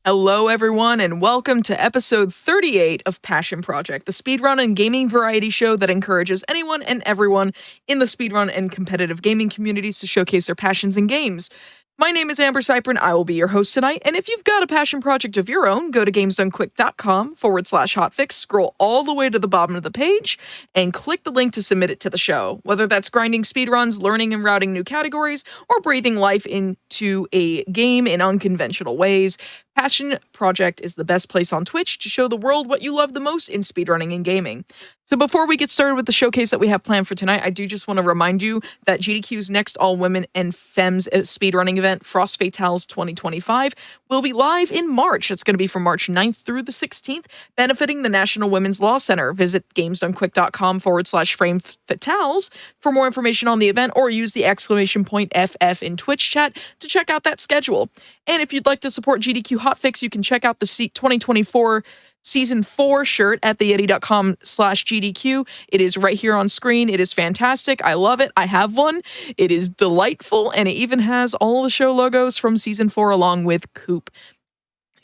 Hello, everyone, and welcome to episode 38 of Passion Project, the speedrun and gaming variety show that encourages anyone and everyone in the speedrun and competitive gaming communities to showcase their passions in games. My name is Amber Cyprin. I will be your host tonight, and if you've got a passion project of your own, go to gamesdonequick.com/hotfix, scroll all the way to the bottom of the page, and click the link to submit it to the show. Whether that's grinding speedruns, learning and routing new categories, or breathing life into a game in unconventional ways, Passion Project is the best place on Twitch to show the world what you love the most in speedrunning and gaming. So before we get started with the showcase that we have planned for tonight, I do just want to remind you that GDQ's next all-women and femmes speedrunning event, Frost Fatales 2025, will be live in March. It's going to be from March 9th through the 16th, benefiting the National Women's Law Center. Visit gamesdonequick.com/frame fatales for more information on the event, or use the !FF in Twitch chat to check out that schedule. And if you'd like to support GDQ Hotfix, you can check out the 2024 Season 4 shirt at theyeti.com/GDQ. It is right here on screen. It is fantastic. I love it. I have one. It is delightful, and it even has all the show logos from Season 4 along with Coop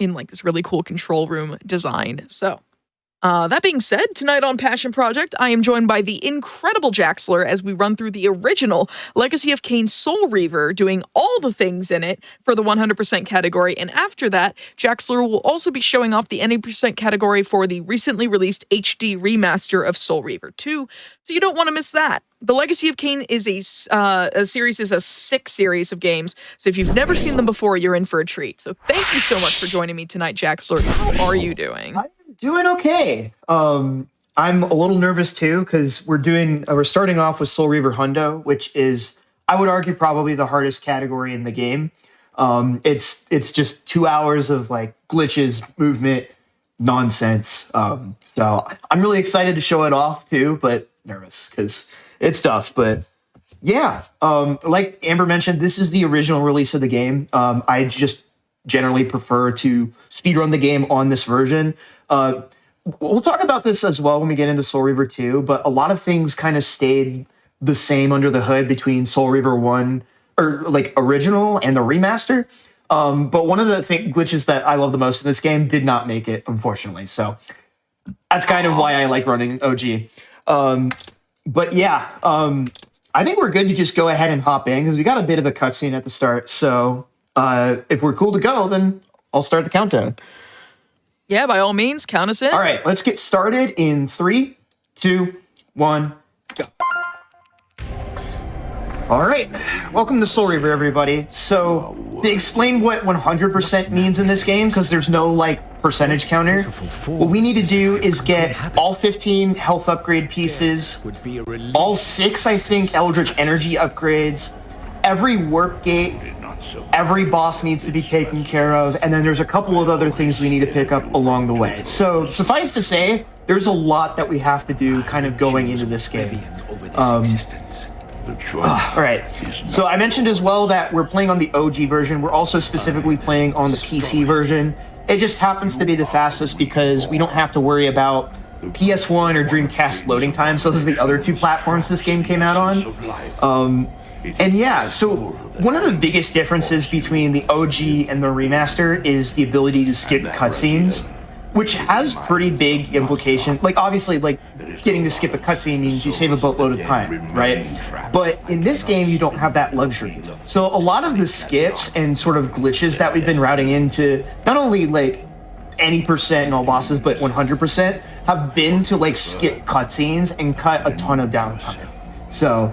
in like this really cool control room design. So, that being said, tonight on Passion Project, I am joined by the incredible Jaxler as we run through the original Legacy of Kain Soul Reaver, doing all the things in it for the 100% category. And after that, Jaxler will also be showing off the 90% category for the recently released HD remaster of Soul Reaver 2. So you don't want to miss that. The Legacy of Kain is a series, is a 6 series of games. So if you've never seen them before, you're in for a treat. So thank you so much for joining me tonight, Jaxler. How are you doing? Doing okay. I'm a little nervous too because we're starting off with Soul Reaver Hundo, which is, I would argue, probably the hardest category in the game. It's just 2 hours of like glitches, movement, nonsense. So I'm really excited to show it off too, but nervous because it's tough. But yeah, like Amber mentioned, this is the original release of the game. I just generally prefer to speedrun the game on this version. We'll talk about this as well when we get into Soul Reaver 2, but a lot of things kind of stayed the same under the hood between Soul Reaver 1, or like original, and the remaster. But one of the glitches that I love the most in this game did not make it, unfortunately. So that's kind of why I like running OG. But yeah, I think we're good to just go ahead and hop in because we got a bit of a cutscene at the start. So if we're cool to go, then I'll start the countdown. Yeah, by all means, count us in. All right, let's get started in 3, 2, 1, go. All right, welcome to Soul Reaver, everybody. So, to explain what 100% means in this game, because there's no, like, percentage counter, what we need to do is get all 15 health upgrade pieces, all 6, I think, Eldritch Energy upgrades, every warp gate, every boss needs to be taken care of, and then there's a couple of other things we need to pick up along the way. So suffice to say, there's a lot that we have to do kind of going into this game. All right, so I mentioned as well that we're playing on the OG version. We're also specifically playing on the PC version. It just happens to be the fastest because we don't have to worry about PS1 or Dreamcast loading times. So those are the other 2 platforms this game came out on. And yeah, so one of the biggest differences between the OG and the remaster is the ability to skip cutscenes, which has pretty big implications. Like, obviously, like, getting to skip a cutscene means you save a boatload of time, right? But in this game, you don't have that luxury. So a lot of the skips and sort of glitches that we've been routing into, not only, like, any percent in all bosses, but 100%, have been to, like, skip cutscenes and cut a ton of downtime. So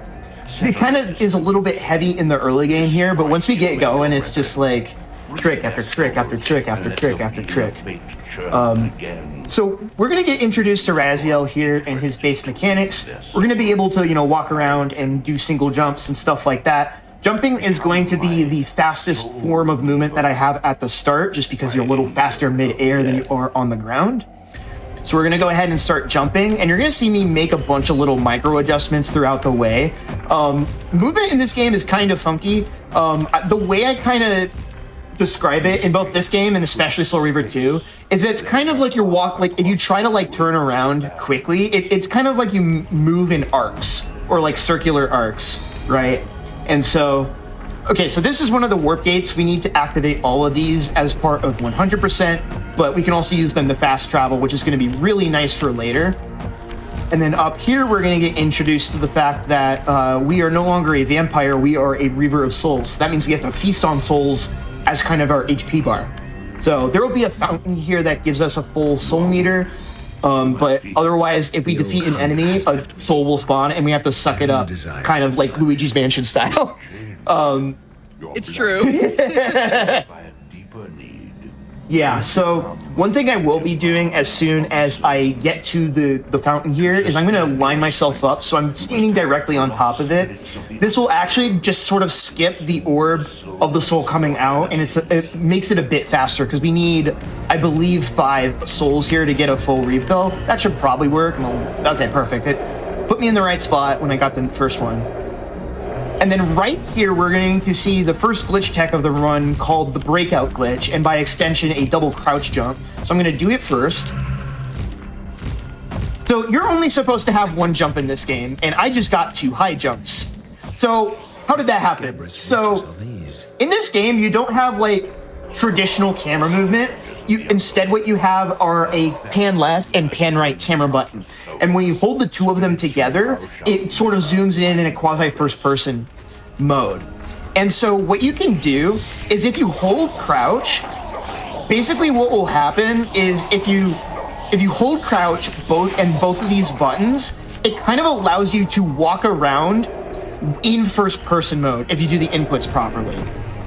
it kind of is a little bit heavy in the early game here, but once we get going, it's just like trick after trick after trick after trick after trick. So we're going to get introduced to Raziel here and his base mechanics. We're going to be able to, walk around and do single jumps and stuff like that. Jumping is going to be the fastest form of movement that I have at the start, just because you're a little faster mid-air than you are on the ground. So we're going to go ahead and start jumping, and you're going to see me make a bunch of little micro adjustments throughout the way. Movement in this game is kind of funky. The way I kind of describe it in both this game and especially Soul Reaver 2 is it's kind of like if you try to like turn around quickly, it's kind of like you move in arcs or like circular arcs, right? And so Okay, so this is one of the warp gates. We need to activate all of these as part of 100%, but we can also use them to fast travel, which is going to be really nice for later. And then up here, we're going to get introduced to the fact that we are no longer a vampire, we are a Reaver of souls. That means we have to feast on souls as kind of our HP bar. So there will be a fountain here that gives us a full soul meter, but otherwise, if we defeat an enemy, a soul will spawn and we have to suck it up, kind of like Luigi's Mansion style. It's true. Yeah, so one thing I will be doing as soon as I get to the fountain here is I'm going to line myself up so I'm standing directly on top of it. This will actually just sort of skip the orb of the soul coming out, and it makes it a bit faster because we need, I believe, 5 souls here to get a full refill. That should probably work. Okay, perfect. It put me in the right spot when I got the first one. And then right here, we're going to see the first glitch tech of the run called the breakout glitch, and by extension, a double crouch jump. So I'm going to do it first. So you're only supposed to have 1 jump in this game, and I just got 2 high jumps. So how did that happen? So in this game, you don't have like traditional camera movement. Instead, what you have are a pan left and pan right camera button. And when you hold the 2 of them together, it sort of zooms in a quasi first person mode. And so what you can do is if you hold crouch, basically what will happen is if you hold crouch both of these buttons, it kind of allows you to walk around in first person mode if you do the inputs properly.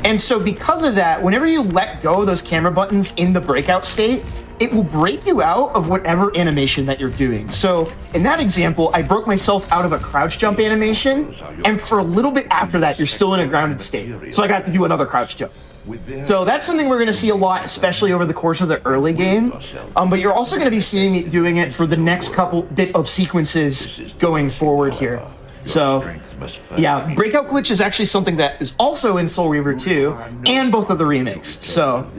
And so because of that, whenever you let go of those camera buttons in the breakout state, it will break you out of whatever animation that you're doing. So in that example, I broke myself out of a crouch jump animation, and for a little bit after that, you're still in a grounded state. So I got to do another crouch jump. So that's something we're going to see a lot, especially over the course of the early game. But you're also going to be seeing me doing it for the next couple bit of sequences going forward here. So yeah, breakout glitch is actually something that is also in Soul Reaver 2 and both of the remakes. So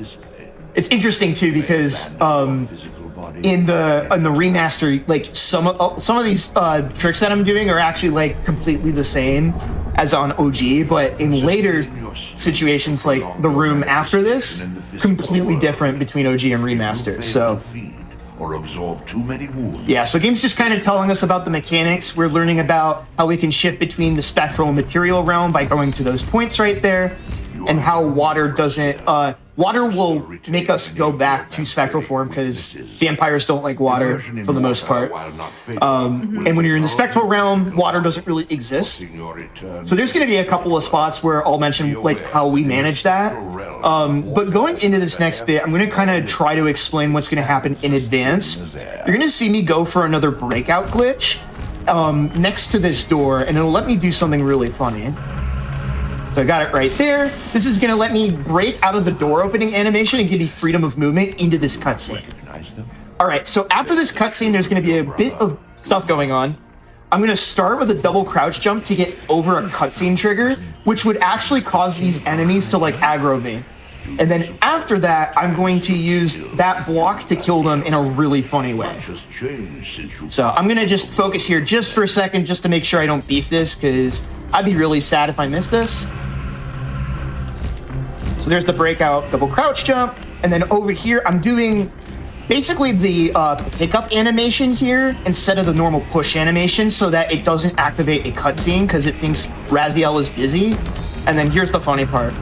it's interesting too because in the remaster, like some of these tricks that I'm doing are actually like completely the same as on OG, but in later situations like the room after this, completely different between OG and remaster. So or absorb too many wounds. yeah, so game's just kind of telling us about the mechanics. We're learning about how we can shift between the spectral and material realm by going to those points right there, and how water doesn't water will make us go back to spectral form because vampires don't like water for the most part. And when you're in the spectral realm, water doesn't really exist. So there's going to be a couple of spots where I'll mention like how we manage that. But going into this next bit, I'm going to kind of try to explain what's going to happen in advance. You're going to see me go for another breakout glitch next to this door, and it'll let me do something really funny. So I got it right there. This is going to let me break out of the door opening animation and give me freedom of movement into this cutscene. All right, so after this cutscene, there's going to be a bit of stuff going on. I'm going to start with a double crouch jump to get over a cutscene trigger, which would actually cause these enemies to like aggro me. And then after that, I'm going to use that block to kill them in a really funny way. So I'm going to just focus here just for a second, just to make sure I don't beef this, because I'd be really sad if I missed this. So there's the breakout double crouch jump. And then over here, I'm doing basically the pickup animation here instead of the normal push animation so that it doesn't activate a cutscene because it thinks Raziel is busy. And then here's the funny part.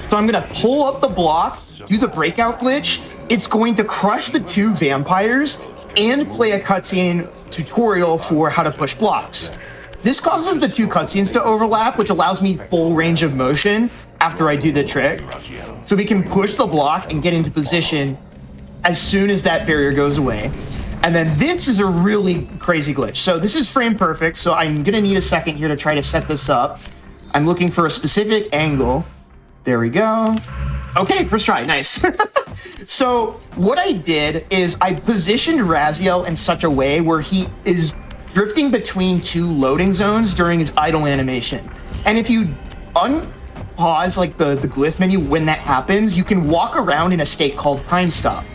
So I'm going to pull up the block, do the breakout glitch. It's going to crush the 2 vampires and play a cutscene tutorial for how to push blocks. This causes the 2 cutscenes to overlap, which allows me full range of motion after I do the trick. So we can push the block and get into position as soon as that barrier goes away. And then this is a really crazy glitch. So this is frame perfect, so I'm going to need a second here to try to set this up. I'm looking for a specific angle. There we go. Okay, first try, nice. So what I did is I positioned Raziel in such a way where he is drifting between 2 loading zones during his idle animation. And if you unpause like the glyph menu when that happens, you can walk around in a state called time stop.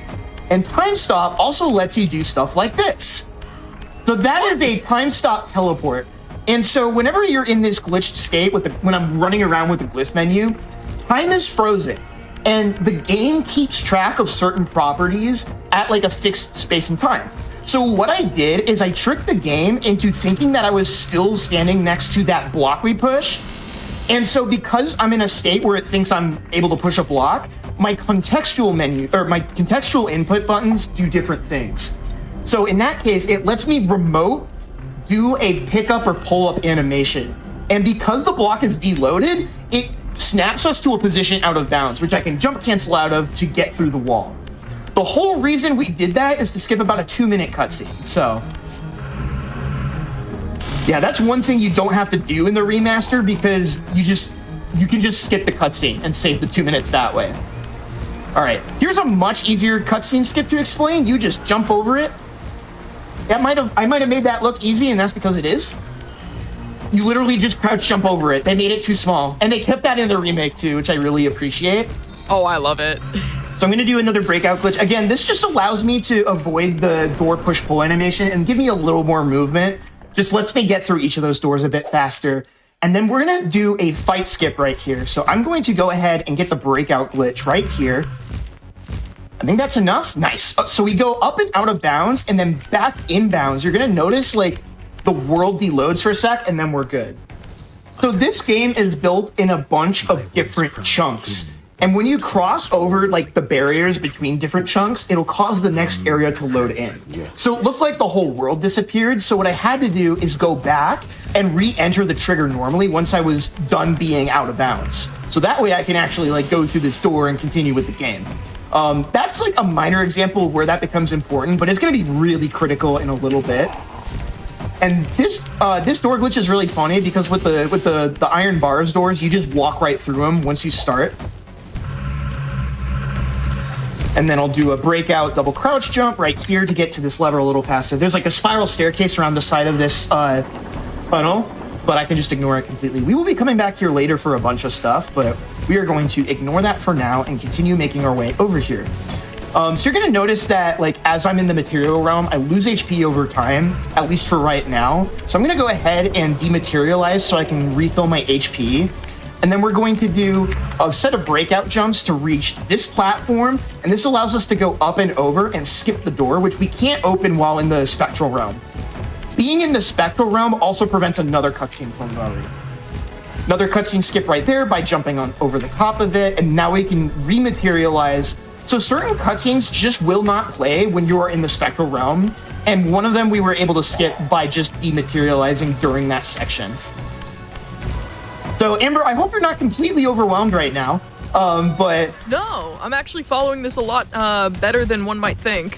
And time stop also lets you do stuff like this. So that is a time stop teleport. And so whenever you're in this glitched state when I'm running around with the glyph menu, time is frozen. And the game keeps track of certain properties at like a fixed space and time. So what I did is I tricked the game into thinking that I was still standing next to that block we pushed. And so because I'm in a state where it thinks I'm able to push a block, my contextual menu or my contextual input buttons do different things. So in that case, it lets me remote do a pickup or pull up animation. And because the block is deloaded, it snaps us to a position out of bounds, which I can jump cancel out of to get through the wall. The whole reason we did that is to skip about a 2-minute cutscene. So yeah, that's one thing you don't have to do in the remaster because you can just skip the cutscene and save the 2 minutes that way. All right, here's a much easier cutscene skip to explain. You just jump over it. I might have made that look easy, and that's because it is. You literally just crouch jump over it. They made it too small, and they kept that in the remake too, which I really appreciate. Oh, I love it. So I'm gonna do another breakout glitch. Again, this just allows me to avoid the door push pull animation and give me a little more movement. Just lets me get through each of those doors a bit faster. And then we're gonna do a fight skip right here. So I'm going to go ahead and get the breakout glitch right here. I think that's enough. Nice. So we go up and out of bounds and then back inbounds. You're gonna notice like the world deloads for a sec and then we're good. So this game is built in a bunch of different chunks. And when you cross over like the barriers between different chunks, it'll cause the next area to load in. So it looked like the whole world disappeared. So what I had to do is go back and re-enter the trigger normally once I was done being out of bounds. So that way I can actually like go through this door and continue with the game. That's like a minor example of where that becomes important, but it's going to be really critical in a little bit. And this door glitch is really funny because with the iron bars doors, you just walk right through them once you start. And then I'll do a breakout double crouch jump right here to get to this lever a little faster. There's like a spiral staircase around the side of this tunnel, but I can just ignore it completely. We will be coming back here later for a bunch of stuff, but we are going to ignore that for now and continue making our way over here. So you're gonna notice that like as I'm in the material realm, I lose HP over time, at least for right now. So I'm gonna go ahead and dematerialize so I can refill my HP. And then we're going to do a set of breakout jumps to reach this platform. And this allows us to go up and over and skip the door, which we can't open while in the spectral realm. Being in the spectral realm also prevents another cutscene from loading. Another cutscene skip right there by jumping on over the top of it. And now we can rematerialize. So certain cutscenes just will not play when you are in the spectral realm. And one of them we were able to skip by just dematerializing during that section. So, Amber, I hope you're not completely overwhelmed right now, but... No, I'm actually following this a lot better than one might think.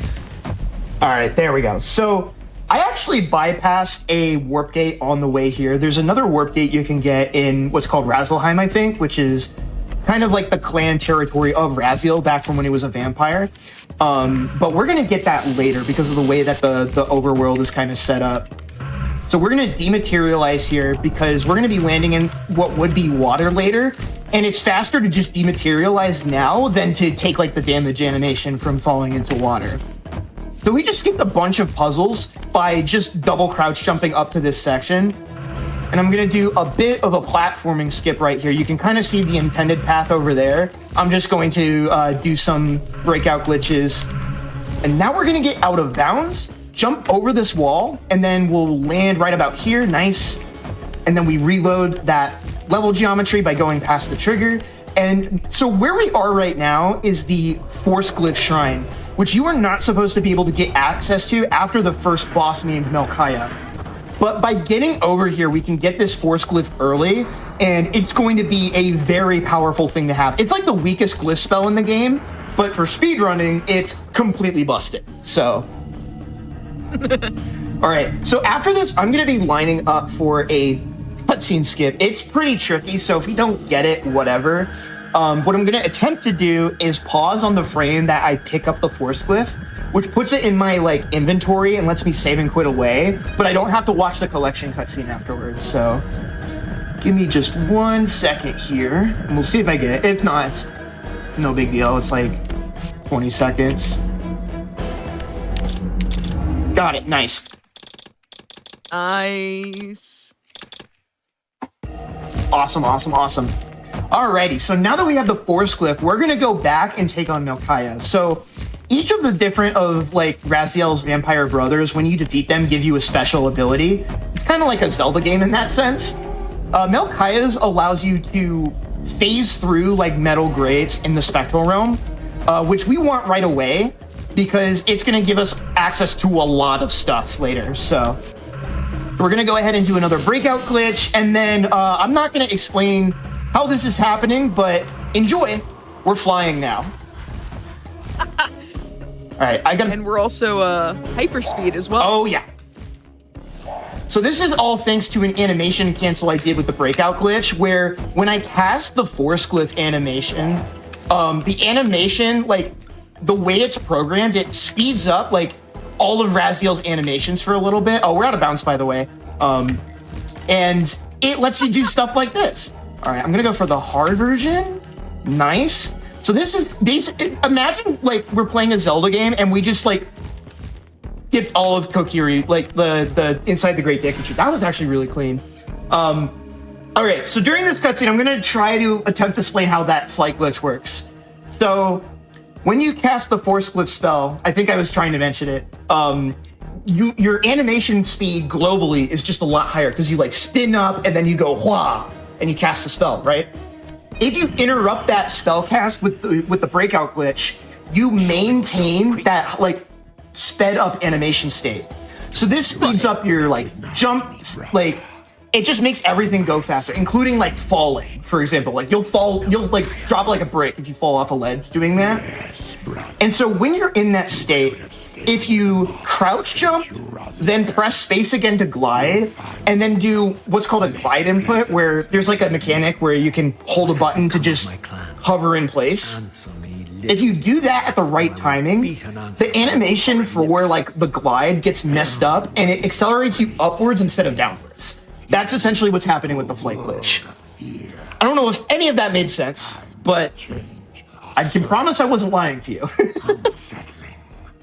All right, there we go. So, I actually bypassed a warp gate on the way here. There's another warp gate you can get in what's called Razelheim, I think, which is kind of like the clan territory of Raziel back from when he was a vampire. But we're going to get that later because of the way that the overworld is kind of set up. So we're going to dematerialize here because we're going to be landing in what would be water later. And it's faster to just dematerialize now than to take like the damage animation from falling into water. So we just skipped a bunch of puzzles by just double crouch jumping up to this section. And I'm going to do a bit of a platforming skip right here. You can kind of see the intended path over there. I'm just going to do some breakout glitches. And now we're going to get out of bounds. Jump over this wall, and then we'll land right about here. Nice. And then we reload that level geometry by going past the trigger. And so where we are right now is the Force Glyph Shrine, which you are not supposed to be able to get access to after the first boss named Melchiah. But by getting over here, we can get this Force Glyph early, and it's going to be a very powerful thing to have. It's like the weakest glyph spell in the game, but for speedrunning, it's completely busted. So... All right, so after this, I'm going to be lining up for a cutscene skip. It's pretty tricky, so if you don't get it, whatever. What I'm going to attempt to do is pause on the frame that I pick up the Force Glyph, which puts it in my like inventory and lets me save and quit away, but I don't have to watch the collection cutscene afterwards. So give me just 1 second here, and we'll see if I get it. If not, it's no big deal. It's like 20 seconds. Got it. Nice. Nice. Awesome, awesome, awesome. Alrighty, so now that we have the Force Glyph, we're gonna go back and take on Melchiah. So each of the different of like Raziel's vampire brothers, when you defeat them, give you a special ability. It's kind of like a Zelda game in that sense. Melchiah's allows you to phase through like metal grates in the spectral realm, which we want right away because it's gonna give us access to a lot of stuff later. So we're gonna go ahead and do another breakout glitch, and then I'm not gonna explain how this is happening, but enjoy. We're flying now. All right, and we're also hyperspeed as well. Oh yeah. So this is all thanks to an animation cancel I did with the breakout glitch, where when I cast the Force Glyph animation, the animation, like the way it's programmed, it speeds up like all of Raziel's animations for a little bit. Oh, we're out of bounds, by the way. And it lets you do stuff like this. All right, I'm gonna go for the hard version. Nice. So this is basically, imagine like we're playing a Zelda game and we just like skipped all of Kokiri, like the inside the Great Deku Tree. That was actually really clean. All right, so during this cutscene, I'm gonna try to attempt to explain how that flight glitch works. So when you cast the Force Glyph spell, I think I was trying to mention it, your animation speed globally is just a lot higher because you like spin up and then you go wah and you cast the spell, right? If you interrupt that spell cast with the breakout glitch, you maintain that like sped up animation state. So this speeds up your like jump, like it just makes everything go faster, including like falling, for example. Like you'll like drop like a brick if you fall off a ledge doing that. And so when you're in that state, if you crouch jump, then press space again to glide, and then do what's called a glide input, where there's like a mechanic where you can hold a button to just hover in place. If you do that at the right timing, the animation for where like the glide gets messed up and it accelerates you upwards instead of downwards. That's essentially what's happening with the flight glitch. I don't know if any of that made sense, but I can promise I wasn't lying to you.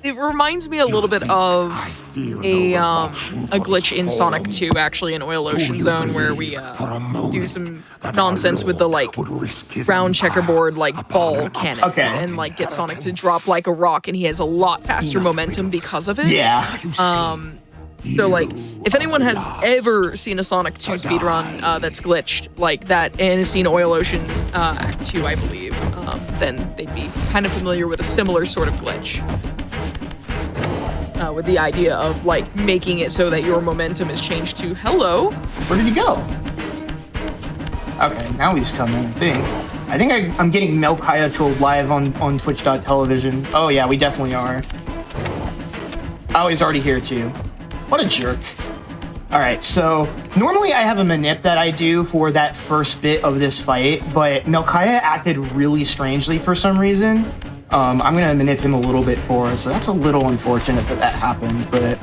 It reminds me a little bit of a glitch in Sonic 2, actually, in Oil Ocean Zone, where we do some nonsense with the like round checkerboard like ball cannons, and like get Sonic to drop like a rock, and he has a lot faster momentum because of it. Yeah. So like, if anyone has ever seen a Sonic 2 speedrun that's glitched like that and has seen Oil Ocean Act 2, I believe, then they'd be kind of familiar with a similar sort of glitch. With the idea of like making it so that your momentum is changed to hello. Where did he go? Okay, now he's coming, I think I'm getting Melchiah trolled live on twitch.television. Oh yeah, we definitely are. Oh, he's already here too. What a jerk. All right, so normally I have a manip that I do for that first bit of this fight, but Melchiah acted really strangely for some reason. I'm gonna manip him a little bit for us, so that's a little unfortunate that happened, but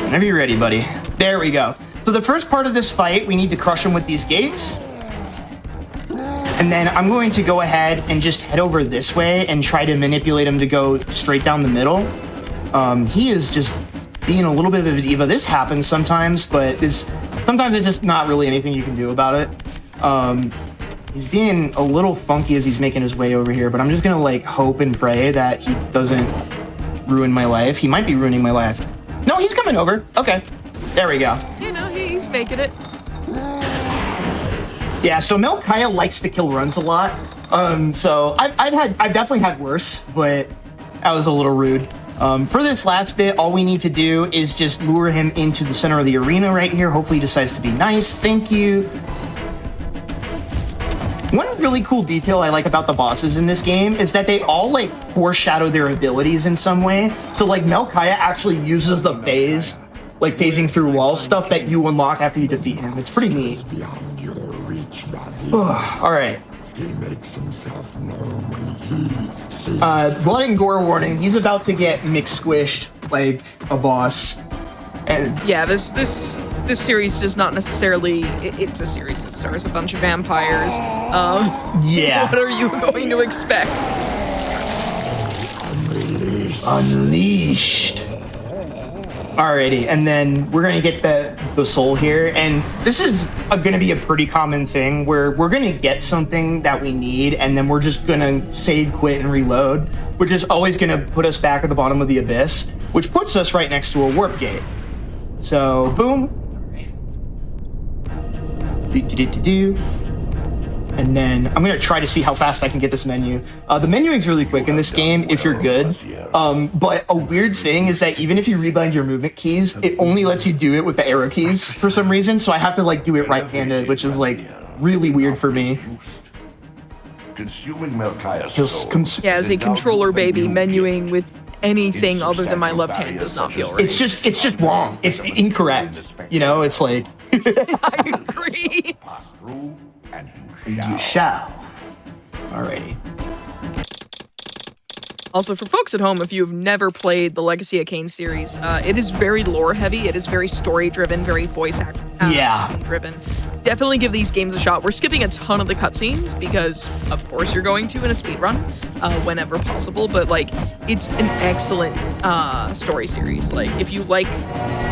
whenever you're ready, buddy. There we go. So the first part of this fight, we need to crush him with these gates. And then I'm going to go ahead and just head over this way and try to manipulate him to go straight down the middle. He is just being a little bit of a diva. This happens sometimes, but sometimes it's just not really anything you can do about it. He's being a little funky as he's making his way over here, but I'm just gonna like hope and pray that he doesn't ruin my life. He might be ruining my life. No, he's coming over. Okay, there we go. You know, he's making it. Yeah, so Melchiah likes to kill runs a lot. So I've definitely had worse, but that was a little rude. For this last bit, all we need to do is just lure him into the center of the arena right here. Hopefully he decides to be nice. Thank you. One really cool detail I like about the bosses in this game is that they all like foreshadow their abilities in some way. So like Melchiah actually uses the phase, like phasing through walls stuff that you unlock after you defeat him. It's pretty neat. All right. He makes himself known when he sees blood and gore warning. He's about to get mixed squished like a boss. And yeah, this series does not necessarily. It's a series that stars a bunch of vampires. Yeah. What are you going to expect? Unleashed. Alrighty, and then we're gonna get the soul here, and this is gonna be a pretty common thing where we're gonna get something that we need, and then we're just gonna save, quit, and reload, which is always gonna put us back at the bottom of the abyss, which puts us right next to a warp gate. So, boom. Do. And then I'm gonna try to see how fast I can get this menu. The menuing's really quick in this game if you're good. But a weird thing is that even if you rebind your movement keys, it only lets you do it with the arrow keys for some reason. So I have to like do it right-handed, which is like really weird for me. Yeah, as a controller baby, menuing with anything other than my left hand does not feel right. It's just wrong. It's incorrect. You know, it's like. I agree. You shall. Alrighty. Also, for folks at home, if you've never played the Legacy of Kain series, it is very lore heavy. It is very story driven, very voice act driven. Definitely give these games a shot. We're skipping a ton of the cutscenes because, of course, you're going to in a speedrun whenever possible. But like, it's an excellent story series. Like, if you like,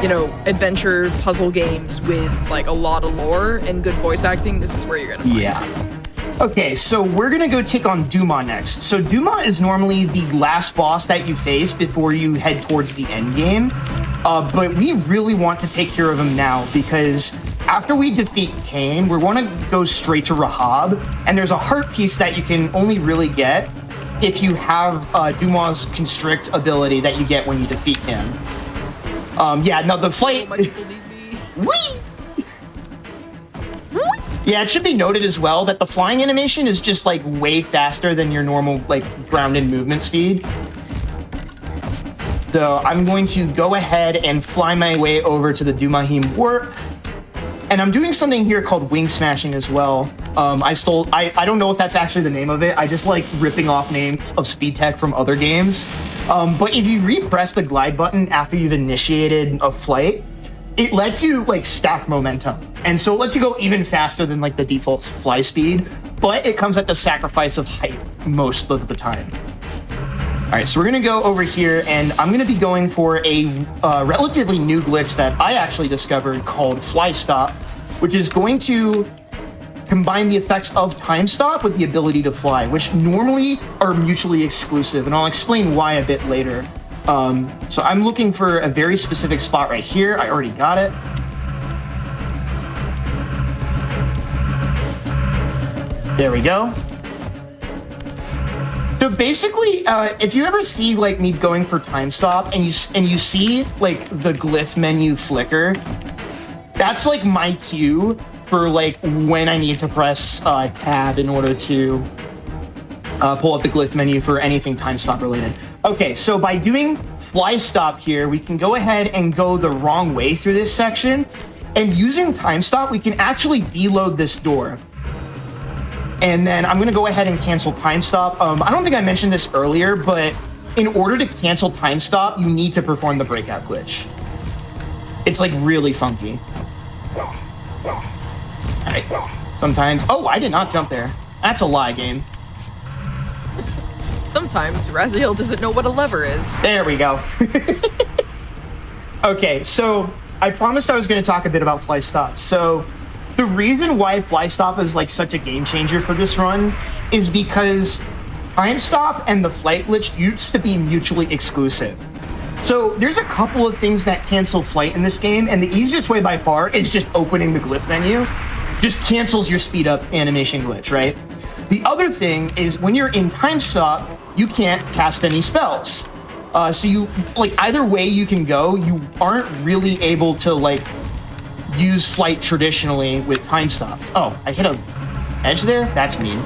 you know, adventure puzzle games with like a lot of lore and good voice acting, this is where you're gonna find it. Okay, so we're gonna go take on Duma next. So Duma is normally the last boss that you face before you head towards the end game. But we really want to take care of him now because after we defeat Kain, we want to go straight to Rahab, and there's a heart piece that you can only really get if you have Duma's Constrict ability that you get when you defeat him. Yeah, no, the flight... Whee! Yeah, it should be noted as well that the flying animation is just like way faster than your normal like grounded movement speed. So I'm going to go ahead and fly my way over to the Dumahim warp. And I'm doing something here called wing smashing as well. I don't know if that's actually the name of it. I just like ripping off names of speed tech from other games. But if you repress the glide button after you've initiated a flight, it lets you like stack momentum. And so it lets you go even faster than like the default fly speed, but it comes at the sacrifice of height most of the time. All right, so we're gonna go over here and I'm gonna be going for a relatively new glitch that I actually discovered called Fly Stop, which is going to combine the effects of time stop with the ability to fly, which normally are mutually exclusive, and I'll explain why a bit later. So I'm looking for a very specific spot right here. I already got it. There we go. So basically, if you ever see like me going for time stop and you see like the glyph menu flicker, that's like my cue for like when I need to press tab in order to pull up the glyph menu for anything time stop related. Okay, so by doing fly stop here, we can go ahead and go the wrong way through this section, and using time stop, we can actually deload this door. And then I'm gonna go ahead and cancel time stop. I don't think I mentioned this earlier, but in order to cancel time stop, you need to perform the breakout glitch. It's like really funky. All right, sometimes, oh, I did not jump there. That's a lie, game. Sometimes Raziel doesn't know what a lever is. There we go. Okay, so I promised I was going to talk a bit about Fly Stop. So the reason why Fly Stop is like such a game changer for this run is because Time Stop and the flight glitch used to be mutually exclusive. So there's a couple of things that cancel flight in this game, and the easiest way by far is just opening the glyph menu. Just cancels your speed up animation glitch, right? The other thing is when you're in Time Stop, you can't cast any spells. So you, like, either way you can go, you aren't really able to, like, use flight traditionally with Time Stop. Oh, I hit a edge there? That's mean.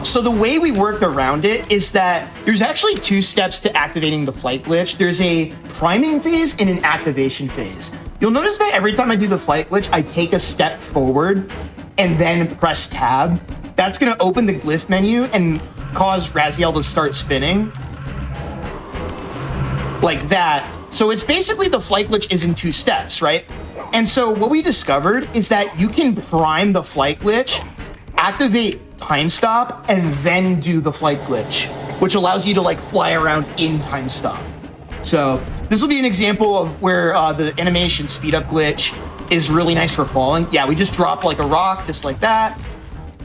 So the way we worked around it is that there's actually two steps to activating the flight glitch. There's a priming phase and an activation phase. You'll notice that every time I do the flight glitch, I take a step forward and then press tab. That's gonna open the glyph menu and cause Raziel to start spinning. Like that. So it's basically the flight glitch is in two steps, right? And so what we discovered is that you can prime the flight glitch, activate Time Stop, and then do the flight glitch, which allows you to like fly around in Time Stop. So this will be an example of where the animation speed up glitch is really nice for falling. Yeah, we just drop like a rock, just like that.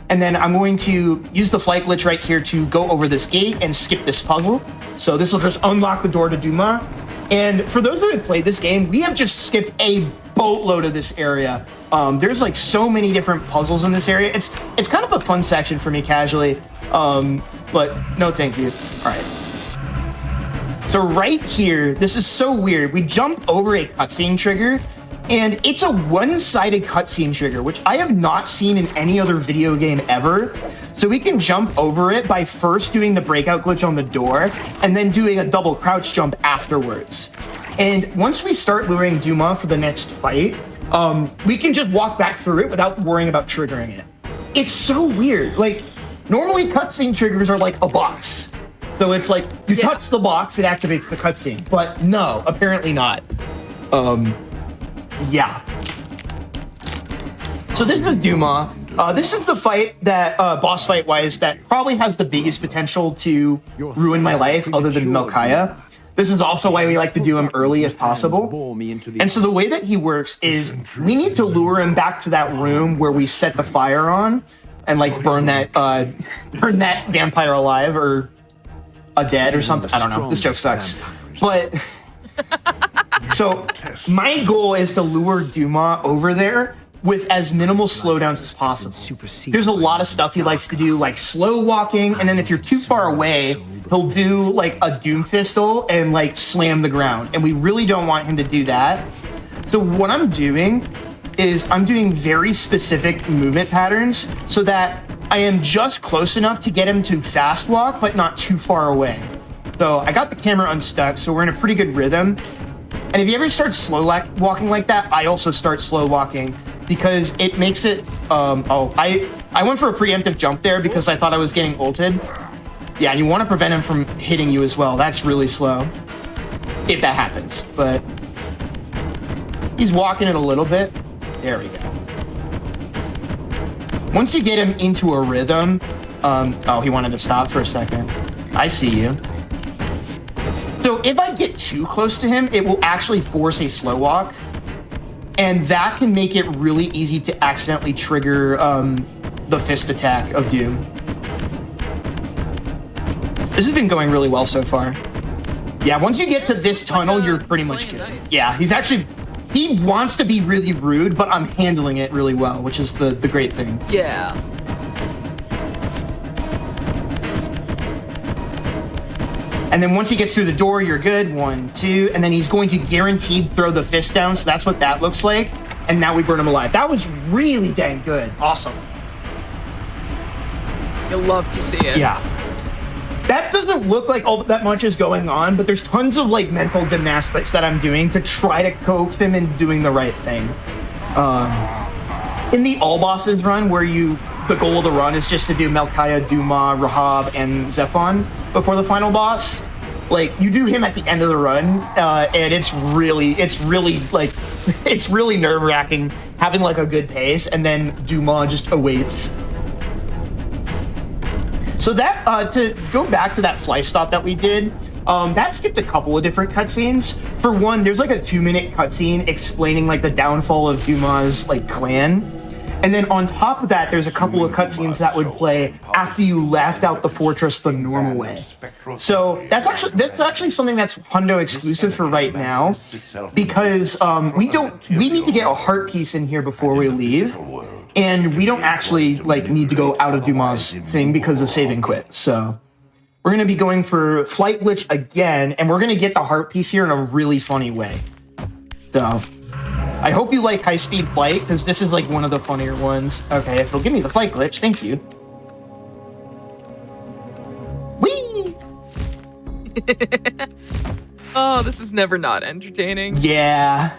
And then I'm going to use the flight glitch right here to go over this gate and skip this puzzle. So this will just unlock the door to Duma. And for those who have played this game, we have just skipped a boatload of this area. There's like so many different puzzles in this area. It's kind of a fun section for me casually, but no thank you. All right. So right here, this is so weird. We jump over a cutscene trigger, and it's a one-sided cutscene trigger, which I have not seen in any other video game ever. So we can jump over it by first doing the breakout glitch on the door, and then doing a double crouch jump afterwards. And once we start luring Duma for the next fight, we can just walk back through it without worrying about triggering it. It's so weird. Like, normally cutscene triggers are like a box. So it's like, you touch the box, it activates the cutscene. But no, apparently not. Yeah. So this is Duma. This is the fight that, boss fight-wise, that probably has the biggest potential to ruin my life other than Melkaya. This is also why we like to do him early if possible. And so the way that he works is we need to lure him back to that room where we set the fire on and like burn that vampire alive or dead or something. I don't know. This joke sucks. But so my goal is to lure Duma over there with as minimal slowdowns as possible. There's a lot of stuff he likes to do, like slow walking, and then if you're too far away, he'll do like a doom pistol and like slam the ground, and we really don't want him to do that. So what I'm doing is I'm doing very specific movement patterns so that I am just close enough to get him to fast walk, but not too far away. So I got the camera unstuck, so we're in a pretty good rhythm. And if you ever start slow walking like that, I also start slow walking because it makes it, I went for a preemptive jump there because I thought I was getting ulted. Yeah, and you want to prevent him from hitting you as well. That's really slow, if that happens. But he's walking it a little bit. There we go. Once you get him into a rhythm, oh, he wanted to stop for a second. I see you. So if I get too close to him, it will actually force a slow walk. And that can make it really easy to accidentally trigger the fist attack of Doom. This has been going really well so far. Yeah, once you get to this tunnel, you're pretty much good. Nice. Yeah, he wants to be really rude, but I'm handling it really well, which is the great thing. Yeah. And then once he gets through the door, you're good. 1, 2, and then he's going to guaranteed throw the fist down, so that's what that looks like. And now we burn him alive. That was really dang good. Awesome. You'll love to see it. Yeah. That doesn't look like all that much is going on, but there's tons of like mental gymnastics that I'm doing to try to coax him into doing the right thing. In the all bosses run, where the goal of the run is just to do Melkaya, Duma, Rahab, and Zephon before the final boss. Like, you do him at the end of the run, and it's really like, it's really nerve-wracking having like a good pace, and then Duma just awaits. So that, to go back to that fly stop that we did, that skipped a couple of different cutscenes. For one, there's like a 2-minute cutscene explaining like the downfall of Duma's like clan. And then on top of that, there's a couple of cutscenes that would play after you left out the fortress the normal way. So that's actually something that's Hundo exclusive for right now, because we need to get a heart piece in here before we leave, and we don't actually like need to go out of Duma's thing because of save and quit. So we're gonna be going for flight glitch again, and we're gonna get the heart piece here in a really funny way. So I hope you like high-speed flight, because this is like one of the funnier ones. Okay, if it'll give me the flight glitch, thank you. Whee! Oh, this is never not entertaining. Yeah.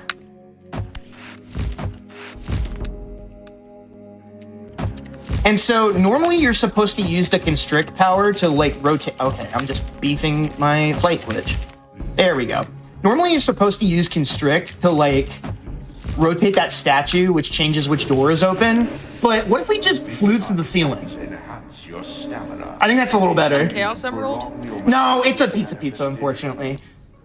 And so normally you're supposed to use the constrict power to like rotate. Okay, I'm just beefing my flight glitch. There we go. Normally you're supposed to use constrict to like rotate that statue, which changes which door is open. But what if we just flew through the ceiling? I think that's a little better. Chaos Emerald? No, it's a pizza, unfortunately.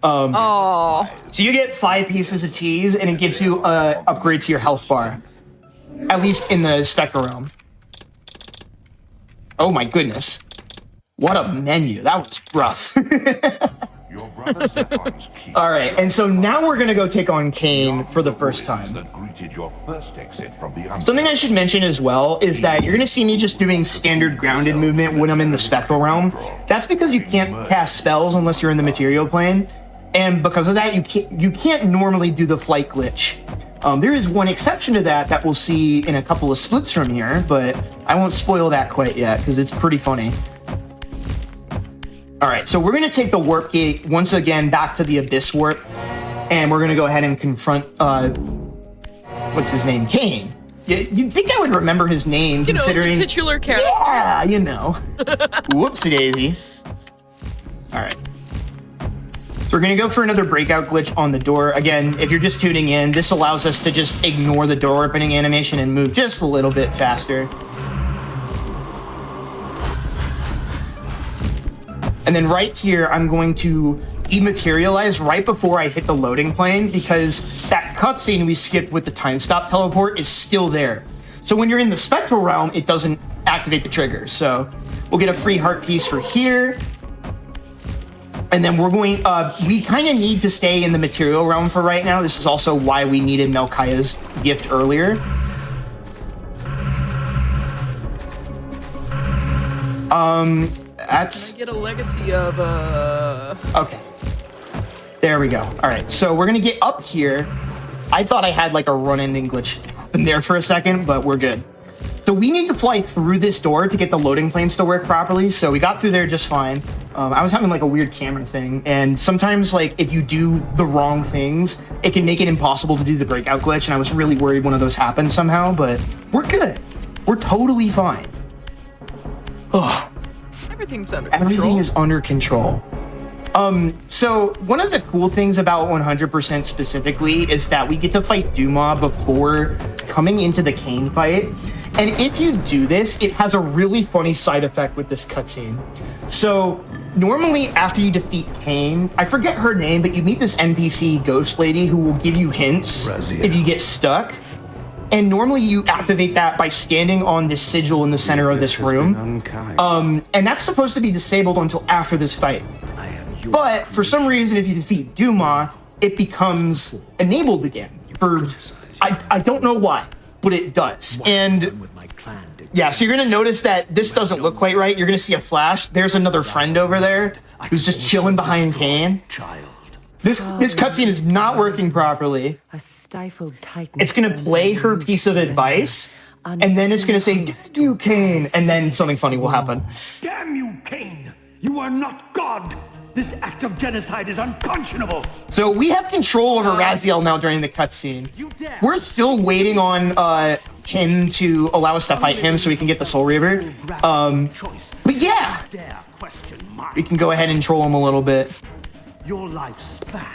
Oh, So you get 5 pieces of cheese, and it gives you a upgrade to your health bar. At least in the Spectral realm. Oh my goodness. What a menu. That was rough. Your brother Zephon's key. All right, and so now we're going to go take on Kain for the first time. That greeted your first exit from the Something I should mention as well is that you're going to see me just doing standard grounded movement when I'm in the Spectral realm. That's because you can't cast spells unless you're in the material plane. And because of that, you can't normally do the flight glitch. There is one exception to that we'll see in a couple of splits from here, but I won't spoil that quite yet because it's pretty funny. All right, so we're going to take the warp gate once again back to the Abyss warp, and we're going to go ahead and confront, what's his name? Kain. You'd think I would remember his name, considering... the titular character. Yeah, you know. Whoopsie daisy. All right. So we're going to go for another breakout glitch on the door. Again, if you're just tuning in, this allows us to just ignore the door opening animation and move just a little bit faster. And then right here, I'm going to dematerialize right before I hit the loading plane because that cutscene we skipped with the time stop teleport is still there. So when you're in the Spectral realm, it doesn't activate the trigger. So we'll get a free heart piece for here. And then we're going, we kind of need to stay in the material realm for right now. This is also why we needed Melchiah's gift earlier. That's... Get a legacy of, Okay. There we go. All right, so we're going to get up here. I thought I had like a run-ending glitch in there for a second, but we're good. So we need to fly through this door to get the loading planes to work properly. So we got through there just fine. I was having like a weird camera thing. And sometimes like if you do the wrong things, it can make it impossible to do the breakout glitch. And I was really worried one of those happened somehow, but we're good. We're totally fine. Ugh. Everything's under control. Everything is under control. So one of the cool things about 100% specifically is that we get to fight Duma before coming into the Kain fight. And if you do this, it has a really funny side effect with this cutscene. So normally after you defeat Kain, I forget her name, but you meet this NPC ghost lady who will give you hints if you get stuck. And normally you activate that by standing on this sigil in the center of this room. And that's supposed to be disabled until after this fight. But for some reason, if you defeat Duma, it becomes enabled again. I don't know why, but it does. And yeah, so you're going to notice that this doesn't look quite right. You're going to see a flash. There's another friend over there who's just chilling behind Kain. This cutscene is not working properly. It's going to play her piece of advice, and then it's going to say, "Damn you, Kain," and then something funny will happen. Damn you, Kain! You are not God! This act of genocide is unconscionable! So we have control over Raziel now during the cutscene. We're still waiting on him to allow us to fight him so we can get the Soul Reaver. But yeah, we can go ahead and troll him a little bit. Your lifespan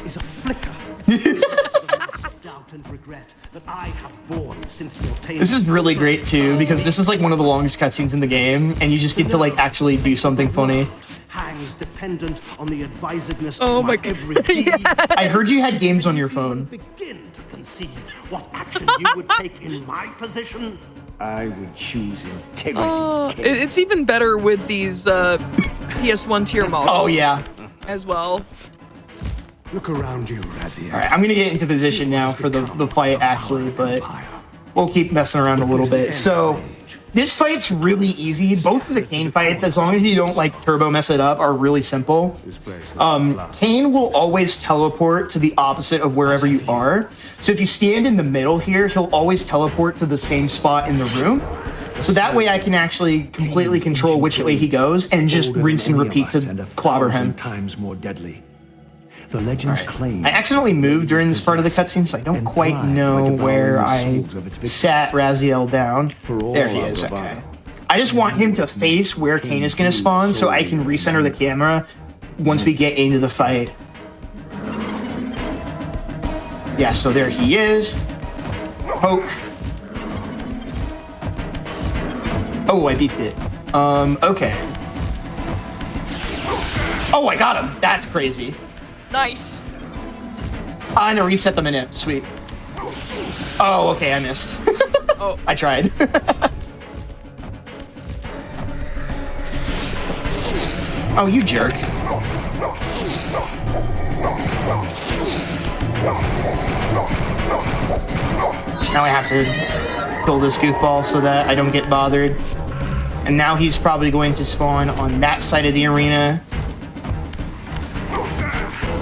is a flicker. Doubt and regret that I have borne since your tale. This is really great too because this is like one of the longest cutscenes in the game, and you just get to like actually do something funny. Hangs dependent on the advisedness Oh of my my every deed. I heard you had games on your phone. Begin to conceive what action you would take in my position. I would choose integrity. Oh, it's even better with these PS1 tier models. Oh yeah. As well. Look around you, Raziel. All right, I'm gonna get into position now for the fight actually, but we'll keep messing around a little bit. So this fight's really easy. Both of the Kain fights, as long as you don't like turbo mess it up, are really simple. Kain will always teleport to the opposite of wherever you are. So if you stand in the middle here, he'll always teleport to the same spot in the room. So that way I can actually completely control which way he goes and just rinse and repeat to clobber him. Times more deadly. The legends claim. I accidentally moved during this part of the cutscene, so I don't quite know where I sat Raziel down. There he is, okay. I just want him to face where Kain is going to spawn so I can recenter the camera once we get into the fight. Yeah, so there he is. Poke. Oh, I beefed it. Okay. Oh, I got him. That's crazy. Nice. I'm gonna reset the minute. Sweet. Oh, okay, I missed. Oh. I tried. Oh, you jerk. Now I have to kill this goofball so that I don't get bothered. And now he's probably going to spawn on that side of the arena.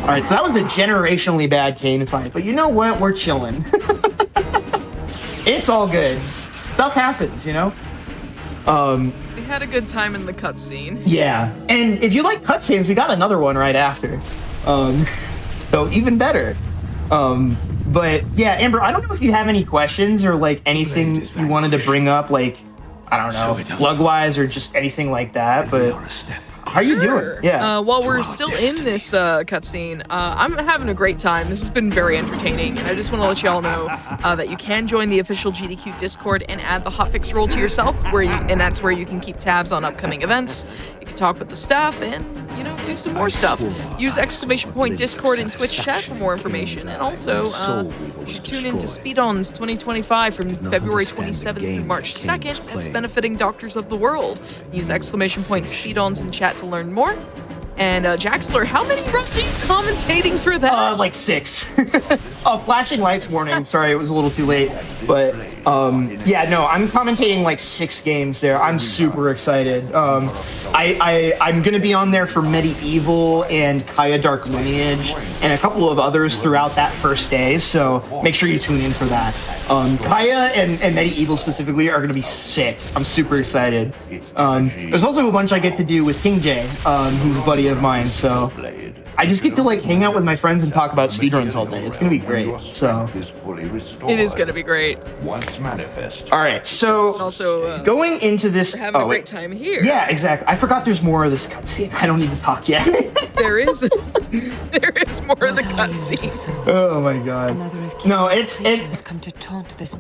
Alright, so that was a generationally bad Kain fight, but you know what? We're chilling. It's all good. Stuff happens, you know? We had a good time in the cutscene. Yeah, and if you like cutscenes, we got another one right after. So even better. But yeah, Amber, I don't know if you have any questions or like anything you wanted to bring up, like, I don't know, plug-wise or just anything like that, but how you doing? Yeah. While we're still in this cutscene, I'm having a great time. This has been very entertaining, and I just want to let y'all know that you can join the official GDQ Discord and add the hotfix role to yourself, and that's where you can keep tabs on upcoming events. You can talk with the staff and, you know, do some more stuff. Use ! Discord and Twitch chat for more information, and also you should tune into Speedruns 2025 from February 27th through March 2nd. That's benefiting doctors of the world. Use ! Speedruns in chat to learn more. And Jaxler, how many runs are you commentating for that? Like 6. Oh, flashing lights warning. Sorry, it was a little too late. But yeah, no, I'm commentating like 6 games there. I'm super excited. I'm gonna be on there for Medieval and Kaya Dark Lineage and a couple of others throughout that first day. So make sure you tune in for that. Kaya and Medieval specifically are gonna be sick. I'm super excited. There's also a bunch I get to do with King J, who's a buddy of mine, so I just get to like hang out with my friends and talk about speedruns all day. It's gonna be great. So it is gonna be great. All right, so Also, going into this, we're having a great time here. Yeah, exactly. I forgot there's more of this cutscene. I don't even talk yet. There is more of the cutscene. Oh my god. No, it's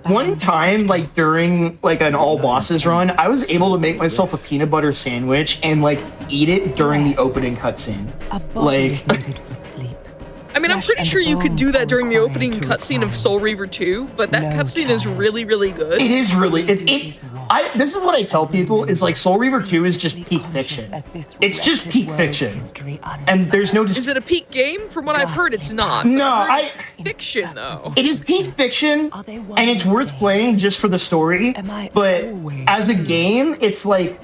one time, like during like an all bosses run, I was able to make myself a peanut butter sandwich and like eat it during the opening cutscene. Like, I mean, I'm pretty sure you could do that during the opening cutscene of Soul Reaver 2, but that cutscene is really, really good. it is really. This is what I tell people is like Soul Reaver 2 is just peak fiction. It's just peak fiction, and there's no. Is it a peak game? From what I've heard, it's not. No, It's fiction though. It is peak fiction, and it's worth playing just for the story. But as a game, it's like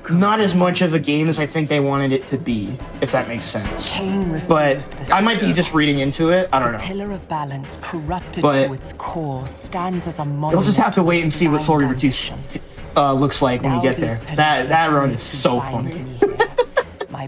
not as much of a game as I think they wanted it to be, if that makes sense. But I might be just reading into it. I don't know. Pillar of balance corrupted But to its core stands as a you'll just have to wait and see what Soul Reaver 2 looks like when we get there. That run is so funny.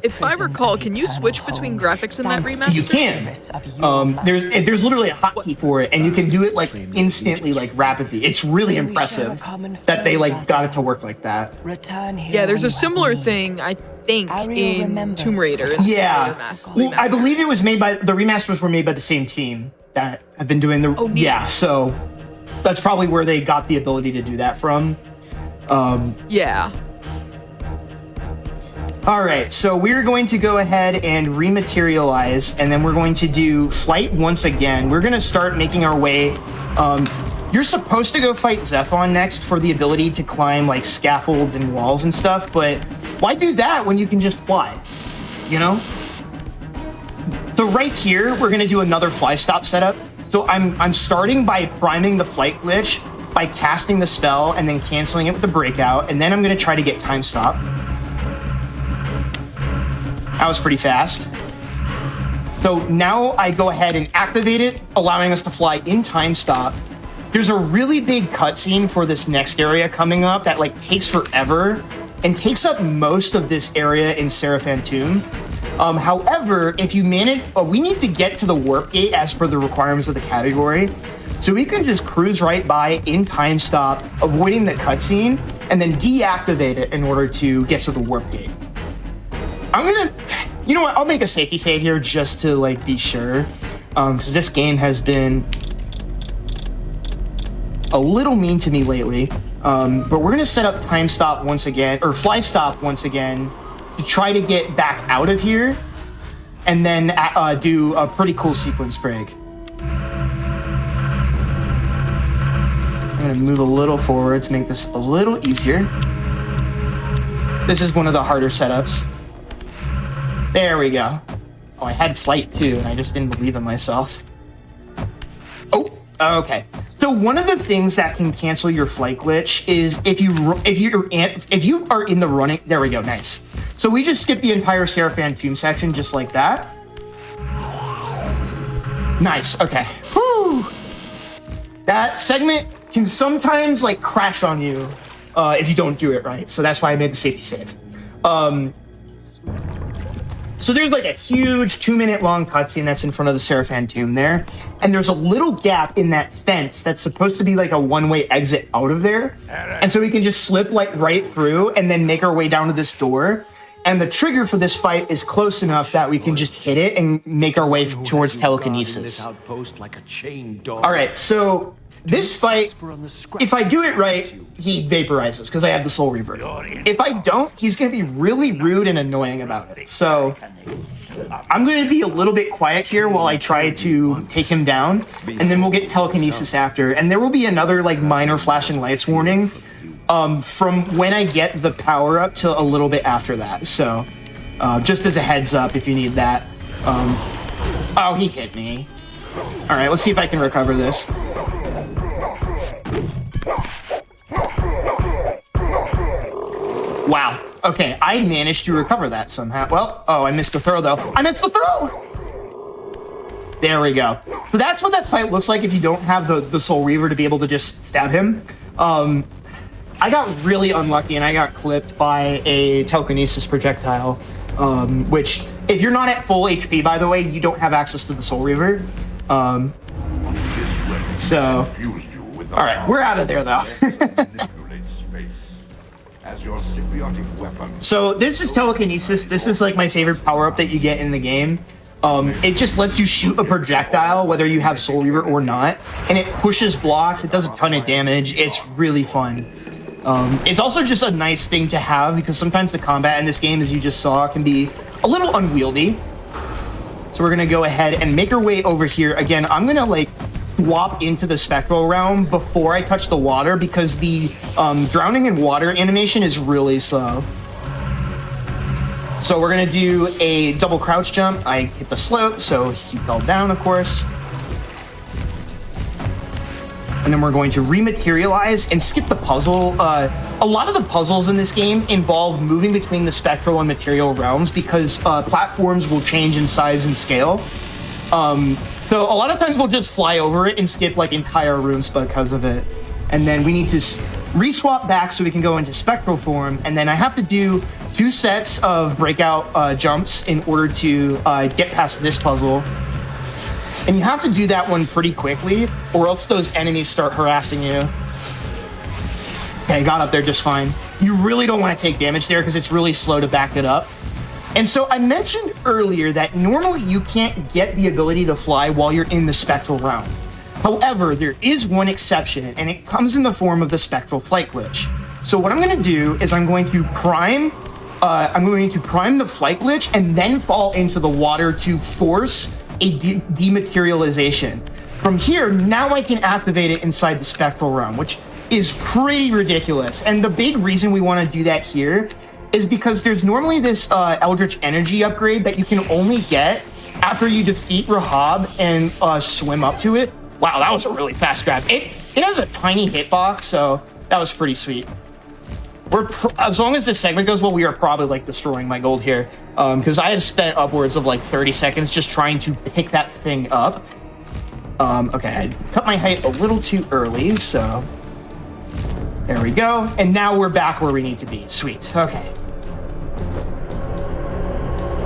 If I recall, can you switch between graphics in that remaster? You can. There's literally a hotkey for it, and you can do it like instantly, like rapidly. It's really impressive that they like got it to work like that. Yeah, there's a similar thing, I think, in Tomb Raider. Yeah. Well, I believe it was made by the remasters were made by the same team that have been doing the. Yeah, so that's probably where they got the ability to do that from. Yeah. All right, so we're going to go ahead and rematerialize, and then we're going to do flight once again. We're going to start making our way. You're supposed to go fight Zephon next for the ability to climb like scaffolds and walls and stuff, but why do that when you can just fly? You know? So right here, we're going to do another fly stop setup. So I'm starting by priming the flight glitch by casting the spell and then canceling it with the breakout, and then I'm going to try to get time stop. That was pretty fast. So now I go ahead and activate it, allowing us to fly in time stop. There's a really big cutscene for this next area coming up that like takes forever and takes up most of this area in Seraphan Tomb. However, if you manage, we need to get to the warp gate as per the requirements of the category. So we can just cruise right by in time stop, avoiding the cutscene, and then deactivate it in order to get to the warp gate. I'm gonna, you know what, I'll make a safety save here just to like be sure, because this game has been a little mean to me lately. But we're gonna set up time stop once again, or fly stop once again, to try to get back out of here. and then do a pretty cool sequence break. I'm gonna move a little forward to make this a little easier. This is one of the harder setups. There we go. Oh, I had flight too, and I just didn't believe in myself. Oh, okay. So one of the things that can cancel your flight glitch is if you are in the running. There we go. Nice. So we just skipped the entire Seraphan Tomb section just like that. Nice. Okay. Whew. That segment can sometimes like crash on you if you don't do it right. So that's why I made the safety save. So there's like a huge 2-minute long cutscene that's in front of the Seraphan Tomb there. And there's a little gap in that fence that's supposed to be like a one-way exit out of there. And so we can just slip like right through and then make our way down to this door. And the trigger for this fight is close enough that we can just hit it and make our way towards telekinesis. All right, so this fight, if I do it right, he vaporizes because I have the Soul Reaver. If I don't, he's going to be really rude and annoying about it. So I'm going to be a little bit quiet here while I try to take him down, and then we'll get telekinesis after. And there will be another like minor flashing lights warning from when I get the power up to a little bit after that. So just as a heads up if you need that. Oh, he hit me. All right, let's see if I can recover this. Wow. Okay, I managed to recover that somehow. Well, oh, I missed the throw, though. I missed the throw! There we go. So that's what that fight looks like if you don't have the Soul Reaver to be able to just stab him. I got really unlucky, and I got clipped by a telekinesis projectile, which, if you're not at full HP, by the way, you don't have access to the Soul Reaver. So, all right, we're out of there, though. So this is telekinesis. This is like my favorite power-up that you get in the game. It just lets you shoot a projectile whether you have Soul Reaver or not, and it pushes blocks. It does a ton of damage. It's really fun. It's also just a nice thing to have because sometimes the combat in this game, as you just saw, can be a little unwieldy. So we're gonna go ahead and make our way over here. Again, I'm gonna like swap into the spectral realm before I touch the water because the drowning in water animation is really slow. So we're gonna do a double crouch jump. I hit the slope, so he fell down, of course. And then we're going to rematerialize and skip the puzzle. A lot of the puzzles in this game involve moving between the spectral and material realms because platforms will change in size and scale. So a lot of times we'll just fly over it and skip like entire rooms because of it. And then we need to re-swap back so we can go into spectral form. And then I have to do 2 sets of breakout jumps in order to get past this puzzle. And you have to do that one pretty quickly or else those enemies start harassing you. Okay, I got up there just fine. You really don't want to take damage there because it's really slow to back it up. And so I mentioned earlier that normally you can't get the ability to fly while you're in the spectral realm. However, there is one exception, and it comes in the form of the spectral flight glitch. So what I'm going to do is I'm going to prime the flight glitch and then fall into the water to force a dematerialization. From here, now I can activate it inside the spectral realm, which is pretty ridiculous. And the big reason we want to do that here is because there's normally this Eldritch Energy upgrade that you can only get after you defeat Rahab and swim up to it. Wow, that was a really fast grab. It has a tiny hitbox, so that was pretty sweet. As long as this segment goes well, we are probably like destroying my gold here because I have spent upwards of like 30 seconds just trying to pick that thing up. Okay, I cut my height a little too early, so there we go. And now we're back where we need to be. Sweet. Okay.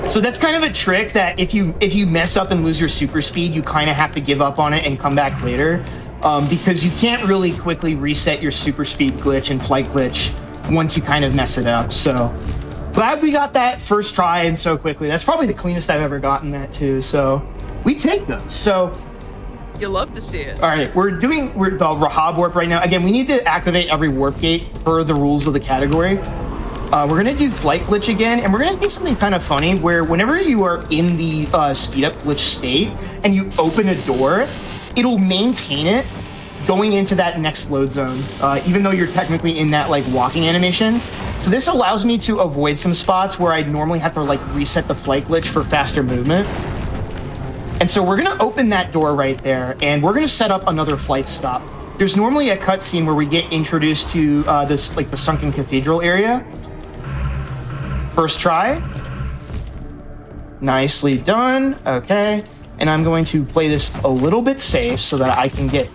So that's kind of a trick that if you mess up and lose your super speed, you kind of have to give up on it and come back later because you can't really quickly reset your super speed glitch and flight glitch once you kind of mess it up. So glad we got that first try and so quickly. That's probably the cleanest I've ever gotten that too. So we take those. So you love to see it. All right, we're the Rahab warp right now. Again, we need to activate every warp gate per the rules of the category. We're gonna do flight glitch again, and we're gonna do something kind of funny where whenever you are in the speed up glitch state and you open a door, it'll maintain it going into that next load zone, even though you're technically in that like walking animation. So this allows me to avoid some spots where I'd normally have to like reset the flight glitch for faster movement. And so we're gonna open that door right there, and we're gonna set up another flight stop. There's normally a cutscene where we get introduced to this like the sunken cathedral area. First try. Nicely done. Okay. And I'm going to play this a little bit safe so that I can get...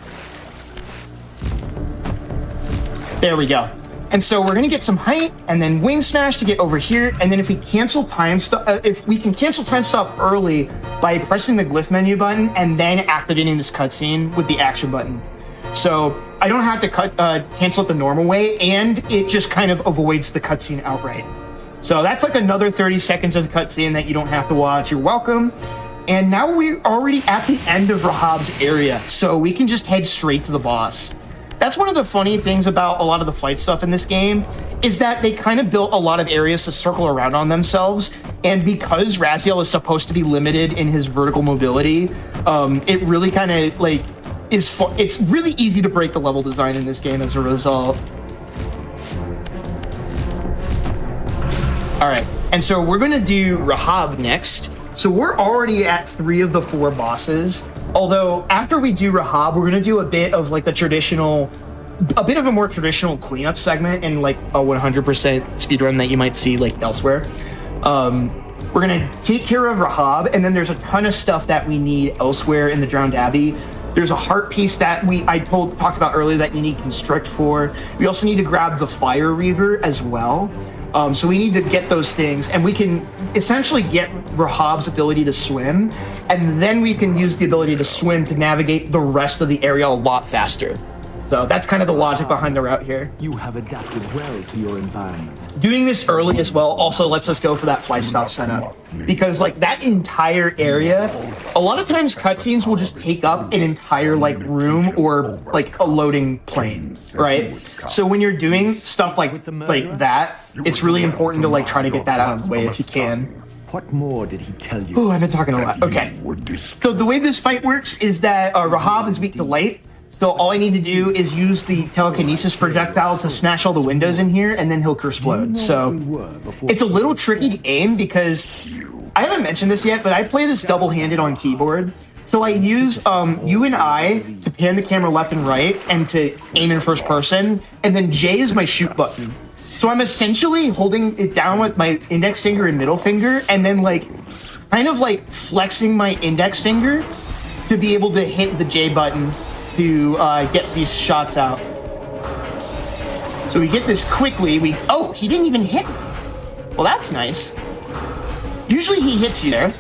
There we go. And so we're gonna get some height and then wing smash to get over here. And then if we cancel time stop, if we can cancel time stop early by pressing the glyph menu button and then activating this cutscene with the action button. So I don't have to cancel it the normal way, and it just kind of avoids the cutscene outright. So that's like another 30 seconds of cutscene that you don't have to watch. You're welcome. And now we're already at the end of Rahab's area, so we can just head straight to the boss. That's one of the funny things about a lot of the fight stuff in this game, is that they kind of built a lot of areas to circle around on themselves, and because Raziel is supposed to be limited in his vertical mobility, it really kind of like it's really easy to break the level design in this game as a result. All right, and so we're gonna do Rahab next. So we're already at 3 of the 4 bosses. Although after we do Rahab, we're gonna do a bit of like a bit of a more traditional cleanup segment in like a 100% speedrun that you might see like elsewhere. We're gonna take care of Rahab, and then there's a ton of stuff that we need elsewhere in the Drowned Abbey. There's a heart piece that I talked about earlier that you need Constrict for. We also need to grab the Fire Reaver as well. So we need to get those things, and we can essentially get Rahab's ability to swim, and then we can use the ability to swim to navigate the rest of the area a lot faster. So that's kind of the logic behind the route here. You have adapted well to your environment. Doing this early as well also lets us go for that fly stop setup, because like that entire area, a lot of times cutscenes will just take up an entire like room or like a loading plane, right? So when you're doing stuff like that, it's really important to like try to get that out of the way if you can. What more did he tell you? Oh, I've been talking a lot. Okay. So the way this fight works is that Rahab is weak to light. So all I need to do is use the telekinesis projectile to smash all the windows in here, and then he'll explode. So it's a little tricky to aim because I haven't mentioned this yet, but I play this double-handed on keyboard. So I use U and I to pan the camera left and right and to aim in first person, and then J is my shoot button. So I'm essentially holding it down with my index finger and middle finger, and then like kind of like flexing my index finger to be able to hit the J button to get these shots out. So we get this quickly. Oh, he didn't even hit me. Well, that's nice. Usually he hits you there.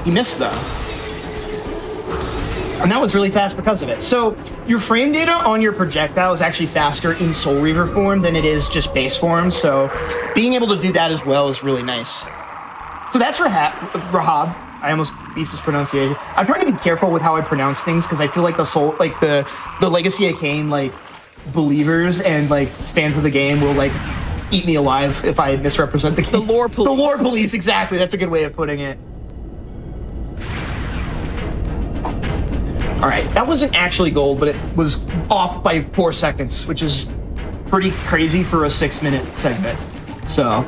He missed though. And that was really fast because of it. So your frame data on your projectile is actually faster in Soul Reaver form than it is just base form. So being able to do that as well is really nice. So that's Rahab. I almost beefed his pronunciation. I'm trying to be careful with how I pronounce things because I feel like the Legacy of Kain like believers and like fans of the game will like eat me alive if I misrepresent the game. The lore police. The lore police, exactly. That's a good way of putting it. All right, that wasn't actually gold, but it was off by 4 seconds, which is pretty crazy for a 6-minute segment. So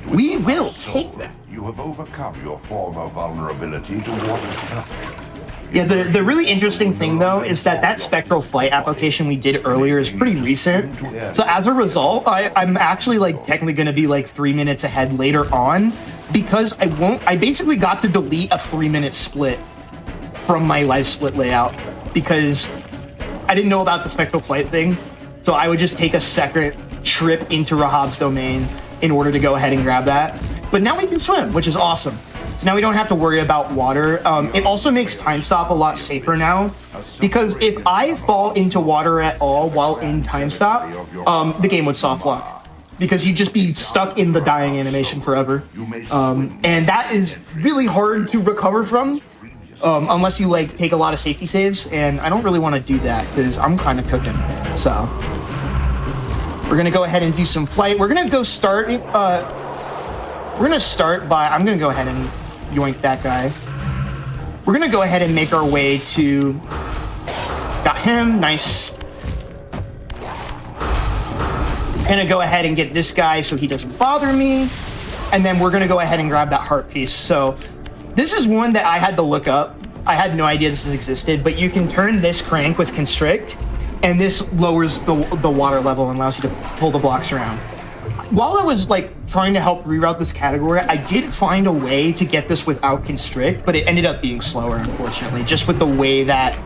we will take that. You have overcome your former vulnerability to water touch. Yeah, the really interesting thing though is that spectral flight application we did earlier is pretty recent. So as a result, I'm actually like technically going to be like 3 minutes ahead later on because I basically got to delete a 3-minute split from my live split layout because I didn't know about the spectral flight thing. So I would just take a second trip into Rahab's domain in order to go ahead and grab that. But now we can swim, which is awesome. So now we don't have to worry about water. It also makes time stop a lot safer now because if I fall into water at all while in time stop, the game would soft lock because you'd just be stuck in the dying animation forever. And that is really hard to recover from unless you like take a lot of safety saves. And I don't really want to do that because I'm kind of cooking. So We're gonna go ahead and do some flight. We're gonna go start. We're gonna start by. I'm gonna go ahead and yoink that guy. We're gonna go ahead and make our way to. Got him. Nice. Gonna go ahead and get this guy so he doesn't bother me, and then we're gonna go ahead and grab that heart piece. So this is one that I had to look up. I had no idea this existed, but you can turn this crank with constrict, and this lowers the water level and allows you to pull the blocks around. While I was like trying to help reroute this category, I did find a way to get this without constrict, but it ended up being slower, unfortunately, just with the way that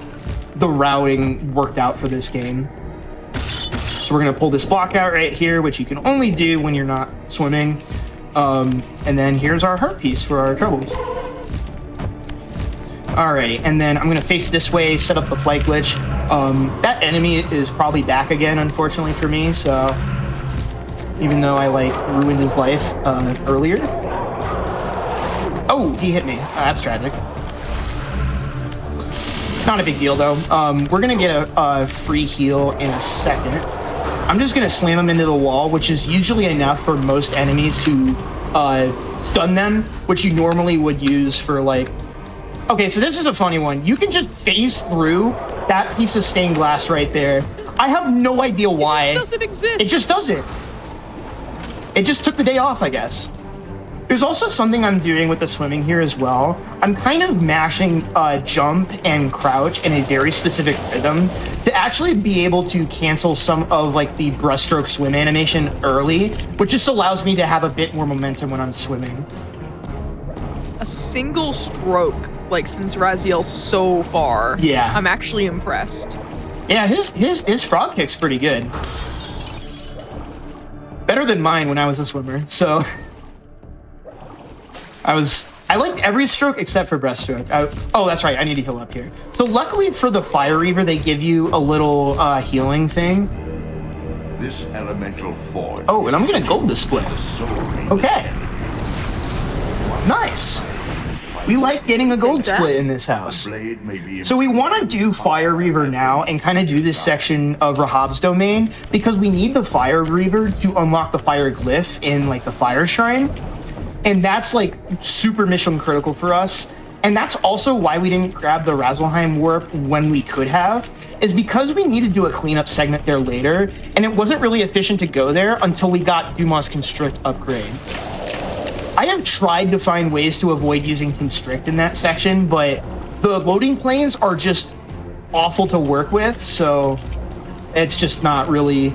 the routing worked out for this game. So we're gonna pull this block out right here, which you can only do when you're not swimming. And then here's our heart piece for our troubles. Alrighty, and then I'm gonna face this way, set up the flight glitch. That enemy is probably back again, unfortunately for me, so even though I like ruined his life earlier. Oh, he hit me. Oh, that's tragic. Not a big deal though. We're gonna get a free heal in a second. I'm just gonna slam him into the wall, which is usually enough for most enemies to stun them, which you normally would use for like. Okay, so this is a funny one. You can just phase through that piece of stained glass right there. I have no idea why. It doesn't exist. It just doesn't. It just took the day off, I guess. There's also something I'm doing with the swimming here as well. I'm kind of mashing jump and crouch in a very specific rhythm to actually be able to cancel some of like the breaststroke swim animation early, which just allows me to have a bit more momentum when I'm swimming. A single stroke, like since Raziel so far. Yeah. I'm actually impressed. Yeah, his frog kick's pretty good. Better than mine when I was a swimmer, so. I liked every stroke except for breaststroke. Oh, that's right, I need to heal up here. So luckily for the Fire Reaver, they give you a little healing thing. This elemental forge. Oh, and I'm gonna gold this split. Okay. Nice. We like getting a gold split in this house. So we want to do Fire Reaver now and kind of do this section of Rahab's domain because we need the Fire Reaver to unlock the Fire Glyph in like the Fire Shrine. And that's like super mission critical for us. And that's also why we didn't grab the Razelheim warp when we could have, is because we need to do a cleanup segment there later, and it wasn't really efficient to go there until we got Dumas Constrict upgrade. I have tried to find ways to avoid using Constrict in that section, but the loading planes are just awful to work with, so it's just not really...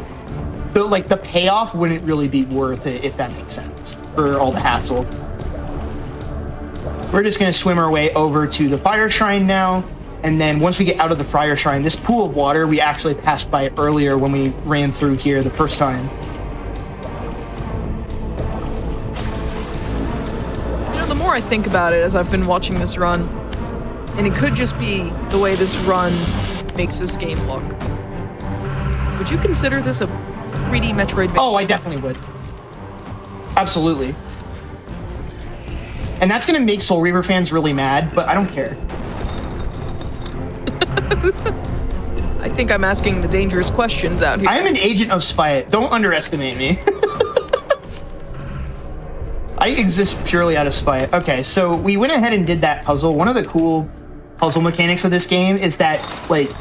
The payoff wouldn't really be worth it, if that makes sense, for all the hassle. We're just going to swim our way over to the Fire Shrine now, and then once we get out of the Fire Shrine, this pool of water we actually passed by earlier when we ran through here the first time. The more I think about it as I've been watching this run, and it could just be the way this run makes this game look. Would you consider this a 3D Metroidvania? Oh, I definitely would. Absolutely. And that's going to make Soul Reaver fans really mad, but I don't care. I think I'm asking the dangerous questions out here. I am an agent of spite. Don't underestimate me. I exist purely out of spite. Okay, so we went ahead and did that puzzle. One of the cool puzzle mechanics of this game is that, like,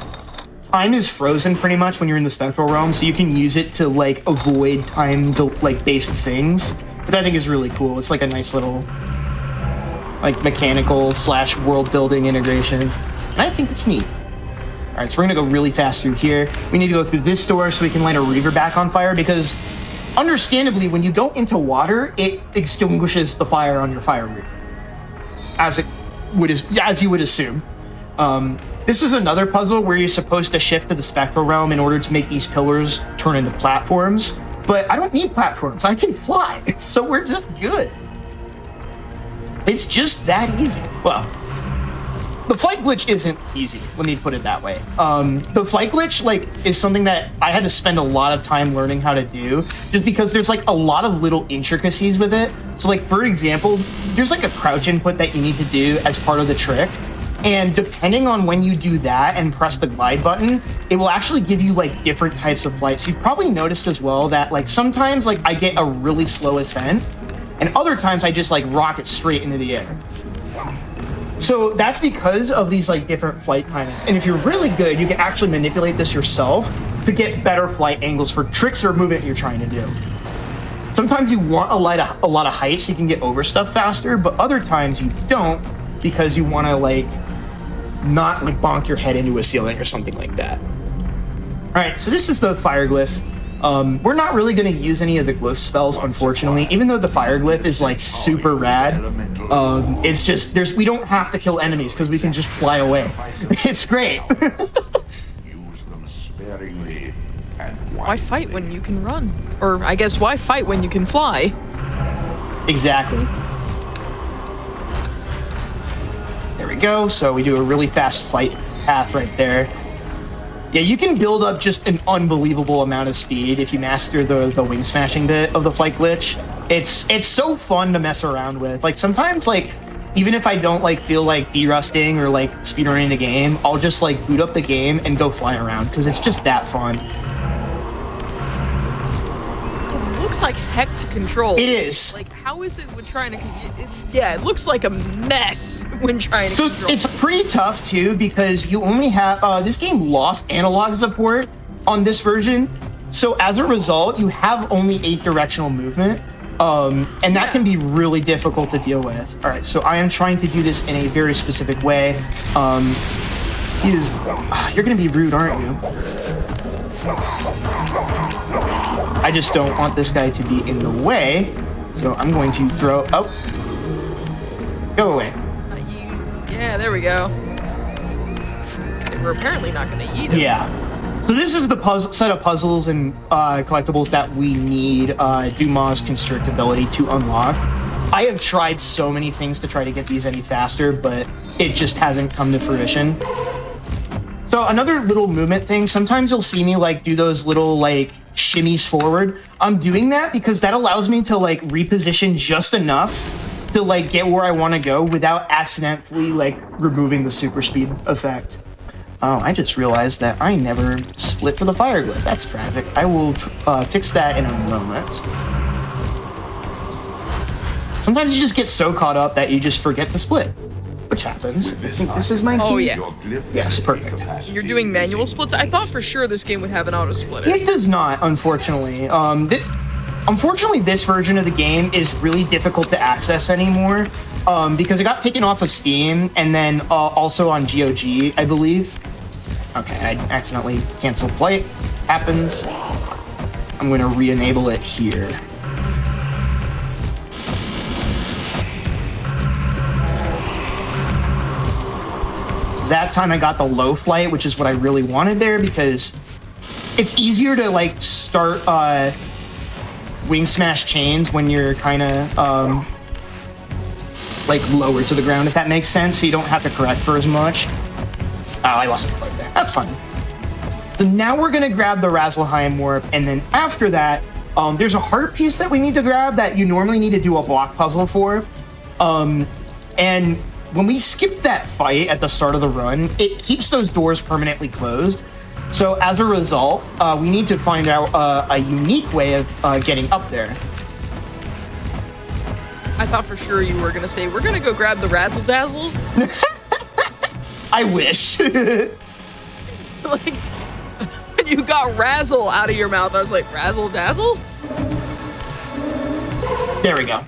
time is frozen pretty much when you're in the spectral realm, so you can use it to, like, avoid time, like, based things. But I think is really cool. It's like a nice little, like, mechanical / world building integration. And I think it's neat. All right, so we're gonna go really fast through here. We need to go through this door so we can light a Reaver back on fire because understandably, when you go into water, it extinguishes the fire on your Fire Reaver, as you would assume. This is another puzzle where you're supposed to shift to the spectral realm in order to make these pillars turn into platforms, but I don't need platforms. I can fly, so we're just good. It's just that easy. Well, the flight glitch isn't easy, let me put it that way. The flight glitch, like, is something that I had to spend a lot of time learning how to do, just because there's, like, a lot of little intricacies with it. So, like, for example, there's, like, a crouch input that you need to do as part of the trick. And depending on when you do that and press the glide button, it will actually give you like different types of flights. You've probably noticed as well that like sometimes like I get a really slow ascent and other times I just like rocket straight into the air. So that's because of these like different flight timings. And if you're really good, you can actually manipulate this yourself to get better flight angles for tricks or movement you're trying to do. Sometimes you want a lot of height so you can get over stuff faster, but other times you don't because you want to like not like bonk your head into a ceiling or something like that. All right, so this is the fire glyph. We're not really going to use any of the glyph spells, unfortunately, even though the fire glyph is like super rad. It's just we don't have to kill enemies because we can just fly away. It's great. Why fight when you can run? Or I guess why fight when you can fly? Exactly. There we go. So we do a really fast flight path right there. Yeah, you can build up just an unbelievable amount of speed if you master the wing smashing bit of the flight glitch. It's so fun to mess around with. Like sometimes like even if I don't like feel like derusting or like speedrunning the game, I'll just like boot up the game and go fly around because it's just that fun. It looks like heck to control. It is. Like how is it when trying to? Yeah, it looks like a mess when trying to. So control. it's pretty tough too because you only have this game lost analog support on this version. So as a result, you have only 8 directional movement. And that can be really difficult to deal with. All right, so I am trying to do this in a very specific way. You're gonna be rude, aren't you? I just don't want this guy to be in the way, so I'm going to throw. Oh, go away. Yeah, there we go. We're apparently not gonna eat him. Yeah. So this is the set of puzzles and collectibles that we need Dumas' Constrict ability to unlock. I have tried so many things to try to get these any faster, but it just hasn't come to fruition. So another little movement thing, sometimes you'll see me like do those little like shimmies forward. I'm doing that because that allows me to like reposition just enough to like get where I want to go without accidentally like removing the super speed effect. Oh, I just realized that I never split for the fire glyph. That's tragic. I will fix that in a moment. Sometimes you just get so caught up that you just forget to split, which happens. I think this is my key. Oh, yeah. Yes, perfect. You're doing manual splits? I thought for sure this game would have an auto splitter. It does not, unfortunately. Unfortunately, this version of the game is really difficult to access anymore because it got taken off of Steam and then also on GOG, I believe. Okay, I accidentally canceled flight. Happens. I'm going to re-enable it here. That time I got the low flight, which is what I really wanted there because it's easier to like start wing smash chains when you're kind of like lower to the ground, if that makes sense, so you don't have to correct for as much. Oh, I lost my flight there. That's fine. So now we're gonna grab the Razzleheim warp, and then after that, there's a heart piece that we need to grab that you normally need to do a block puzzle for. And when we skip that fight at the start of the run, it keeps those doors permanently closed. So as a result, we need to find out a unique way of getting up there. I thought for sure you were gonna say, we're gonna go grab the Razzle Dazzle. I wish. Like, when you got Razzle out of your mouth, I was like, Razzle Dazzle? There we go.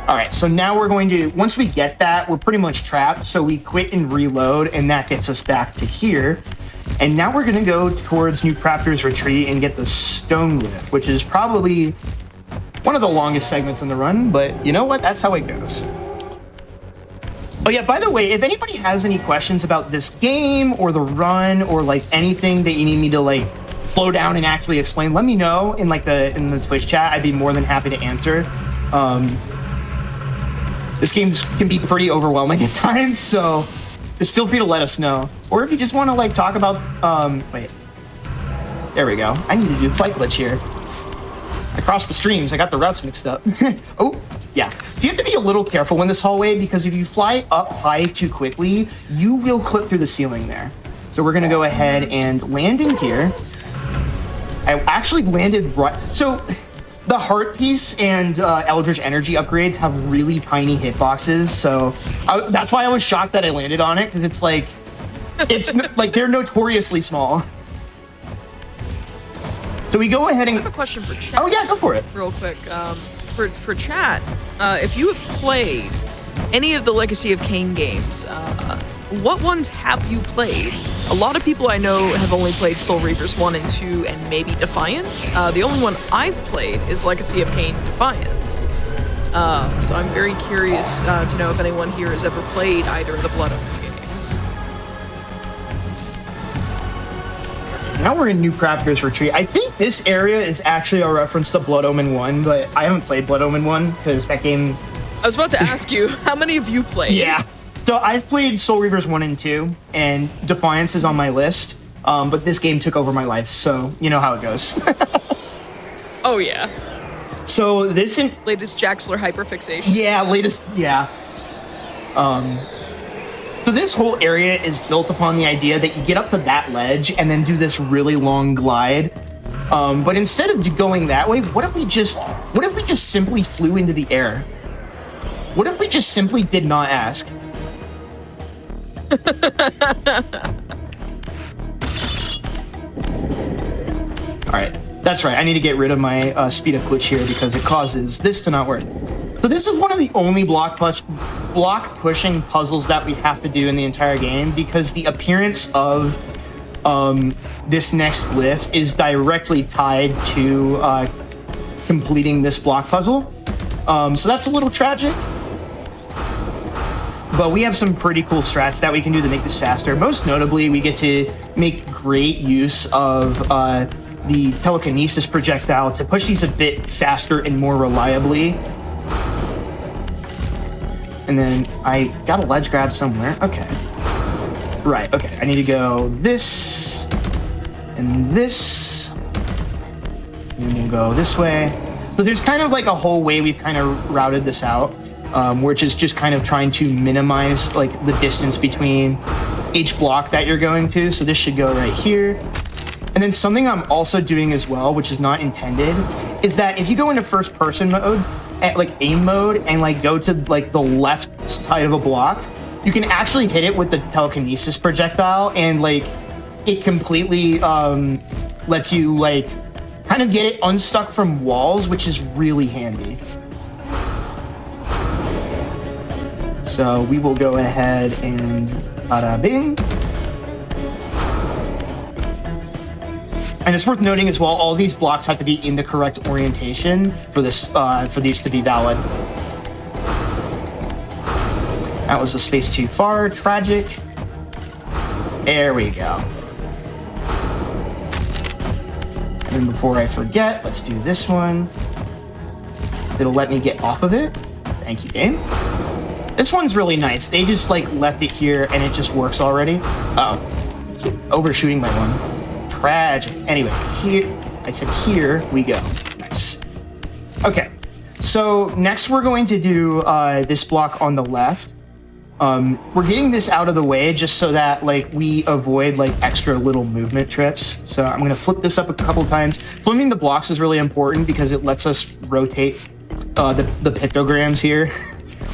All right, so now we're going to, once we get that, we're pretty much trapped. So we quit and reload, and that gets us back to here. And now we're gonna go towards New Crafter's Retreat and get the Stone Glyph, which is probably one of the longest segments in the run, but you know what? That's how it goes. Oh yeah, by the way, if anybody has any questions about this game or the run or like anything that you need me to like slow down and actually explain, let me know in like in the Twitch chat. I'd be more than happy to answer. This game can be pretty overwhelming at times, so just feel free to let us know. Or if you just want to like talk about, wait, there we go. I need to do flight glitch here. Across the streams, I got the routes mixed up. Oh, yeah. So you have to be a little careful in this hallway because if you fly up high too quickly, you will clip through the ceiling there. So we're gonna go ahead and land in here. I actually landed right, so the heart piece and Eldritch Energy upgrades have really tiny hitboxes, so that's why I was shocked that I landed on it, because it's like like they're notoriously small. So we go ahead and... I have a question for chat. Oh yeah, go for it. Real quick. For chat, if you have played any of the Legacy of Kain games, what ones have you played? A lot of people I know have only played Soul Reavers 1 and 2 and maybe Defiance. The only one I've played is Legacy of Kain Defiance. So I'm very curious to know if anyone here has ever played either of the Blood Omen games. Now we're in New Crafter's Retreat. I think this area is actually a reference to Blood Omen 1, but I haven't played Blood Omen 1 because that game... I was about to ask you, how many of you played? Yeah. So I've played Soul Reavers 1 and 2, and Defiance is on my list, but this game took over my life, so you know how it goes. Oh, yeah. So this... Latest Jaxler hyperfixation. Yeah, latest... Yeah. So this whole area is built upon the idea that you get up to that ledge and then do this really long glide. But instead of going that way, what if we just simply flew into the air? What if we just simply did not ask? All right, that's right. I need to get rid of my speed up glitch here because it causes this to not work. So this is one of the only block pushing puzzles that we have to do in the entire game because the appearance of this next glyph is directly tied to completing this block puzzle. So that's a little tragic. But we have some pretty cool strats that we can do to make this faster. Most notably, we get to make great use of the telekinesis projectile to push these a bit faster and more reliably. And then I got a ledge grab somewhere. Okay. Right, okay. I need to go this and this. And then we'll go this way. So there's kind of like a whole way we've kind of routed this out, which is just kind of trying to minimize like the distance between each block that you're going to. So this should go right here. And then something I'm also doing as well, which is not intended, is that if you go into first person mode, at like aim mode, and like go to like the left side of a block, you can actually hit it with the telekinesis projectile, and like it completely lets you like kind of get it unstuck from walls, which is really handy. So we will go ahead and bada bing. And it's worth noting as well, all these blocks have to be in the correct orientation for this for these to be valid. That was a space too far, tragic. There we go. And then before I forget, let's do this one. It'll let me get off of it. Thank you, game. This one's really nice. They just like left it here and it just works already. Oh, I keep overshooting my one. Tragic. Anyway, here, I said here we go. Nice. Okay, so next we're going to do this block on the left. We're getting this out of the way just so that like we avoid like extra little movement trips. So I'm gonna flip this up a couple times. Flipping the blocks is really important because it lets us rotate the pictograms here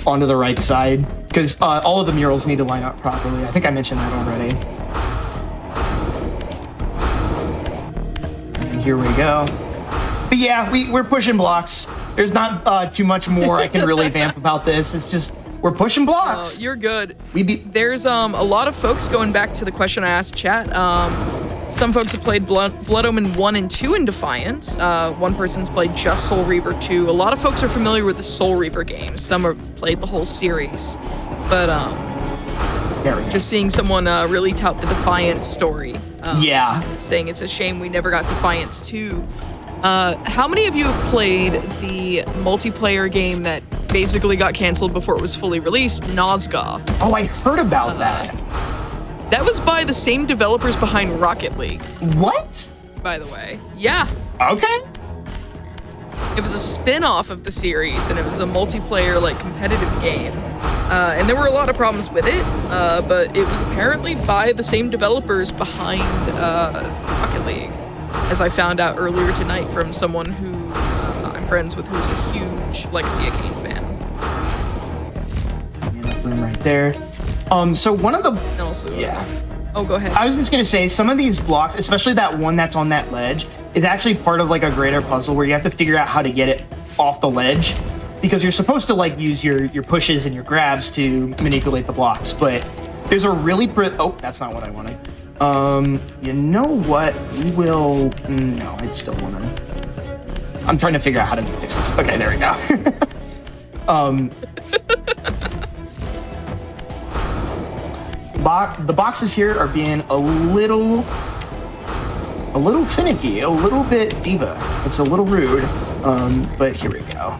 onto the right side because all of the murals need to line up properly. I think I mentioned that already. Here we go. But yeah, we're pushing blocks. There's not too much more I can really vamp about this. It's just, we're pushing blocks. Oh, you're good. There's a lot of folks going back to the question I asked chat. Some folks have played Blood Omen 1 and 2 in Defiance. One person's played just Soul Reaver 2. A lot of folks are familiar with the Soul Reaver games. Some have played the whole series. But just seeing someone really tout the Defiance story. Yeah. Saying it's a shame we never got Defiance 2. How many of you have played the multiplayer game that basically got canceled before it was fully released, Nosgoth? Oh, I heard about that. That was by the same developers behind Rocket League. What? By the way. Yeah. Okay. It was a spin-off of the series, and it was a multiplayer, like, competitive game. And there were a lot of problems with it, but it was apparently by the same developers behind Rocket League, as I found out earlier tonight from someone who I'm friends with, who's a huge Legacy of Kain fan. Enough room right there. So one of the... And also, yeah. Oh, go ahead. I was just gonna say, some of these blocks, especially that one that's on that ledge, is actually part of like a greater puzzle where you have to figure out how to get it off the ledge, because you're supposed to like use your pushes and your grabs to manipulate the blocks. But there's a really oh, that's not what I wanted. You know what? We will. No, I still want to. I'm trying to figure out how to fix this. Okay, there we go. The boxes here are being a little finicky, a little bit diva. It's a little rude, but here we go.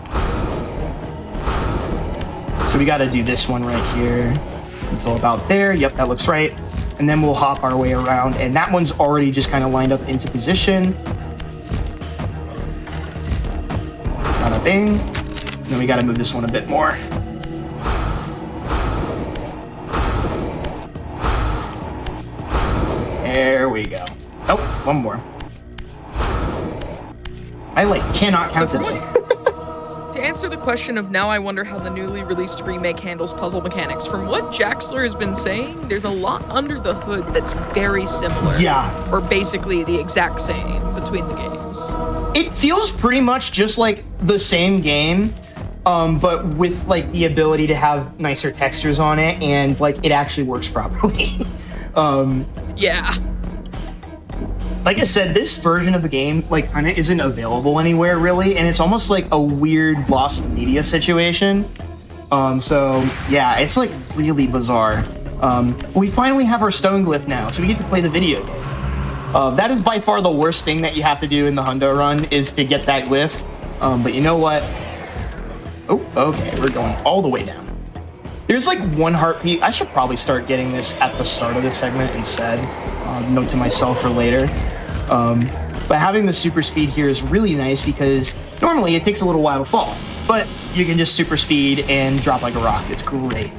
So we got to do this one right here. It's all about there. Yep, that looks right. And then we'll hop our way around, and that one's already just kind of lined up into position. Bada bing. And then we got to move this one a bit more. There we go. Oh, one more. I like cannot count today. To answer the question of now I wonder how the newly released remake handles puzzle mechanics, from what Jaxler has been saying, there's a lot under the hood that's very similar. Yeah. Or basically the exact same between the games. It feels pretty much just like the same game, but with like the ability to have nicer textures on it, and like it actually works properly. Yeah. Like I said, this version of the game like kind of isn't available anywhere really, and it's almost like a weird lost media situation. So yeah, it's like really bizarre. We finally have our stone glyph now, so we get to play the video game. That is by far the worst thing that you have to do in the Hundo run, is to get that glyph. But you know what? Oh, okay, we're going all the way down. There's like one heartbeat. I should probably start getting this at the start of the segment instead. Note to myself for later. But having the super speed here is really nice, because normally it takes a little while to fall, but you can just super speed and drop like a rock. It's great.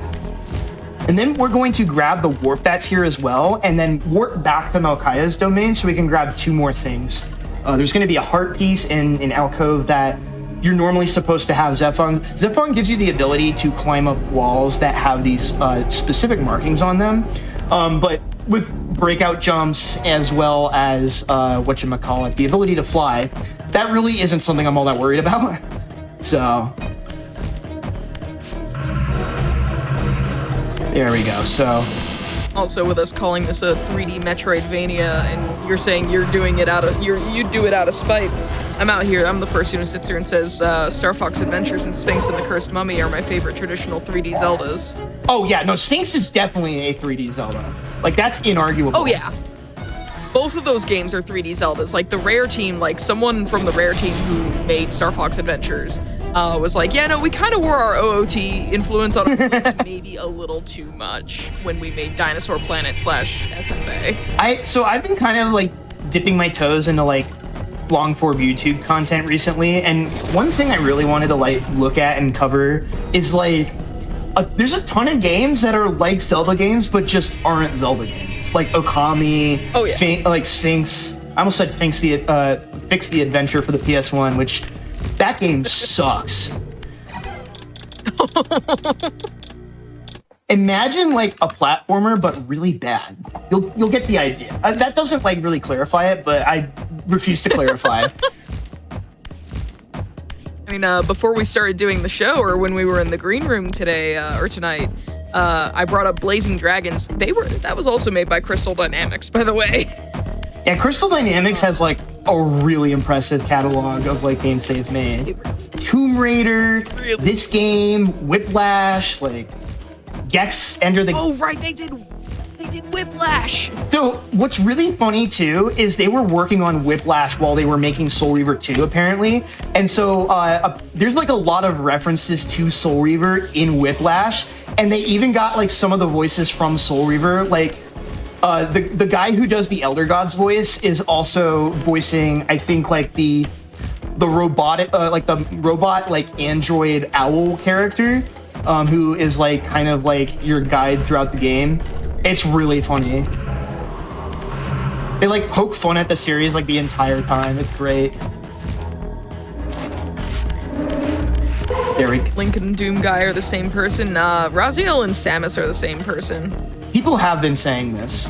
And then we're going to grab the warp that's here as well, and then warp back to Malkaya's domain so we can grab two more things. There's going to be a heart piece in an alcove that you're normally supposed to have Zephon. Zephon gives you the ability to climb up walls that have these specific markings on them, but with breakout jumps as well as whatchamacallit, the ability to fly, that really isn't something I'm all that worried about. So there we go. So Also, with us calling this a 3D Metroidvania, and you're saying you're doing it you do it out of spite. I'm out here. I'm the person who sits here and says Star Fox Adventures and Sphinx and the Cursed Mummy are my favorite traditional 3D Zeldas. Oh yeah, no, Sphinx is definitely a 3D Zelda. Like, that's inarguable. Oh yeah. Both of those games are 3D Zeldas. Like, the Rare team, like someone from the Rare team who made Star Fox Adventures was like, yeah, no, we kind of wore our OOT influence on our Switch maybe a little too much when we made Dinosaur Planet / SFA. So I've been kind of like dipping my toes into like long form YouTube content recently, and one thing I really wanted to like look at and cover is like there's a ton of games that are like Zelda games but just aren't Zelda games, like Okami, oh, yeah. like Sphinx. I almost said Fix the Adventure for the PS1, which that game sucks. Imagine like a platformer but really bad. You'll get the idea. That doesn't like really clarify it, but I refuse to clarify. I mean, before we started doing the show, or when we were in the green room today or tonight, I brought up Blazing Dragons. That was also made by Crystal Dynamics, by the way. Yeah, Crystal Dynamics has like a really impressive catalog of like games they've made. Tomb Raider, this game, Whiplash, like Gex, Enter the... Oh, right, they did Whiplash. So what's really funny too is they were working on Whiplash while they were making Soul Reaver 2 apparently, and so there's like a lot of references to Soul Reaver in Whiplash, and they even got like some of the voices from Soul Reaver. Like the guy who does the Elder Gods voice is also voicing, I think, like the the robotic, like the robot, like android owl character, who is like kind of like your guide throughout the game. It's really funny. They like poke fun at the series like the entire time. It's great. There we go. Lincoln and Doom Guy are the same person. Raziel and Samus are the same person. People have been saying this.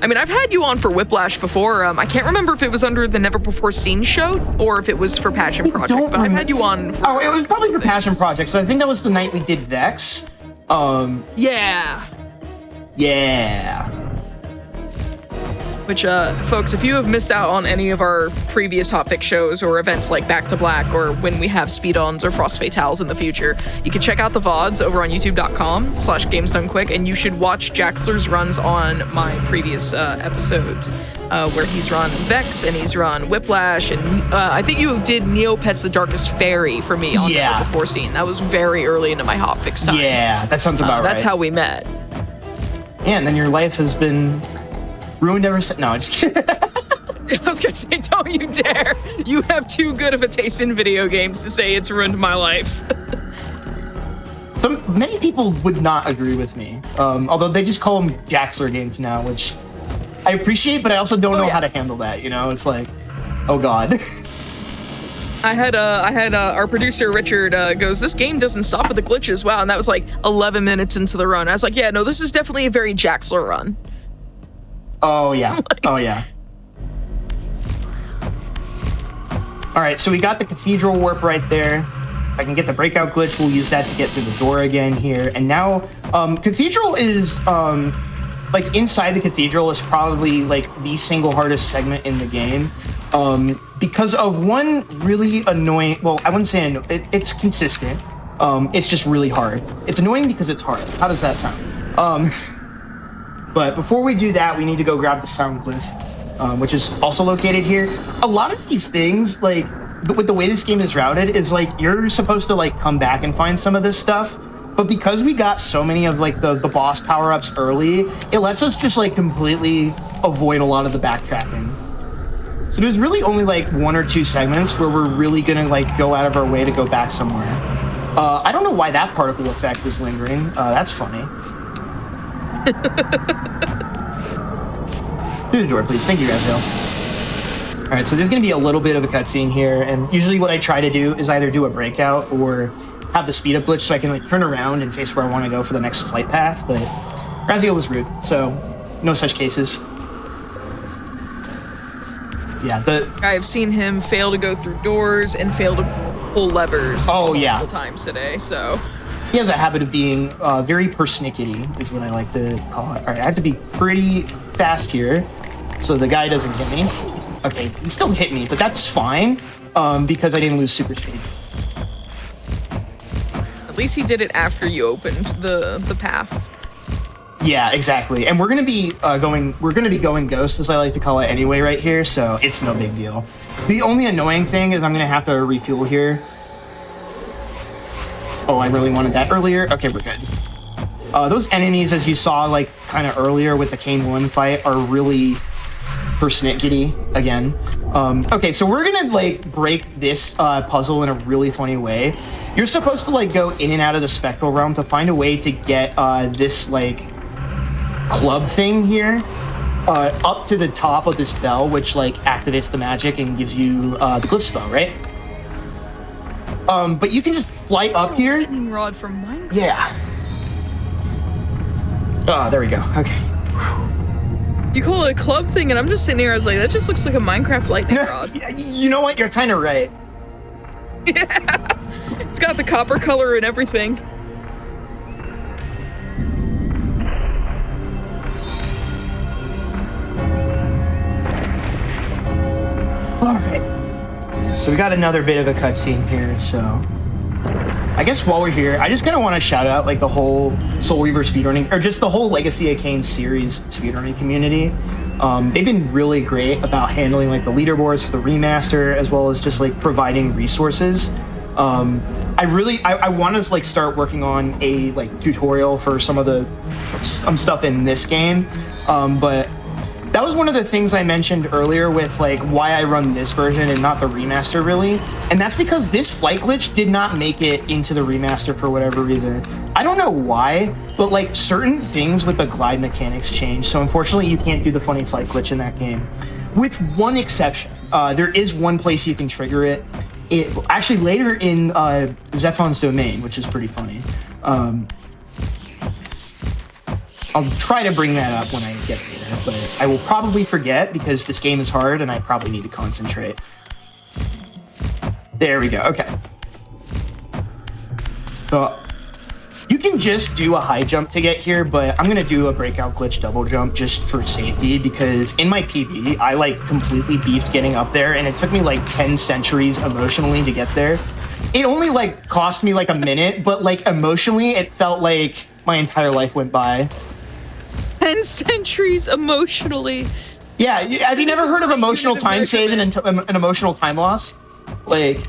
I mean, I've had you on for Whiplash before. I can't remember if it was under the Never Before Seen show or if it was for Passion Project, but I've had you on for... Oh, it was probably for Passion Project, so I think that was the night we did Vex. Yeah. Yeah. Which, folks, if you have missed out on any of our previous Hotfix shows or events like Back to Black or when we have Speed-Ons or Frost Fatales in the future, you can check out the VODs over on youtube.com/GamesDoneQuick, and you should watch Jaxler's runs on my previous episodes, where he's run Vex and he's run Whiplash, and I think you did Neopets the Darkest Fairy for me on Never Before Seen. That was very early into my Hotfix time. Yeah, that sounds about right. That's how we met. Yeah, and then your life has been ruined ever since. No, I'm just kidding. I was gonna say, don't you dare. You have too good of a taste in video games to say it's ruined my life. Many people would not agree with me, although they just call them Jaxler games now, which I appreciate, but I also don't know how to handle that, you know? It's like, oh god. I had our producer Richard goes, this game doesn't stop at the glitches. Wow, and that was like 11 minutes into the run. I was like, yeah, no, this is definitely a very Jaxler run. Oh yeah. Oh yeah. All right, so we got the cathedral warp right there. If I can get the breakout glitch, we'll use that to get through the door again here. And now, cathedral is like inside the cathedral is probably like the single hardest segment in the game. Because of one really annoying, well, I wouldn't say it's consistent. It's just really hard. It's annoying because it's hard. How does that sound? But before we do that, we need to go grab the sound glyph, which is also located here. A lot of these things, like with the way this game is routed, is like you're supposed to like come back and find some of this stuff. But because we got so many of like the boss power-ups early, it lets us just like completely avoid a lot of the backtracking. So there's really only like 1 or 2 segments where we're really gonna like go out of our way to go back somewhere. I don't know why that particle effect is lingering. That's funny. Through the door, please. Thank you, Raziel. All right, so there's gonna be a little bit of a cutscene here, and usually what I try to do is either do a breakout or have the speed up glitch so I can like turn around and face where I want to go for the next flight path, but Raziel was rude, so no such cases. Yeah, I've seen him fail to go through doors and fail to pull levers multiple times today, so... He has a habit of being very persnickety, is what I like to call it. All right, I have to be pretty fast here so the guy doesn't hit me. Okay, he still hit me, but that's fine because I didn't lose super speed. At least he did it after you opened the path. Yeah, exactly. And we're gonna be going ghost, as I like to call it anyway, right here. So it's no big deal. The only annoying thing is I'm gonna have to refuel here. Oh, I really wanted that earlier. Okay, we're good. Those enemies, as you saw, like kind of earlier with the Kain 1 fight, are really persnickety again. Okay, so we're gonna like break this puzzle in a really funny way. You're supposed to like go in and out of the spectral realm to find a way to get this like club thing here up to the top of this bell, which like activates the magic and gives you the glyph spell, right? But you can just fly up here. Lightning rod from Minecraft. Yeah. Oh, there we go. Okay. You call it a club thing, and I'm just sitting here. I was like, that just looks like a Minecraft lightning rod. You know what? You're kind of right. Yeah. It's got the copper color and everything. All right. So we got another bit of a cutscene here, so I guess while we're here, I just kind of want to shout out like the whole Soul Reaver speedrunning, or just the whole Legacy of Kain series speedrunning community. They've been really great about handling like the leaderboards for the remaster, as well as just like providing resources. I want to like start working on a like tutorial for some of the stuff in this game, but that was one of the things I mentioned earlier with like why I run this version and not the remaster really. And that's because this flight glitch did not make it into the remaster for whatever reason. I don't know why, but like certain things with the glide mechanics change. So unfortunately you can't do the funny flight glitch in that game. With one exception, there is one place you can trigger it. It actually later in Zephon's domain, which is pretty funny. I'll try to bring that up when I get there, but I will probably forget because this game is hard and I probably need to concentrate. There we go, okay. So you can just do a high jump to get here, but I'm gonna do a breakout glitch double jump just for safety because in my PB, I like completely beefed getting up there and it took me like 10 centuries emotionally to get there. It only like cost me like a minute, but like emotionally, it felt like my entire life went by. 10 centuries emotionally. Yeah, have you never heard of emotional time save and an emotional time loss? Like,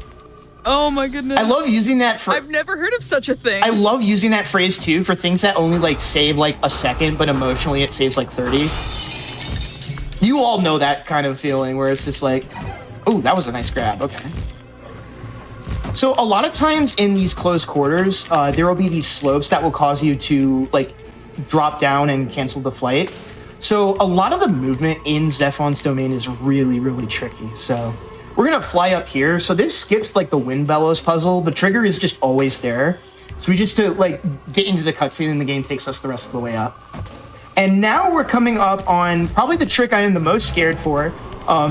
oh my goodness. I love using that for. I've never heard of such a thing. I love using that phrase too for things that only like save like a second, but emotionally it saves like 30. You all know that kind of feeling where it's just like, oh, that was a nice grab. Okay. So a lot of times in these close quarters, there will be these slopes that will cause you to like drop down and cancel the flight. So a lot of the movement in Zephon's domain is really, really tricky. So we're gonna fly up here. So this skips like the wind bellows puzzle. The trigger is just always there. So we just to like get into the cutscene and the game takes us the rest of the way up. And now we're coming up on probably the trick I am the most scared for.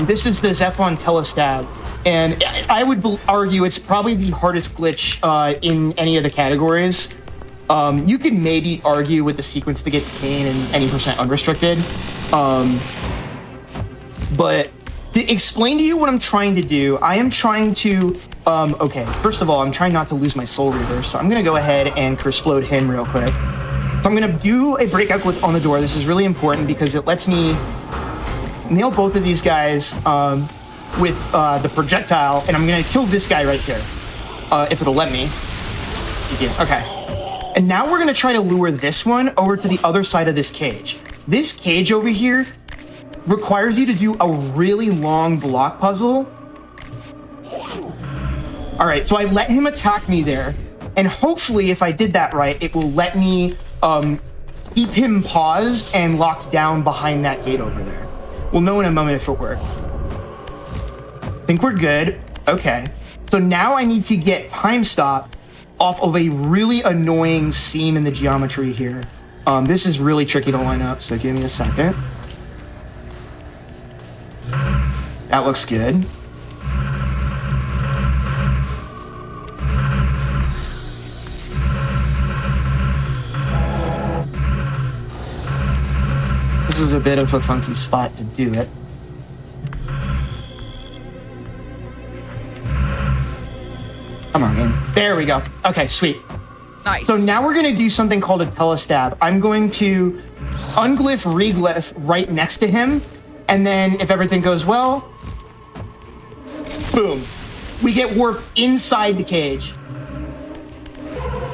This is the Zephon telestab. And I would argue it's probably the hardest glitch in any of the categories. You could maybe argue with the sequence to get Kain and any percent unrestricted. But to explain to you what I'm trying to do, I am trying to, okay, first of all, I'm trying not to lose my Soul Reaver, so I'm gonna go ahead and Kersplode him real quick. So I'm gonna do a breakout glitch on the door. This is really important because it lets me nail both of these guys with the projectile, and I'm gonna kill this guy right here, if it'll let me. Okay. And now we're gonna try to lure this one over to the other side of this cage. This cage over here requires you to do a really long block puzzle. All right, so I let him attack me there, and hopefully if I did that right, it will let me keep him paused and locked down behind that gate over there. We'll know in a moment if it worked. I think we're good. Okay, so now I need to get time stop off of a really annoying seam in the geometry here. This is really tricky to line up, so give me a second. That looks good. This is a bit of a funky spot to do it. Come on, man. There we go. Okay, sweet. Nice. So now we're gonna do something called a telestab. I'm going to unglyph, reglyph right next to him, and then if everything goes well, boom. We get warped inside the cage.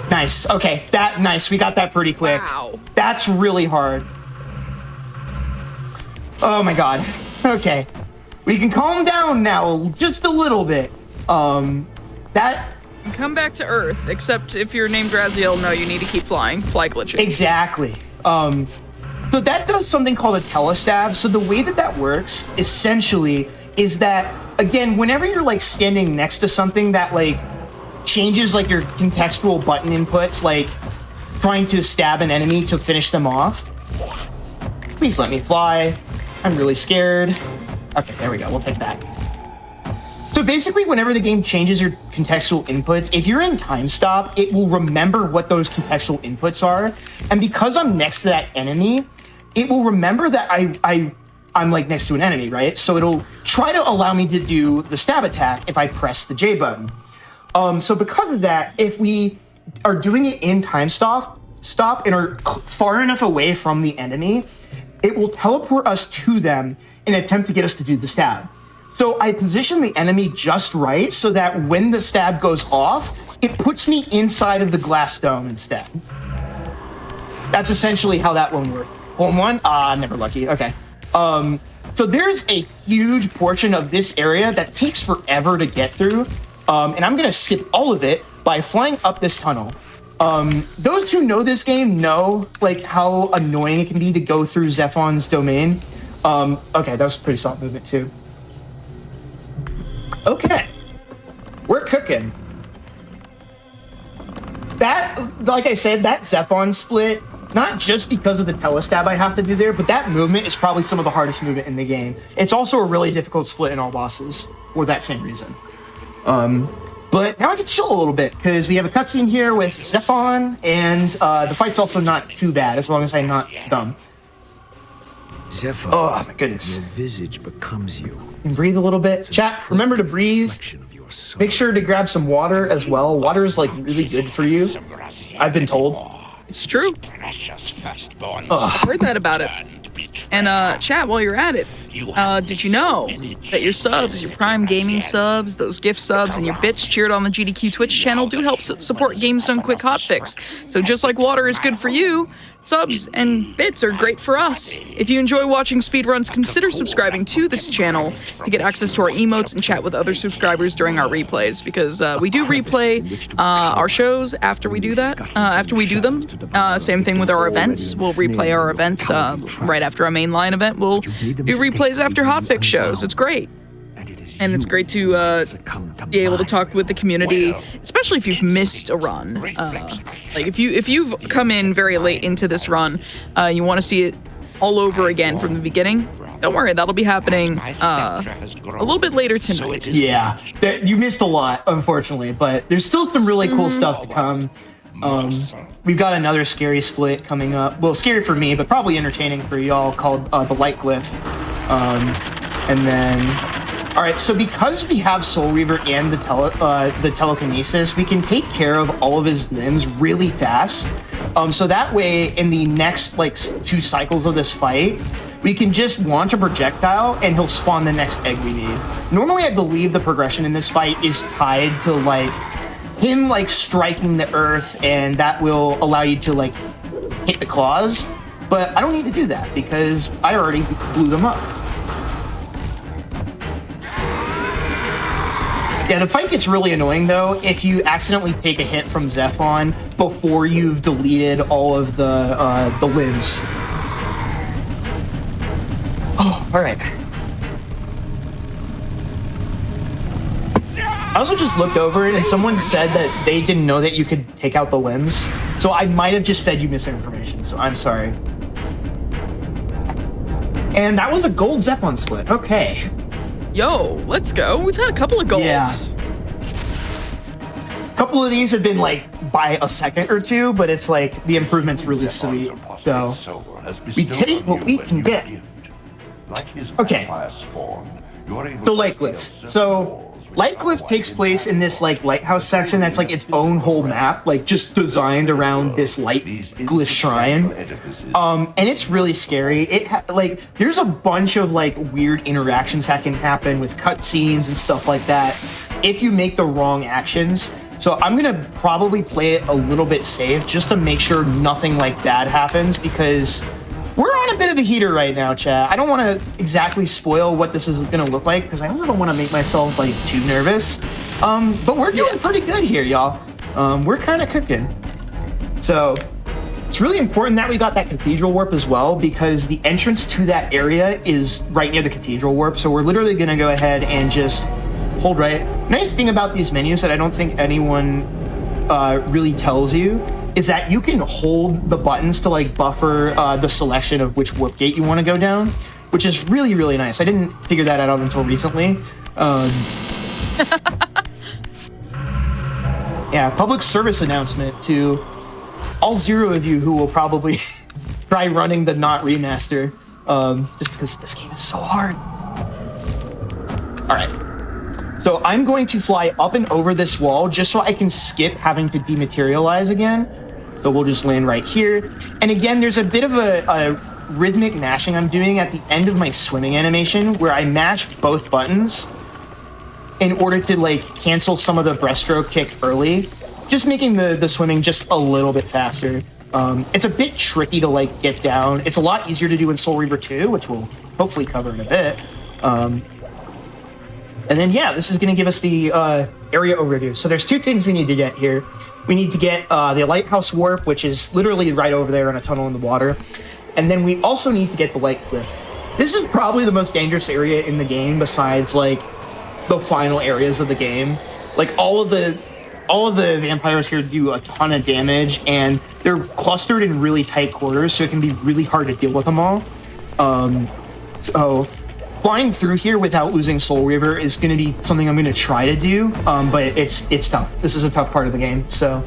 Nice, okay, nice. We got that pretty quick. Wow. That's really hard. Oh my God, okay. We can calm down now just a little bit. Come back to Earth, except if you're named Graziel, no, you need to keep flying. Fly glitching. Exactly. So that does something called a telestab. So the way that works, essentially, is that, again, whenever you're, like, standing next to something that, like, changes, like, your contextual button inputs, like, trying to stab an enemy to finish them off. Please let me fly. I'm really scared. Okay, there we go. We'll take that. So basically, whenever the game changes your contextual inputs, if you're in time stop, it will remember what those contextual inputs are. And because I'm next to that enemy, it will remember that I'm like next to an enemy, right? So it'll try to allow me to do the stab attack if I press the J button. So because of that, if we are doing it in time stop and are far enough away from the enemy, it will teleport us to them in an attempt to get us to do the stab. So I position the enemy just right so that when the stab goes off, it puts me inside of the glass dome instead. That's essentially how that one worked. Hole one? Ah, never lucky. Okay. So there's a huge portion of this area that takes forever to get through, and I'm gonna skip all of it by flying up this tunnel. Those who know this game know like how annoying it can be to go through Zephon's domain. Okay, that was a pretty solid movement too. Okay, we're cooking. That, like I said, that Zephon split, not just because of the telestab I have to do there, but that movement is probably some of the hardest movement in the game. It's also a really difficult split in all bosses for that same reason. But now I can chill a little bit because we have a cutscene here with Zephon, and the fight's also not too bad as long as I'm not dumb. Zephon, Oh my goodness. your visage becomes you. And breathe a little bit. Chat, remember to breathe. Of your soul. Make sure to grab some water as well. Water is like really good for you, I've been told. It's true. I've heard that about it. And chat, while you're at it, did you know that your subs, your Prime Gaming subs, those gift subs, and your bits cheered on the GDQ Twitch channel do help support Games Done Quick Hotfix. So just like water is good for you, subs and bits are great for us. If you enjoy watching speedruns, consider subscribing to this channel to get access to our emotes and chat with other subscribers during our replays, because we do replay our shows after we do that, after we do them. Same thing with our events. We'll replay our events right after a mainline event. We'll do replays after hotfix shows. It's great. And it's great to be able to talk with the community, especially if you've missed a run. Like if you've come in very late into this run, you want to see it all over again from the beginning. Don't worry, that'll be happening a little bit later tonight. Yeah, you missed a lot, unfortunately, but there's still some really cool stuff to come. We've got another scary split coming up. Well, scary for me, but probably entertaining for y'all, called the Light Glyph. And then... Alright, so because we have Soul Reaver and the telekinesis, we can take care of all of his limbs really fast. So that way, in the next, like, 2 cycles of this fight, we can just launch a projectile and he'll spawn the next egg we need. Normally, I believe the progression in this fight is tied to, like, him, like, striking the earth, and that will allow you to, like, hit the claws. But I don't need to do that because I already blew them up. Yeah, the fight gets really annoying, though, if you accidentally take a hit from Zephon before you've deleted all of the limbs. Oh, all right. I also just looked over it, and someone said that they didn't know that you could take out the limbs. So I might have just fed you misinformation, so I'm sorry. And that was a gold Zephon split. Okay. Yo, let's go. We've had a couple of golds. Yeah. A couple of these have been like by a second or two, but it's like the improvement's really sweet. So we take what we can get. Okay. So Light Glyph. So Light Glyph takes place in this like lighthouse section that's like its own whole map, like just designed around this Light Glyph shrine. And it's really scary. Like there's a bunch of like weird interactions that can happen with cutscenes and stuff like that if you make the wrong actions. So I'm gonna probably play it a little bit safe just to make sure nothing like that happens, because we're on a bit of a heater right now, chat. I don't want to exactly spoil what this is going to look like, because I also don't want to make myself, like, too nervous. But we're doing pretty good here, y'all. We're kind of cooking. So, it's really important that we got that cathedral warp as well, because the entrance to that area is right near the cathedral warp. So we're literally going to go ahead and just hold right. Nice thing about these menus that I don't think anyone really tells you is that you can hold the buttons to like buffer the selection of which warp gate you want to go down, which is really, really nice. I didn't figure that out until recently. Yeah, public service announcement to all 0 of you who will probably try running the not remaster, just because this game is so hard. All right. So I'm going to fly up and over this wall just so I can skip having to dematerialize again. So we'll just land right here. And again, there's a bit of a rhythmic mashing I'm doing at the end of my swimming animation where I mash both buttons in order to like cancel some of the breaststroke kick early, just making the swimming just a little bit faster. It's a bit tricky to like get down. It's a lot easier to do in Soul Reaver 2, which we'll hopefully cover in a bit. And then yeah, this is going to give us the area overview. So there's two things we need to get here. We need to get the lighthouse warp, which is literally right over there in a tunnel in the water. And then we also need to get the light cliff. This is probably the most dangerous area in the game besides like the final areas of the game. Like all of the vampires here do a ton of damage, and they're clustered in really tight quarters, so it can be really hard to deal with them all. So flying through here without losing Soul Reaver is going to be something I'm going to try to do, but it's tough. This is a tough part of the game, so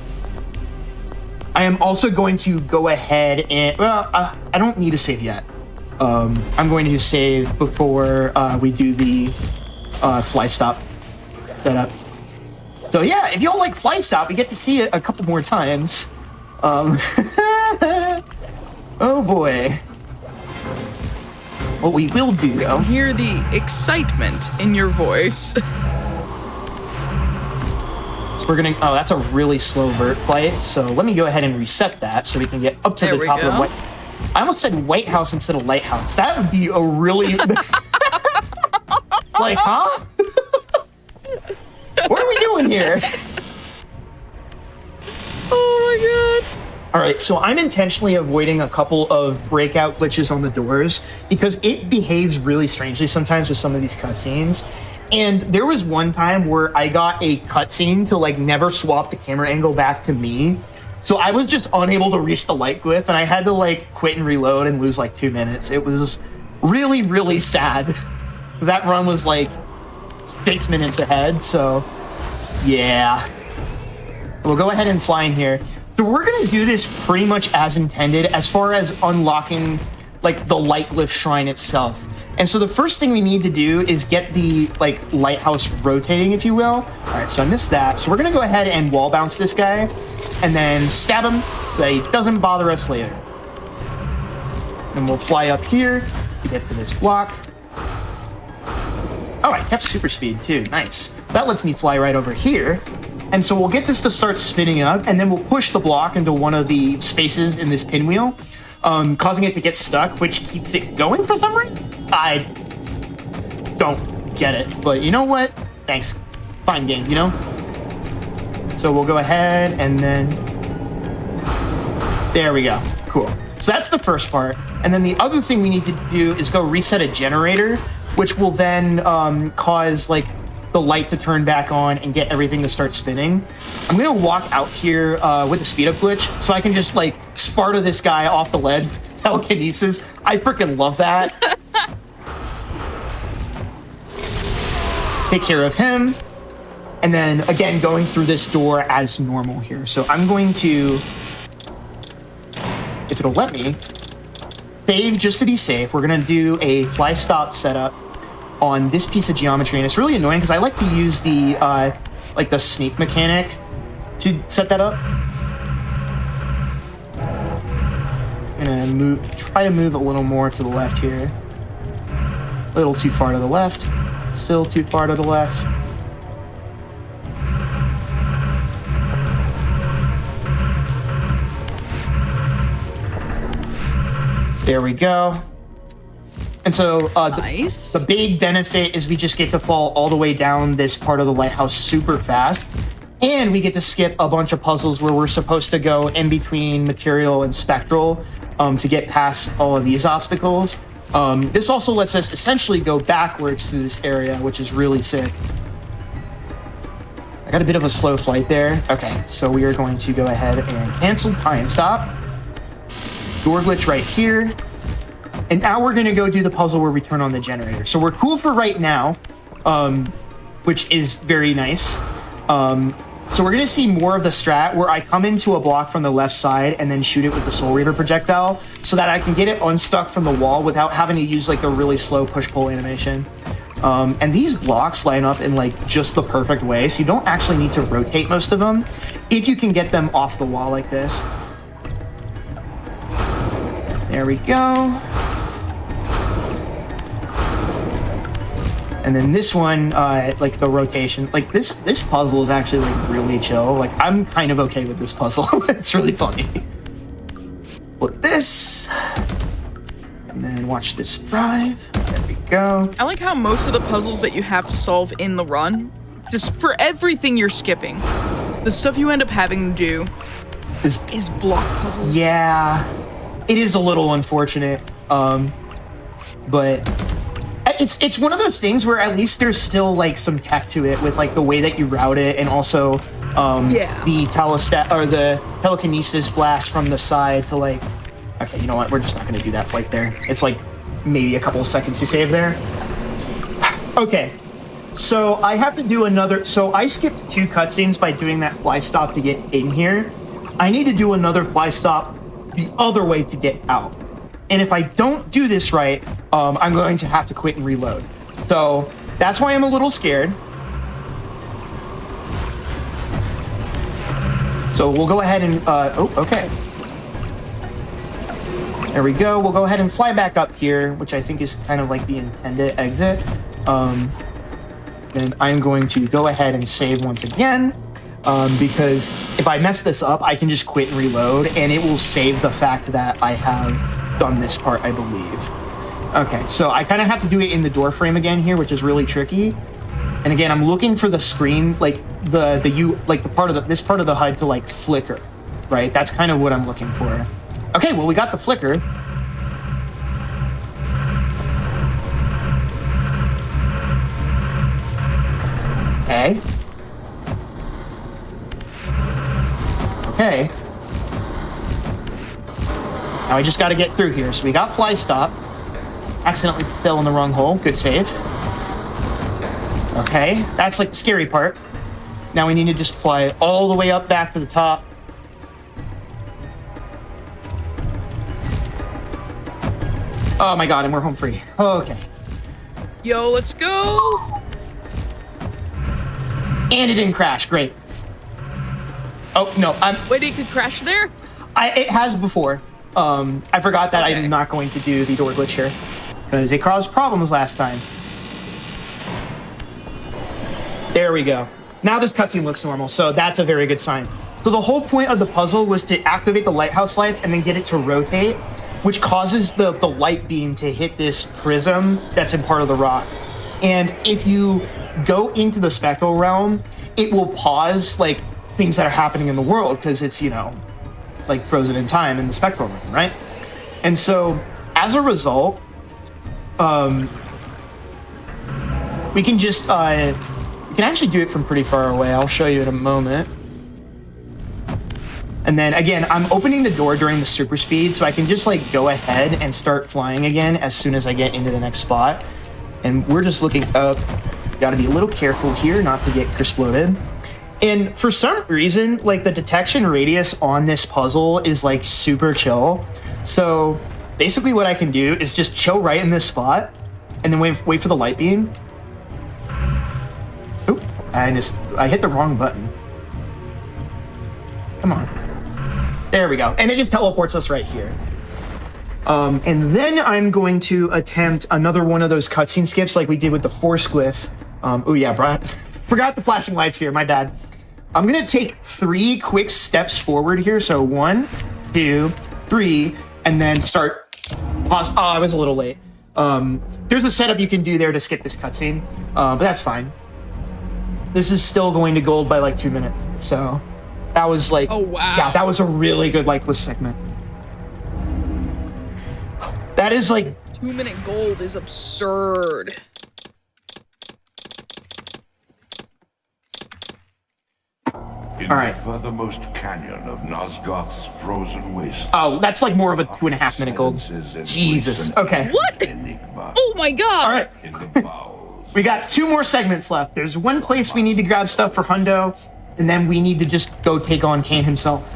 I am also going to go ahead and I don't need to save yet. I'm going to save before we do the fly stop setup. So yeah, if y'all like Flight Stop, we get to see it a couple more times. Oh boy. What we will do though. Hear the excitement in your voice. So we're gonna, oh, that's a really slow vert flight. So let me go ahead and reset that so we can get up to the top of the White. I almost said White House instead of Lighthouse. That would be a really like, huh? What are we doing here? Oh my god. All right, so I'm intentionally avoiding a couple of breakout glitches on the doors because it behaves really strangely sometimes with some of these cutscenes. And there was one time where I got a cutscene to like never swap the camera angle back to me. So I was just unable to reach the light glyph, and I had to like quit and reload and lose like 2 minutes. It was really, really sad. That run was like 6 minutes ahead, so yeah. We'll go ahead and fly in here. So we're gonna do this pretty much as intended as far as unlocking like the light glyph shrine itself. And so the first thing we need to do is get the like lighthouse rotating, if you will. All right, so I missed that. So we're gonna go ahead and wall bounce this guy and then stab him so that he doesn't bother us later. And we'll fly up here to get to this block. Oh, I kept super speed too, nice. That lets me fly right over here. And so we'll get this to start spinning up, and then we'll push the block into one of the spaces in this pinwheel, causing it to get stuck, which keeps it going for some reason. I don't get it, but you know what? Thanks. Fine game, you know? So we'll go ahead, and then... There we go. Cool. So that's the first part. And then the other thing we need to do is go reset a generator, which will then cause, like, the light to turn back on and get everything to start spinning. I'm gonna walk out here with the speed up glitch so I can just like Sparta this guy off the ledge. Telekinesis. I freaking love that. Take care of him. And then again, going through this door as normal here. So I'm going to, if it'll let me, save just to be safe. We're gonna do a fly stop setup on this piece of geometry, and it's really annoying because I like to use the like the sneak mechanic to set that up. I'm gonna try to move a little more to the left here. A little too far to the left. Still too far to the left. There we go. And so nice. the big benefit is we just get to fall all the way down this part of the lighthouse super fast. And we get to skip a bunch of puzzles where we're supposed to go in between material and spectral to get past all of these obstacles. This also lets us essentially go backwards through this area, which is really sick. I got a bit of a slow flight there. Okay, so we are going to go ahead and cancel time stop. Door glitch right here. And now we're gonna go do the puzzle where we turn on the generator. So we're cool for right now, which is very nice. So we're gonna see more of the strat where I come into a block from the left side and then shoot it with the Soul Reaver projectile so that I can get it unstuck from the wall without having to use like a really slow push-pull animation. And these blocks line up in like just the perfect way, so you don't actually need to rotate most of them if you can get them off the wall like this. There we go. And then this one, like the rotation, like this puzzle is actually like really chill. Like I'm kind of okay with this puzzle. It's really funny. Put this. And then watch this drive. There we go. I like how most of the puzzles that you have to solve in the run, just for everything you're skipping, the stuff you end up having to do is block puzzles. Yeah, it is a little unfortunate. But it's one of those things where at least there's still like some tech to it with like the way that you route it, and also the telekinesis blast from the side to like. Okay, you know what? We're just not going to do that flight there. It's like maybe a couple of seconds you save there. Okay, so I have to do another. So I skipped 2 cutscenes by doing that fly stop to get in here. I need to do another fly stop the other way to get out. And if I don't do this right, I'm going to have to quit and reload. So that's why I'm a little scared. So we'll go ahead and, okay. There we go. We'll go ahead and fly back up here, which I think is kind of like the intended exit. And I'm going to go ahead and save once again, because if I mess this up, I can just quit and reload, and it will save the fact that I have done this part, I believe. Okay, so I kind of have to do it in the door frame again here, which is really tricky. And again, I'm looking for the screen, like this part of the HUD to like flicker, right? That's kind of what I'm looking for. Okay, well, we got the flicker. Okay. Okay. Now I just got to get through here. So we got fly stop. Accidentally fell in the wrong hole. Good save. Okay, that's like the scary part. Now we need to just fly all the way up back to the top. Oh my god, and we're home free. Okay. Yo, let's go! And it didn't crash. Great. Oh, no. Wait, it could crash there? It has before. I forgot that I'm not going to do the door glitch here, because it caused problems last time. There we go. Now this cutscene looks normal, so that's a very good sign. So the whole point of the puzzle was to activate the lighthouse lights and then get it to rotate, which causes the light beam to hit this prism that's in part of the rock. And if you go into the spectral realm, it will pause like things that are happening in the world, because it's, you know, like frozen in time in the spectral realm, right? And so as a result, we can just we can actually do it from pretty far away. I'll show you in a moment. And then again, I'm opening the door during the super speed, so I can just like go ahead and start flying again as soon as I get into the next spot. And we're just looking up. Got to be a little careful here not to get exploded. And for some reason, like the detection radius on this puzzle is like super chill. So basically what I can do is just chill right in this spot and then wait for the light beam. Oop, I hit the wrong button. Come on. There we go. And it just teleports us right here. And then I'm going to attempt another one of those cutscene skips like we did with the force glyph. Oh yeah, forgot the flashing lights here, my bad. I'm gonna take 3 quick steps forward here. So 1, 2, 3, and then start pause. Oh, I was a little late. There's a setup you can do there to skip this cutscene, but that's fine. This is still going to gold by like 2 minutes. So that was like, oh wow, yeah, that was a really good likeless segment. That is like 2-minute gold is absurd. In all right. the furthermost canyon of Nosgoth's frozen waste. Oh, that's like more of a 2.5 minute gold. Jesus. Okay. What? Oh my god. All right. In the bowels. We got 2 more segments left. There's one place we need to grab stuff for Hundo, and then we need to just go take on Kain himself.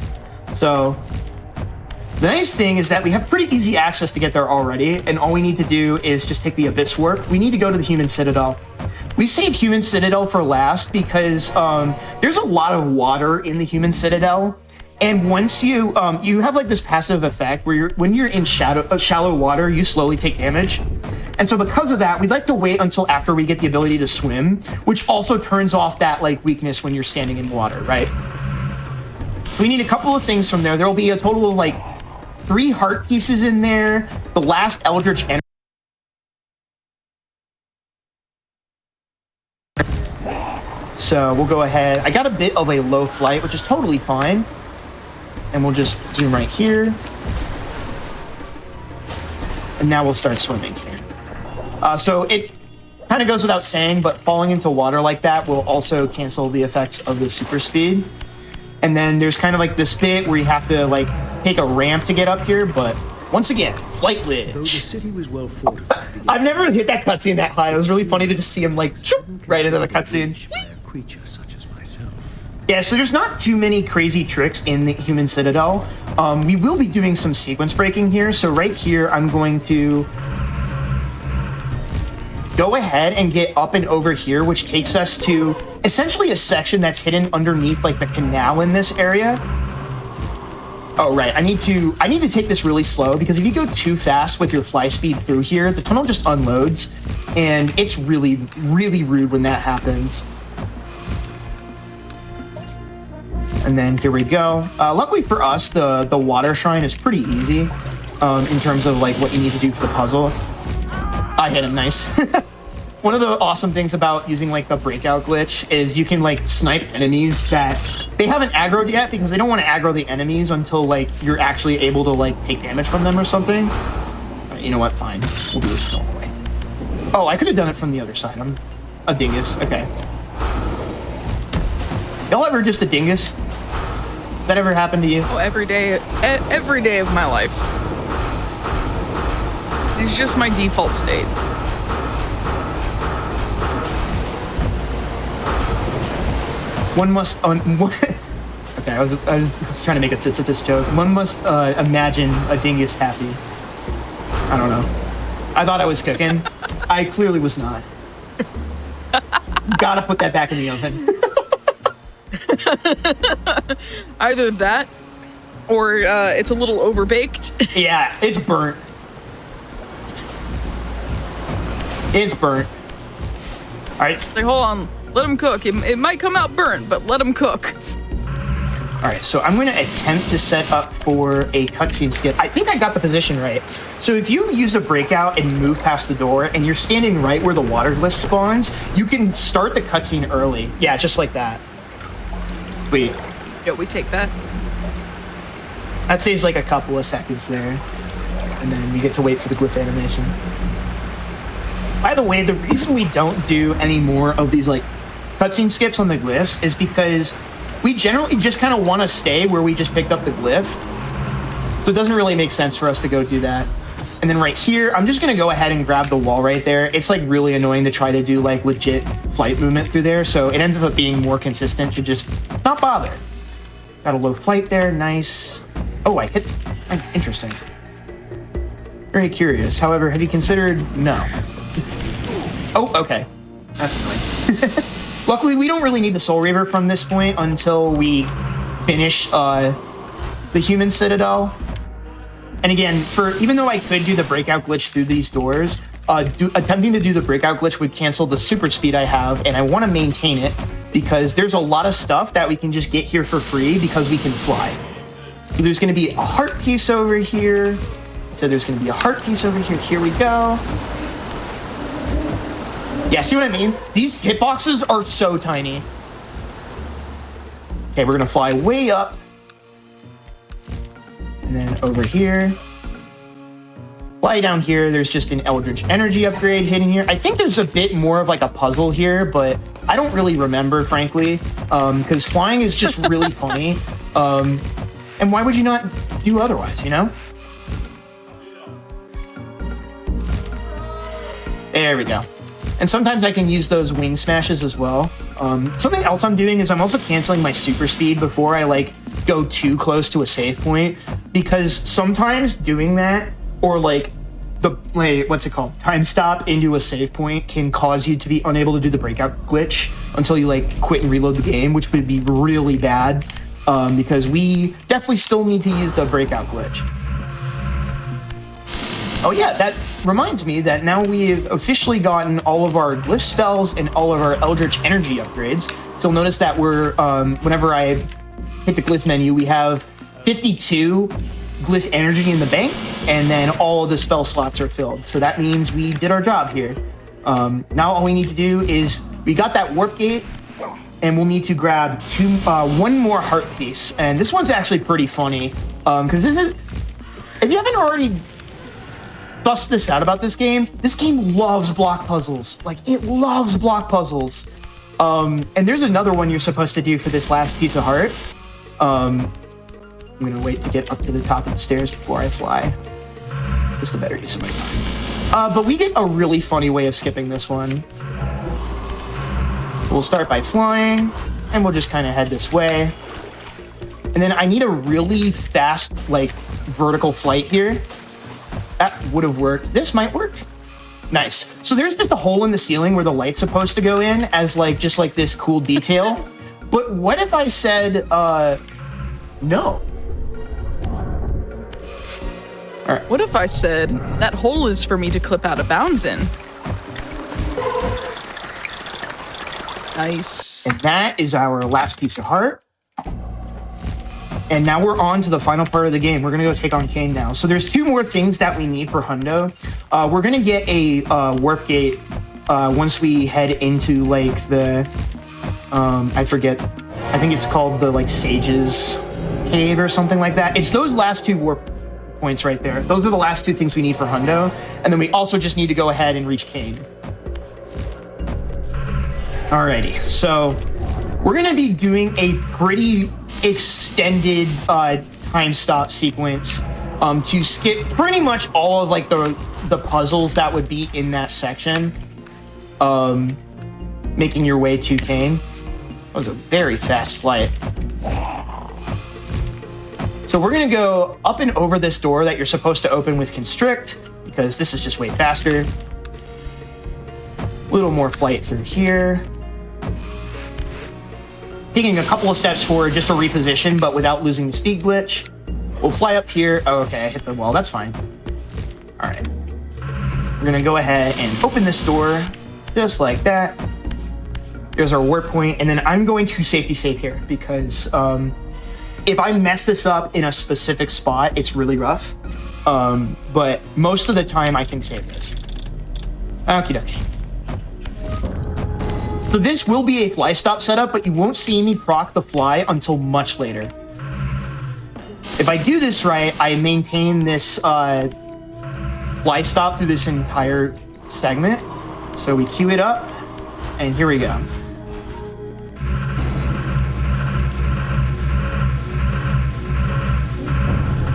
So the nice thing is that we have pretty easy access to get there already, and all we need to do is just take the Abyss Warp. We need to go to the Human Citadel. We saved Human Citadel for last because there's a lot of water in the Human Citadel, and once you have like this passive effect where when you're in shallow water, you slowly take damage. And so because of that, we'd like to wait until after we get the ability to swim, which also turns off that like weakness when you're standing in water, right? We need a couple of things from there. There will be a total of like 3 heart pieces in there. The last Eldritch Energy. So we'll go ahead. I got a bit of a low flight, which is totally fine. And we'll just zoom right here. And now we'll start swimming here. So it kind of goes without saying, but falling into water like that will also cancel the effects of the super speed. And then there's kind of like this bit where you have to like take a ramp to get up here, but once again, flight glitch. Though the city was well fortified, I've never hit that cutscene that high. It was really funny to just see him like right into the cutscene. by a creature such as myself. Yeah, so there's not too many crazy tricks in the Human Citadel. We will be doing some sequence breaking here. So right here, I'm going to go ahead and get up and over here, which takes us to essentially a section that's hidden underneath like the canal in this area. Oh, right. I need to take this really slow because if you go too fast with your fly speed through here, the tunnel just unloads and it's really, really rude when that happens. And then here we go. Luckily for us, the water shrine is pretty easy in terms of like what you need to do for the puzzle. I hit him, nice. One of the awesome things about using like the breakout glitch is you can like snipe enemies that they haven't aggroed yet because they don't want to aggro the enemies until like you're actually able to like take damage from them or something. You know what? Fine. We'll do this the whole way. Oh, I could have done it from the other side. I'm a dingus. Okay. Y'all ever just a dingus? That ever happened to you? Oh, every day of my life. It's just my default state. One must... okay, I was trying to make a Sisyphus joke. One must imagine a dingus happy. I don't know. I thought I was cooking. I clearly was not. Gotta put that back in the oven. Either that, or it's a little overbaked. Yeah, it's burnt. It's burnt. All right. Like, hold on, let them cook. It might come out burnt, but let them cook. All right, so I'm going to attempt to set up for a cutscene skip. I think I got the position right. So if you use a breakout and move past the door and you're standing right where the water glyph spawns, you can start the cutscene early. Yeah, just like that. Sweet. Yeah, we take that. That saves like a couple of seconds there. And then we get to wait for the glyph animation. By the way, the reason we don't do any more of these like cutscene skips on the glyphs is because we generally just kind of want to stay where we just picked up the glyph. So it doesn't really make sense for us to go do that. And then right here, I'm just going to go ahead and grab the wall right there. It's like really annoying to try to do like legit flight movement through there. So it ends up being more consistent to just not bother. Got a low flight there. Nice. Oh, I hit. Interesting. Very curious. However, have you considered? No. Oh, okay. That's annoying. Luckily, we don't really need the Soul Reaver from this point until we finish the Human Citadel. And again, even though I could do the breakout glitch through these doors, attempting to do the breakout glitch would cancel the super speed I have, and I want to maintain it because there's a lot of stuff that we can just get here for free because we can fly. So there's going to be a heart piece over here. So there's going to be a heart piece over here. Here we go. Yeah, see what I mean? These hitboxes are so tiny. Okay, we're gonna fly way up. And then over here. Fly down here, there's just an Eldritch Energy upgrade hidden here. I think there's a bit more of like a puzzle here, but I don't really remember, frankly. Because flying is just really funny. And why would you not do otherwise, you know? There we go. And sometimes I can use those wing smashes as well. Something else I'm doing is I'm also canceling my super speed before I like go too close to a save point, because sometimes doing that or like what's it called? Time stop into a save point can cause you to be unable to do the breakout glitch until you like quit and reload the game, which would be really bad because we definitely still need to use the breakout glitch. Oh yeah, that reminds me that now we've officially gotten all of our glyph spells and all of our Eldritch Energy upgrades. So you'll notice that we're, whenever I hit the glyph menu, we have 52 glyph energy in the bank, and then all of the spell slots are filled. So that means we did our job here. Now all we need to do is, we got that warp gate, and we'll need to grab one more heart piece. And this one's actually pretty funny, because if you haven't already sussed this out about this game loves block puzzles. Like, it loves block puzzles. And there's another one you're supposed to do for this last piece of heart. I'm gonna wait to get up to the top of the stairs before I fly. Just a better use of my time. But we get a really funny way of skipping this one. So we'll start by flying, and we'll just kind of head this way. And then I need a really fast, like, vertical flight here. That would have worked. This might work. Nice. So there's just a hole in the ceiling where the light's supposed to go in as, like, just like this cool detail. But what if I said, no? All right. What if I said, that hole is for me to clip out of bounds in? Nice. And that is our last piece of heart. And now we're on to the final part of the game. We're gonna go take on Kain now. So there's 2 more things that we need for Hundo. We're gonna get a warp gate once we head into, like, the, I forget, I think it's called the, like, Sage's Cave or something like that. It's those last 2 warp points right there. Those are the last 2 things we need for Hundo. And then we also just need to go ahead and reach Kain. Alrighty, so we're gonna be doing a pretty extended time stop sequence to skip pretty much all of, like, the puzzles that would be in that section, making your way to Kain. That was a very fast flight. So we're gonna go up and over this door that you're supposed to open with Constrict, because this is just way faster. A little more flight through here. Taking a couple of steps forward just to reposition, but without losing the speed glitch. We'll fly up here. Oh, okay, I hit the wall. That's fine. All right. We're gonna go ahead and open this door, just like that. There's our warp point, and then I'm going to safety save here, because if I mess this up in a specific spot, it's really rough. But most of the time, I can save this. Okie dokie. So this will be a fly stop setup, but you won't see me proc the fly until much later. If I do this right, I maintain this fly stop through this entire segment. So we queue it up, and here we go.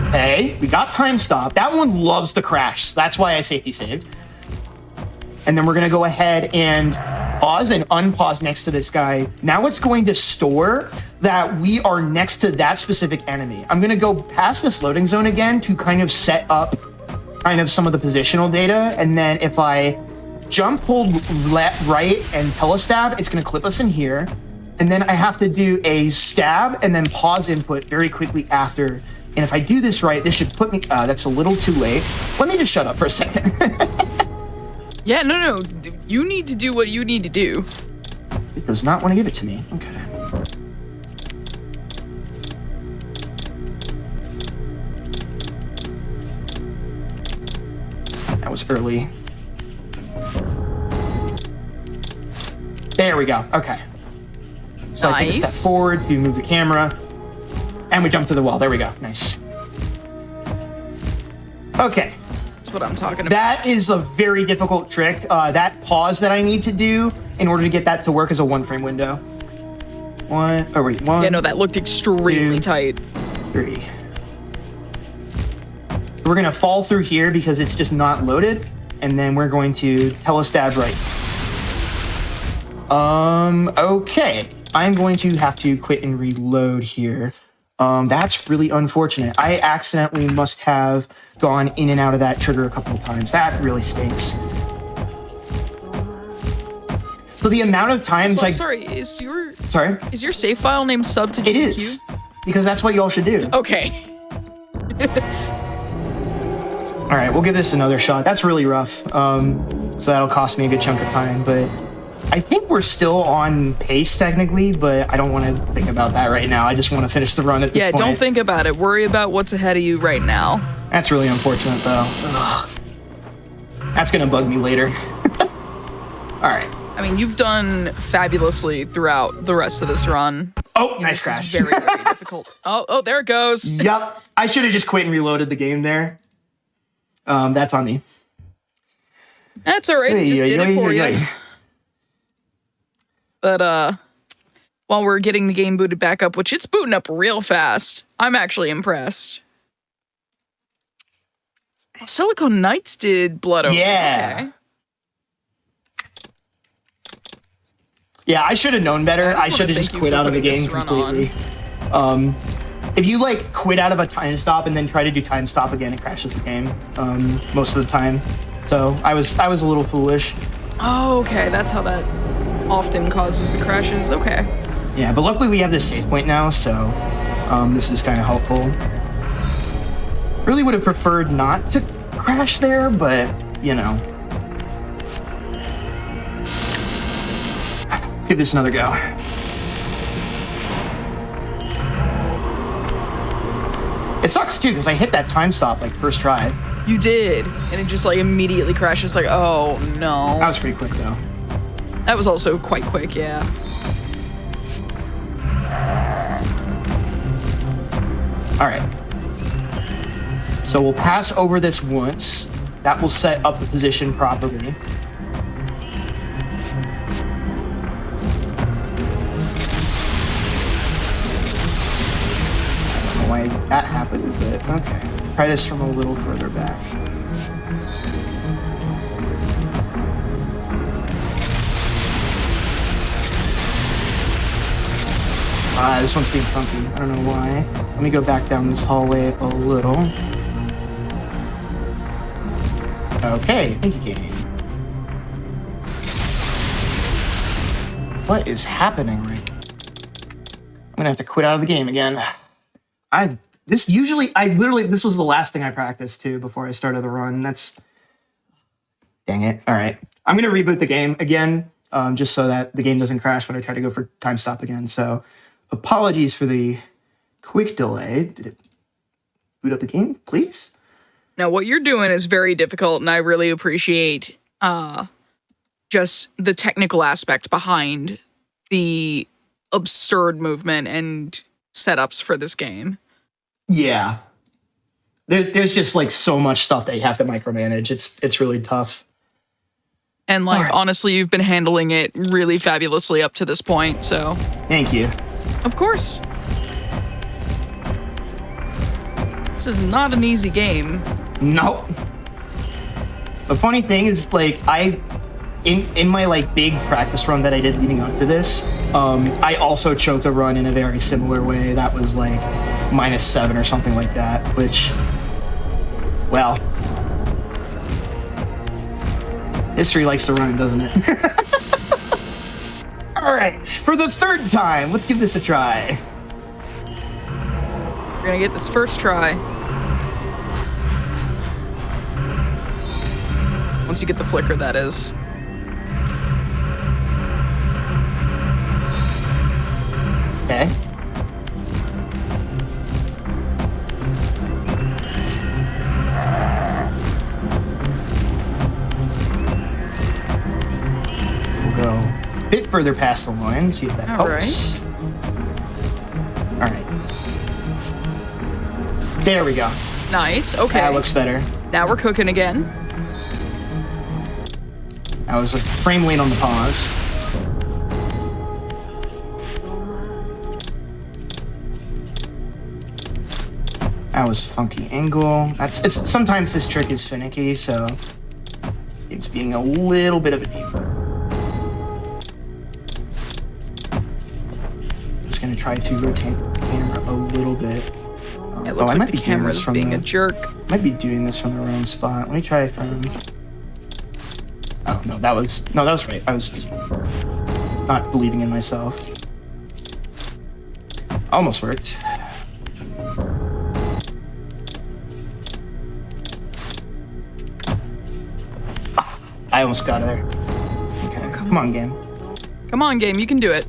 Okay, we got time stop. That one loves to crash. That's why I safety saved. And then we're gonna go ahead and pause and unpause next to this guy. Now it's going to store that we are next to that specific enemy. I'm gonna go past this loading zone again to kind of set up kind of some of the positional data. And then if I jump, hold right, and telestab, it's gonna clip us in here. And then I have to do a stab and then pause input very quickly after. And if I do this right, this should put me, that's a little too late. Let me just shut up for a second. Yeah, no. You need to do what you need to do. It does not want to give it to me. Okay. That was early. There we go. Okay. So I take a step forward to move the camera. And we jump through the wall. There we go. Nice. Okay. That's what I'm talking about. That is a very difficult trick. That pause that I need to do in order to get that to work is a 1-frame window. One. Yeah, no, that looked extremely tight. 3. We're gonna fall through here because it's just not loaded, and then we're going to telestab right. Okay. I'm going to have to quit and reload here. That's really unfortunate. I accidentally must have gone in and out of that trigger a couple of times. That really stinks. So the amount of times I'm sorry, is your save file name sub to GDQ? It is, because that's what y'all should do. Okay. All right, we'll give this another shot. That's really rough. So that'll cost me a good chunk of time, but I think we're still on pace technically, but I don't want to think about that right now. I just want to finish the run at this point. Yeah, don't think about it. Worry about what's ahead of you right now. That's really unfortunate, though. Ugh. That's gonna bug me later. All right. I mean, you've done fabulously throughout the rest of this run. Oh, nice This crash. is very, very difficult. Oh, there it goes. Yup. I should have just quit and reloaded the game there. That's on me. That's all right. Just did it for you. But while we're getting the game booted back up, which it's booting up real fast, I'm actually impressed. Silicon Knights did Blood Omen. Yeah. Okay. Yeah, I should have known better. I should have just quit out of the game completely. If you like quit out of a time stop and then try to do time stop again, it crashes the game most of the time. So I was a little foolish. Oh, okay. That's how that often causes the crashes. Okay. Yeah, but luckily we have this save point now, so this is kind of helpful. Really would have preferred not to crash there, but you know. Let's give this another go. It sucks too, because I hit that time stop like first try. You did, and it just like immediately crashes. Like, oh no. That was pretty quick though. That was also quite quick, yeah. All right. So we'll pass over this once. That will set up the position properly. I don't know why that happened, but okay. Try this from a little further back. This one's being funky. I don't know why. Let me go back down this hallway a little. Okay, thank you, game. What is happening right now? I'm gonna have to quit out of the game again. This was the last thing I practiced too before I started the run. Dang it. All right. I'm gonna reboot the game again, just so that the game doesn't crash when I try to go for time stop again. So apologies for the quick delay. Did it boot up the game, please? Now, what you're doing is very difficult, and I really appreciate just the technical aspect behind the absurd movement and setups for this game. Yeah. There's just like so much stuff that you have to micromanage. It's really tough. And like, right. Honestly, you've been handling it really fabulously up to this point, so. Thank you. Of course. This is not an easy game. Nope. The funny thing is, like, in my like big practice run that I did leading up to this, I also choked a run in a very similar way. That was like -7 or something like that, which, well, history likes to run, doesn't it? All right, for the third time, let's give this a try. We're gonna get this first try. Once you get the flicker, that is. Okay. We'll go a bit further past the line, see if that helps. All right. There we go. Nice, okay. That looks better. Now we're cooking again. I was a frame late on the pause. That was funky angle. Sometimes this trick is finicky, so it's being a little bit of a deeper. Just gonna try to rotate the camera a little bit. It looks like the camera's being a jerk. Might be doing this from the wrong spot. Let me try it from. Oh no, that was right. I was just not believing in myself. Almost worked. I almost got her. Okay, come on, game. Come on, game, you can do it.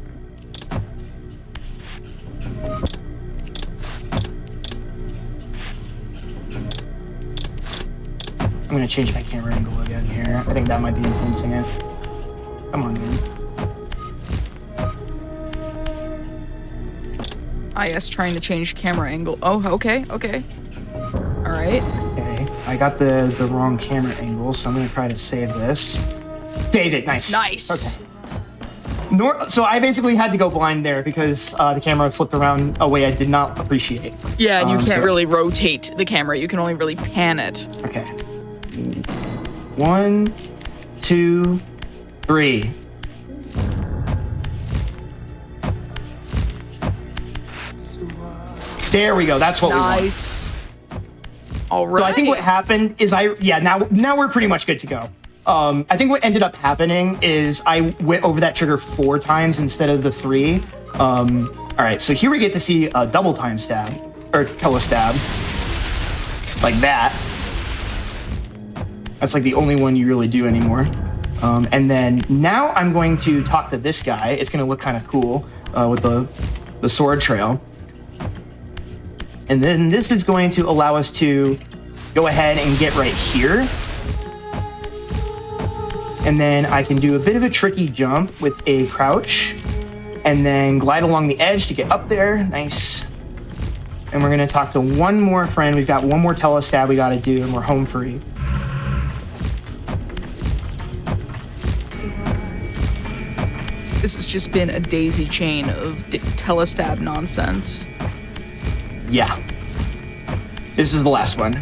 I'm gonna change my camera angle again here. I think that might be influencing it. Come on, man. IS trying to change camera angle. Oh, okay, okay. All right. Okay, I got the wrong camera angle, so I'm gonna try to save this. Save it, nice. Nice. Okay. So I basically had to go blind there because the camera flipped around a way I did not appreciate. Yeah, and you can't really rotate the camera. You can only really pan it. Okay. 1, 2, 3. There we go. That's what we want. Nice. All right. So I think what happened is now we're pretty much good to go. I think what ended up happening is I went over that trigger 4 times instead of the 3. All right, so here we get to see a double time stab or telestab, like that. That's like the only one you really do anymore. And then now I'm going to talk to this guy. It's going to look kind of cool with the sword trail. And then this is going to allow us to go ahead and get right here. And then I can do a bit of a tricky jump with a crouch and then glide along the edge to get up there. Nice. And we're going to talk to one more friend. We've got one more telestab we got to do and we're home free. This has just been a daisy chain of telestab nonsense. Yeah. This is the last one.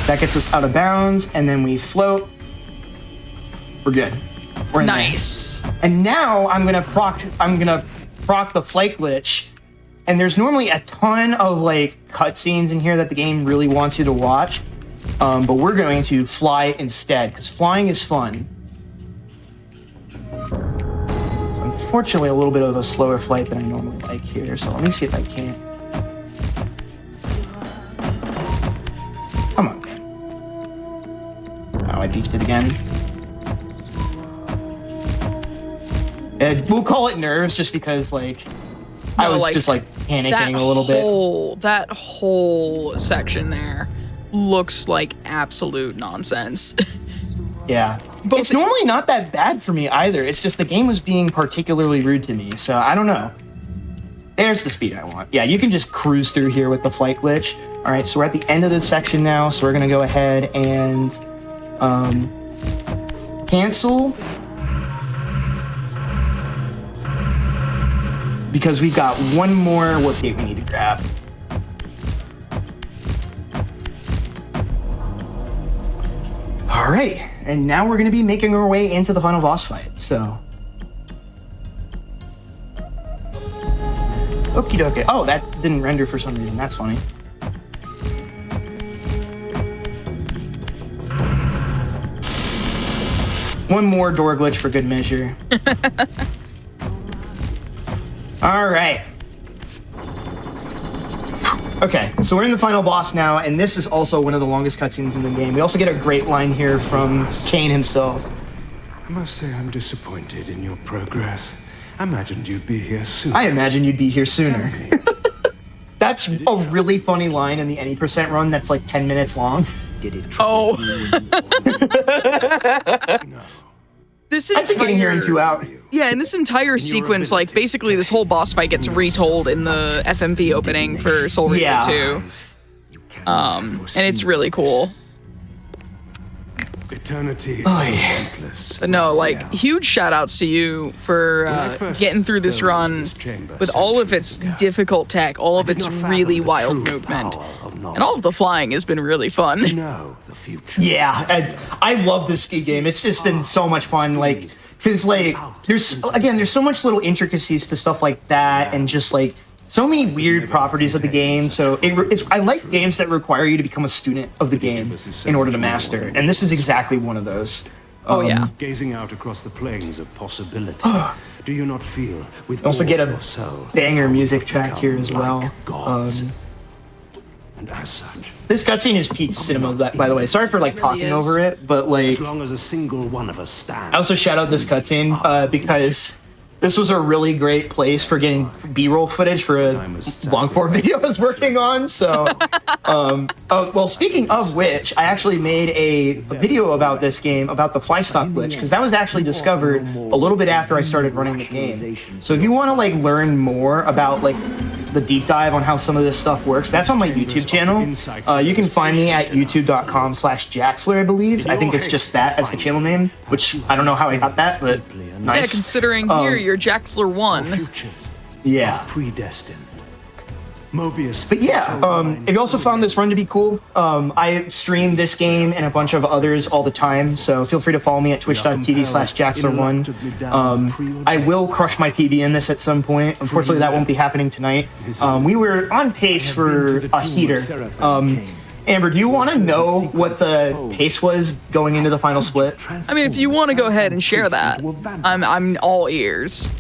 That gets us out of bounds, and then we float. We're good. We're in Nice. there. And now I'm gonna proc the flight glitch. And there's normally a ton of like cutscenes in here that the game really wants you to watch. But we're going to fly instead, because flying is fun. So unfortunately, a little bit of a slower flight than I normally like here. So let me see if I can. Come on. Oh, I beefed it again. We'll call it nerves just because, like, I was just, like, panicking a little bit. That whole section there looks like absolute nonsense. Yeah. It's normally not that bad for me either. It's just the game was being particularly rude to me, so I don't know. There's the speed I want. Yeah, you can just cruise through here with the flight glitch. All right, so we're at the end of this section now, so we're going to go ahead and cancel. Because we've got one more warp gate we need to grab. All right, and now we're going to be making our way into the final boss fight, so. Okie dokie. Oh, that didn't render for some reason. That's funny. One more door glitch for good measure. All right. Okay, so we're in the final boss now, and this is also one of the longest cutscenes in the game. We also get a great line here from Kain himself. I must say I'm disappointed in your progress. I imagined you'd be here sooner. I imagined you'd be here sooner. That's a really funny line in the Any Percent run that's like 10 minutes long. Did it Oh. No. This That's getting here in 2 hours. Yeah, and this entire sequence, like, basically this whole boss fight gets retold in the FMV opening for Soul Reaver 2. And it's really cool. Eternity Oh, is yeah. endless. But no, like, huge shout outs to you for getting through this run with all of its difficult tech, all of its really wild movement. And all of the flying has been really fun. Know the future. Yeah, and I love this speed game. It's just been so much fun, like, because, like, there's so much little intricacies to stuff like that, and just, like, so many weird properties of the game. So I like games that require you to become a student of the game in order to master, and this is exactly one of those. Oh, yeah. Gazing out across the plains of possibility, do you not feel with Also all get a your soul banger music track here as well. like gods? And as such, This cutscene is peak cinema, by the way. Sorry for like talking is. over it, but like, as long as a single one of us stands. I also shout out this cutscene because this was a really great place for getting B-roll footage for a long form video I was working on. So, well, speaking of which, I actually made a video about this game, about the fly stop glitch, because that was actually discovered a little bit after I started running the game. So if you want to like learn more about like the deep dive on how some of this stuff works, that's on my YouTube channel. You can find me at youtube.com/Jaxler, I believe. I think it's just that as the channel name, which I don't know how I got that, but nice. Yeah, considering here you're Jaxler 1. Futures Yeah. predestined. Mobius. But yeah, if you also found this run to be cool, I stream this game and a bunch of others all the time, so feel free to follow me at twitch.tv/Jaxler1. I will crush my PB in this at some point. Unfortunately, that won't be happening tonight. We were on pace for a heater. Amber, do you want to know what the pace was going into the final split? I mean, if you want to go ahead and share that, I'm all ears.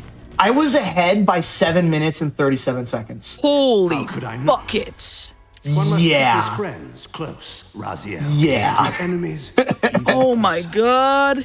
I was ahead by 7 minutes and 37 seconds. Holy could I not? buckets. One must keep Yeah. his friends close, Raziel. Yeah. Enemies. Oh my god. You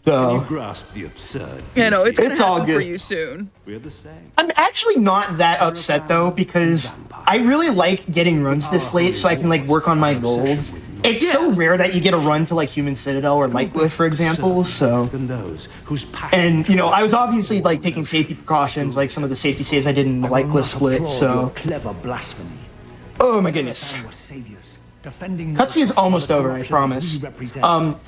So grasp the absurd. Yeah, no, it's gonna It's all happen for good. you soon. We're the same. I'm actually not that upset though, because I really like getting runs this late so I can like work on my goals. It's so rare that you get a run to like Human Citadel or Lightglyph, for example, so. Than those whose passion. And, you know, I was obviously like taking safety precautions, like some of the safety saves I did in the Lightglyph split, so. Clever blasphemy. Oh my goodness. Cutscene's almost over, I promise. To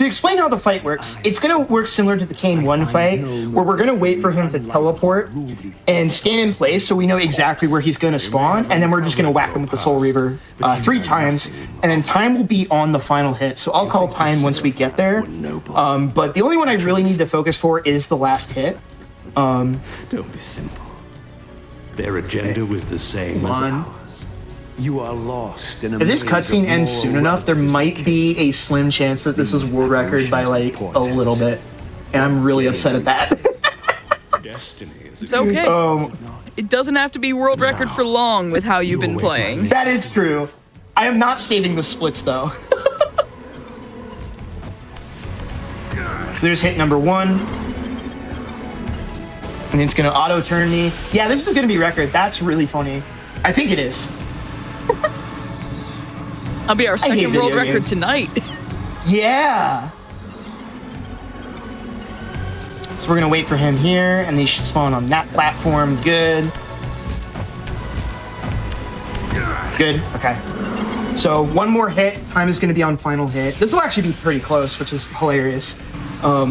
explain how the fight works, it's gonna work similar to the Kain 1 fight, where we're gonna wait for him to teleport and stand in place so we know exactly where he's gonna spawn, and then we're just gonna whack him with the Soul Reaver 3 times, and then time will be on the final hit, so I'll call time once we get there. But the only one I really need to focus for is the last hit. Don't be simple. Their agenda was the same as ours. You are lost in a If this maze cutscene of ends soon moral enough, there might be a slim chance that this is world record by like a little bit, and I'm really upset at that. destiny is It's okay. It doesn't have to be world record for long with how you've been playing. That is true. I am not saving the splits though. So there's hit number 1. And it's gonna auto turn me. Yeah, this is gonna be record. That's really funny. I think it is. That'll be our hate second world video record games. tonight. Yeah. So we're gonna wait for him here, and they should spawn on that platform. Good. Good. Okay. So one more hit. Time is gonna be on final hit. This will actually be pretty close, which is hilarious. All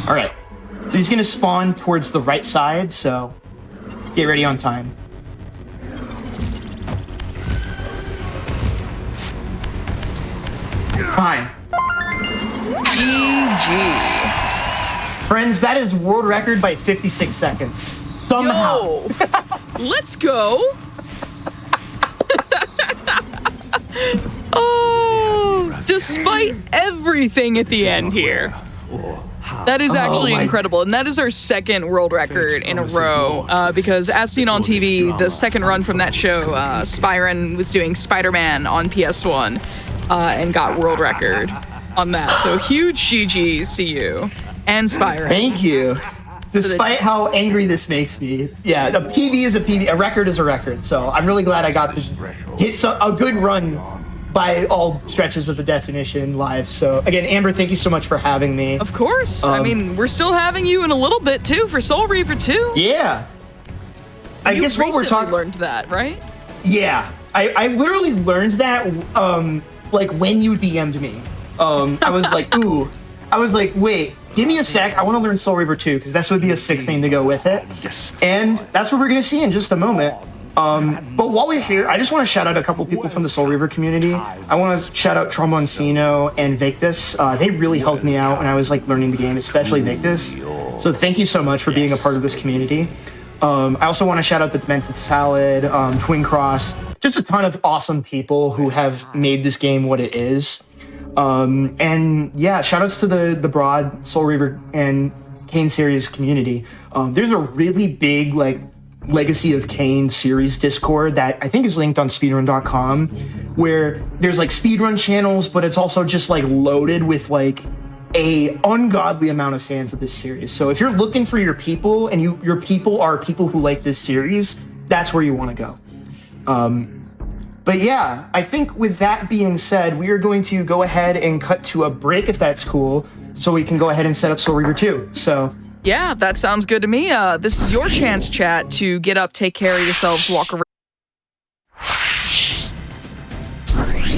right. So he's gonna spawn towards the right side. So get ready on time. Fine. GG. Friends, that is world record by 56 seconds. Somehow. Yo, let's go. Oh, despite everything at the end here. That is actually my- incredible, and that is our second world record in a row, because as seen on TV, the second run from that show, Speedrun was doing Spider-Man on PS1, and got world record on that. So huge GGs to you and Speedrun. Thank you. Despite how angry this makes me, yeah, a PB is a PB, a record is a record. So I'm really glad I got to hit a good run by all stretches of the definition live. So again, Amber, thank you so much for having me. Of course. I mean, we're still having you in a little bit too for Soul Reaver 2. Yeah. I guess what we're recently talking. learned that, right? Yeah, I literally learned that like when you DM'd me. I was like, ooh. I was like, wait, give me a sec. I want to learn Soul Reaver 2 because this would be a sick thing to go with it. And that's what we're gonna see in just a moment. But while we're here, I just want to shout out a couple people from the Soul Reaver community. I want to shout out Tromboncino and Victus. They really helped me out when I was like learning the game, especially Victus. So thank you so much for being a part of this community. I also want to shout out the Demented Salad, Twin Cross, just a ton of awesome people who have made this game what it is. And yeah, shout outs to the Broad, Soul Reaver, and Kain series community. There's a really big like Legacy of Kain series Discord that I think is linked on speedrun.com, where there's like speedrun channels, but it's also just like loaded with like a ungodly amount of fans of this series. So if you're looking for your people and your people are people who like this series, that's where you want to go. But yeah, I think with that being said, we are going to go ahead and cut to a break if that's cool, so we can go ahead and set up Soul Reaver 2. So Yeah, that sounds good to me. This is your chance, chat, to get up, take care of yourselves, walk around.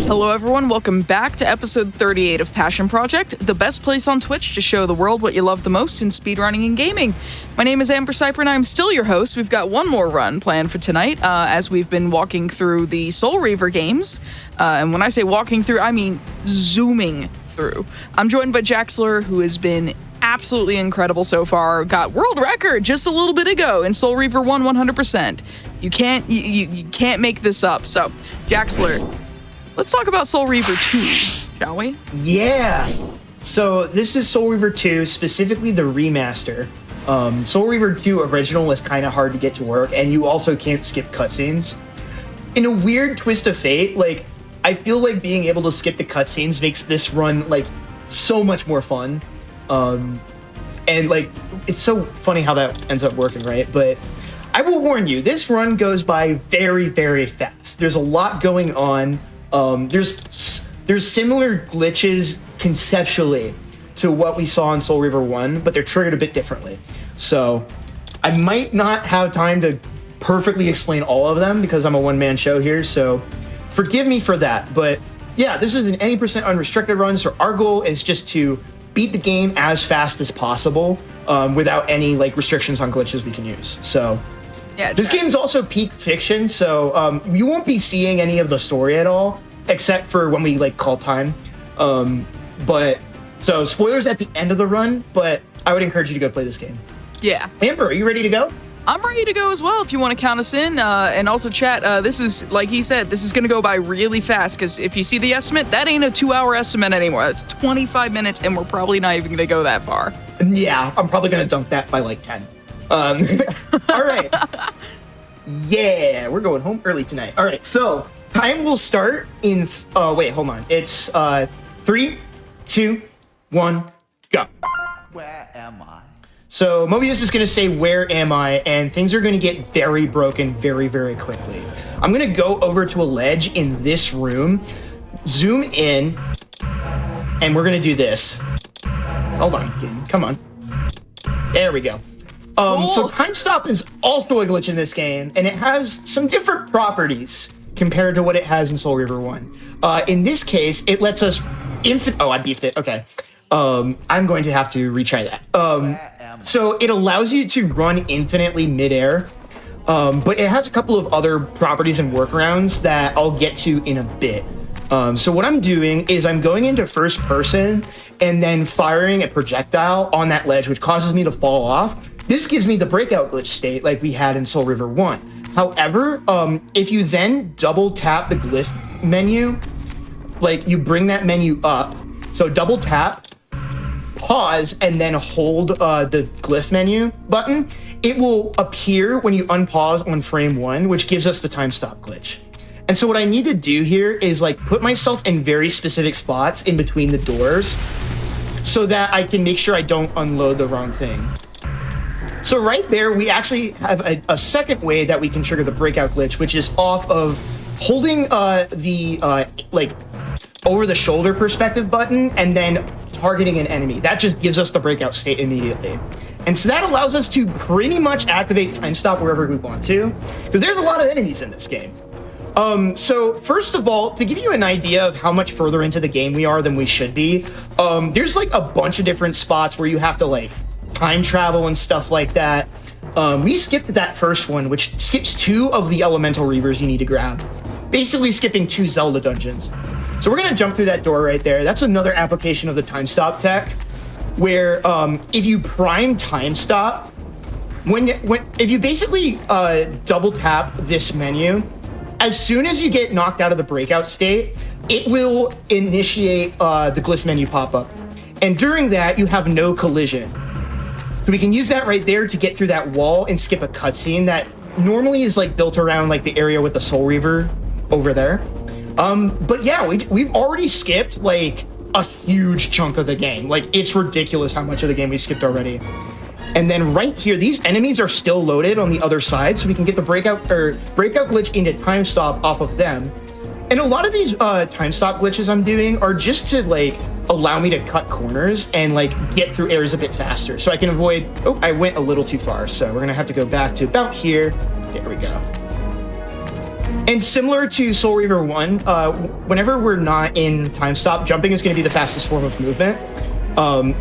Hello, everyone. Welcome back to episode 38 of Passion Project, the best place on Twitch to show the world what you love the most in speedrunning and gaming. My name is Amber Cypher, and I'm still your host. We've got one more run planned for tonight, as we've been walking through the Soul Reaver games. And when I say walking through, I mean zooming through. I'm joined by Jaxler, who has been absolutely incredible so far. Got world record just a little bit ago in Soul Reaver 1 100%. You can't make this up. So, Jaxler, let's talk about Soul Reaver 2, shall we? yeah, so this is Soul Reaver 2, specifically the remaster. Soul Reaver 2 original is kind of hard to get to work, and you also can't skip cutscenes. In a weird twist of fate, like, I feel like being able to skip the cutscenes makes this run like so much more fun. And like, it's so funny how that ends up working, right? But I will warn you, this run goes by very, very fast. There's a lot going on. There's similar glitches conceptually to what we saw in Soul Reaver 1, but they're triggered a bit differently. So I might not have time to perfectly explain all of them because I'm a one-man show here, so forgive me for that. But yeah, this is an any percent unrestricted run, so our goal is just to beat the game as fast as possible without any like restrictions on glitches we can use. So Yeah, this game's also peak fiction, so you won't be seeing any of the story at all, except for when we like call time. But so spoilers at the end of the run, but I would encourage you to go play this game. Yeah. Amber, are you ready to go? I'm ready to go as well if you want to count us in. And also, chat, this is, like he said, this is going to go by really fast because if you see the estimate, that ain't a 2-hour estimate anymore. That's 25 minutes, and we're probably not even going to go that far. Yeah, I'm probably going to dunk that by like 10. All right. Yeah, we're going home early tonight. All right, so time will start in... wait, hold on. It's 3, 2, 1, go. Where am I? So Mobius is going to say, where am I? And things are going to get very broken very, very quickly. I'm going to go over to a ledge in this room, zoom in, and we're going to do this. Hold on, game. Come on. There we go. So time stop is also a glitch in this game, and it has some different properties compared to what it has in Soul Reaver 1. In this case, it lets us oh, I beefed it. Okay. I'm going to have to retry that. So it allows you to run infinitely midair, but it has a couple of other properties and workarounds that I'll get to in a bit. So what I'm doing is I'm going into first person and then firing a projectile on that ledge, which causes me to fall off. This gives me the breakout glitch state like we had in Soul Reaver 1. However, if you then double tap the glyph menu, like you bring that menu up, so double tap, pause, and then hold the glyph menu button, it will appear when you unpause on frame 1, which gives us the time stop glitch. And so what I need to do here is like put myself in very specific spots in between the doors so that I can make sure I don't unload the wrong thing. So right there, we actually have a second way that we can trigger the breakout glitch, which is off of holding the like over the shoulder perspective button and then targeting an enemy. That just gives us the breakout state immediately. And so that allows us to pretty much activate time stop wherever we want to, because there's a lot of enemies in this game. So first of all, to give you an idea of how much further into the game we are than we should be, there's like a bunch of different spots where you have to like time travel and stuff like that. We skipped that first one, which skips 2 of the elemental reavers you need to grab, basically skipping 2 Zelda dungeons. So we're gonna jump through that door right there. That's another application of the time stop tech, where if you prime time stop, if you basically double tap this menu, as soon as you get knocked out of the breakout state, it will initiate the glyph menu pop up. And during that, you have no collision. So we can use that right there to get through that wall and skip a cutscene that normally is like built around like the area with the Soul Reaver over there. But yeah, we've already skipped like a huge chunk of the game. Like, it's ridiculous how much of the game we skipped already. And then right here, these enemies are still loaded on the other side, so we can get the breakout glitch into time stop off of them. And a lot of these time stop glitches I'm doing are just to like allow me to cut corners and like get through areas a bit faster, so I can avoid. Oh, I went a little too far, so we're gonna have to go back to about here. There we go. And similar to Soul Reaver 1, whenever we're not in time stop, jumping is going to be the fastest form of movement.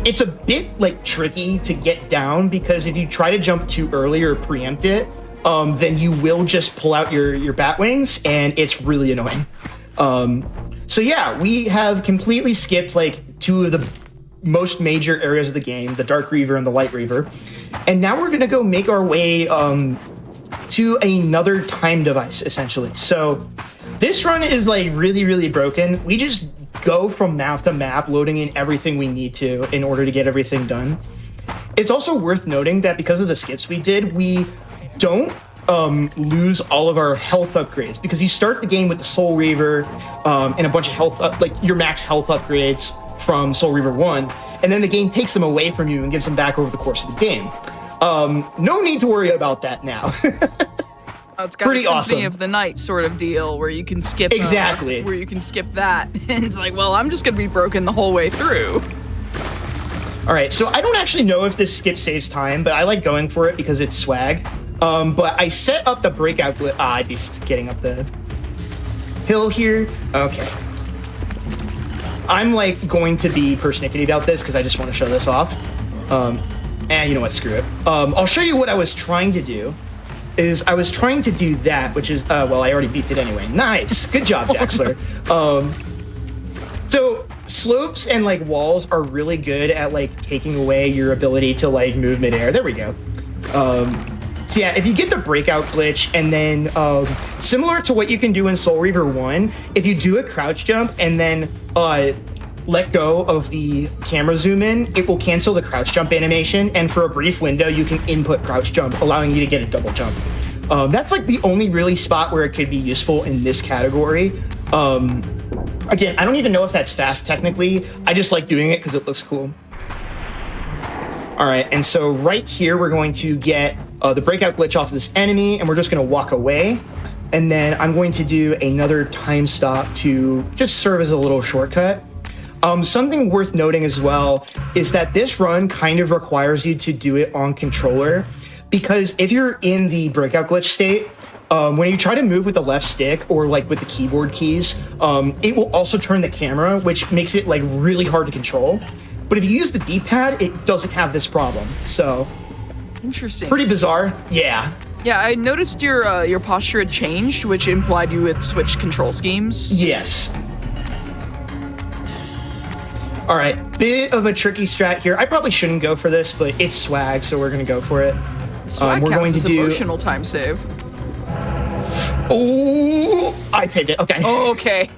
It's a bit like tricky to get down because if you try to jump too early or preempt it, then you will just pull out your bat wings, and it's really annoying. So yeah, we have completely skipped like two of the most major areas of the game, the Dark Reaver and the Light Reaver. And now we're going to go make our way to another time device, essentially. So this run is like really, really broken. We just go from map to map, loading in everything we need to in order to get everything done. It's also worth noting that because of the skips we did, we don't lose all of our health upgrades, because you start the game with the Soul Reaver and a bunch of health, like your max health upgrades from Soul Reaver 1, and then the game takes them away from you and gives them back over the course of the game. No need to worry about that now. It's got pretty a Symphony awesome of the Night sort of deal where you can skip exactly where you can skip that, and it's like, well, I'm just gonna be broken the whole way through. All right, so I don't actually know if this skip saves time, but I like going for it because it's swag. But I set up the breakout. I'd be getting up the hill here. Okay. I'm like going to be persnickety about this because I just want to show this off. And you know what? Screw it. I'll show you what I was trying to do. I was trying to do that, which is well, I already beefed it anyway. Nice, good job, Jaxler. So slopes and like walls are really good at like taking away your ability to like move midair. There we go. So yeah, if you get the breakout glitch, and then similar to what you can do in Soul Reaver 1, if you do a crouch jump and then let go of the camera zoom in, it will cancel the crouch jump animation, and for a brief window you can input crouch jump, allowing you to get a double jump. That's like the only really spot where it could be useful in this category. Again, I don't even know if that's fast technically, I just like doing it because it looks cool. All right, and so right here we're going to get the breakout glitch off of this enemy, and we're just going to walk away. And then I'm going to do another time stop to just serve as a little shortcut. Something worth noting as well is that this run kind of requires you to do it on controller, because if you're in the breakout glitch state, when you try to move with the left stick or like with the keyboard keys, it will also turn the camera, which makes it like really hard to control. But if you use the D-pad, it doesn't have this problem. So Interesting. Pretty bizarre. Yeah. Yeah, I noticed your posture had changed, which implied you had switched control schemes. Yes. All right, bit of a tricky strat here. I probably shouldn't go for this, but it's swag, so we're gonna go for it. Swag we're counts going to as do emotional time save. Oh, I saved it. Okay. Oh, okay.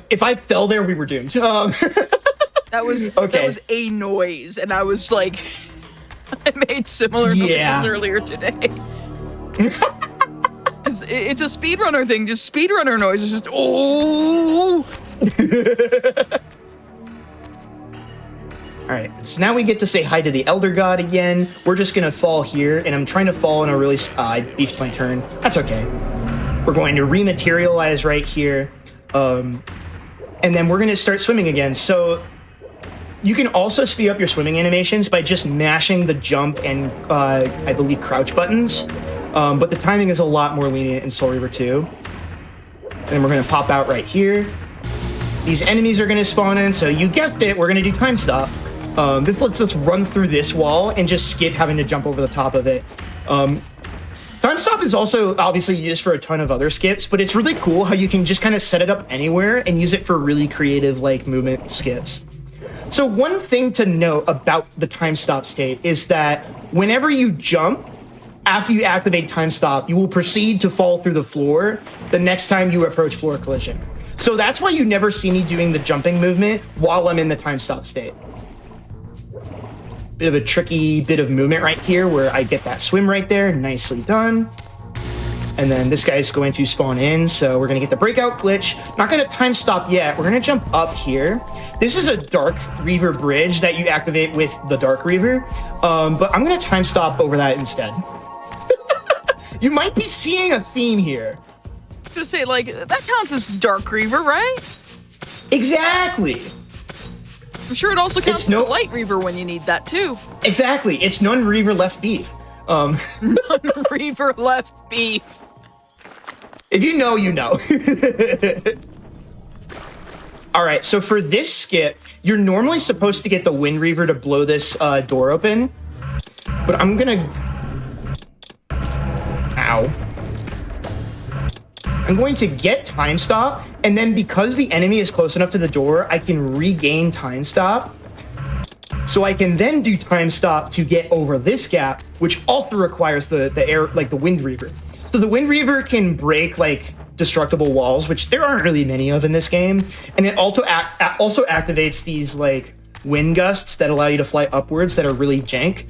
If I fell there, we were doomed. That was okay. That was a noise, and I was like, I made similar noises earlier today. It's a speedrunner thing. Just speedrunner noises. Just oh. All right, so now we get to say hi to the Elder God again. We're just gonna fall here, and I'm trying to fall in a really, I beefed my turn. That's okay. We're going to rematerialize right here, and then we're gonna start swimming again. So you can also speed up your swimming animations by just mashing the jump and, I believe, crouch buttons, but the timing is a lot more lenient in Soul Reaver 2. And then we're gonna pop out right here. These enemies are gonna spawn in, so you guessed it, we're gonna do time stop. This lets us run through this wall and just skip having to jump over the top of it. Time stop is also obviously used for a ton of other skips, but it's really cool how you can just kind of set it up anywhere and use it for really creative like movement skips. So one thing to note about the time stop state is that whenever you jump, after you activate time stop, you will proceed to fall through the floor the next time you approach floor collision. So that's why you never see me doing the jumping movement while I'm in the time stop state. bit of a tricky bit of movement right here where I get that swim right there. Nicely done. And then this guy's going to spawn in, so we're going to get the breakout glitch. Not going to time stop yet. We're going to jump up here. This is a Dark Reaver bridge that you activate with the Dark Reaver, but I'm going to time stop over that instead. You might be seeing a theme here. I was gonna say, like, that counts as Dark Reaver, right? Exactly. I'm sure it also counts as the Light Reaver when you need that, too. Exactly. It's none Reaver left beef. None Reaver left beef. If you know, you know. All right, so for this skip, you're normally supposed to get the Wind Reaver to blow this door open, but I'm gonna... Ow. I'm going to get time stop, and then because the enemy is close enough to the door, I can regain time stop. So I can then do time stop to get over this gap, which also requires the air, like the Wind Reaver. So the Wind Reaver can break like destructible walls, which there aren't really many of in this game, and it also activates these like wind gusts that allow you to fly upwards that are really jank.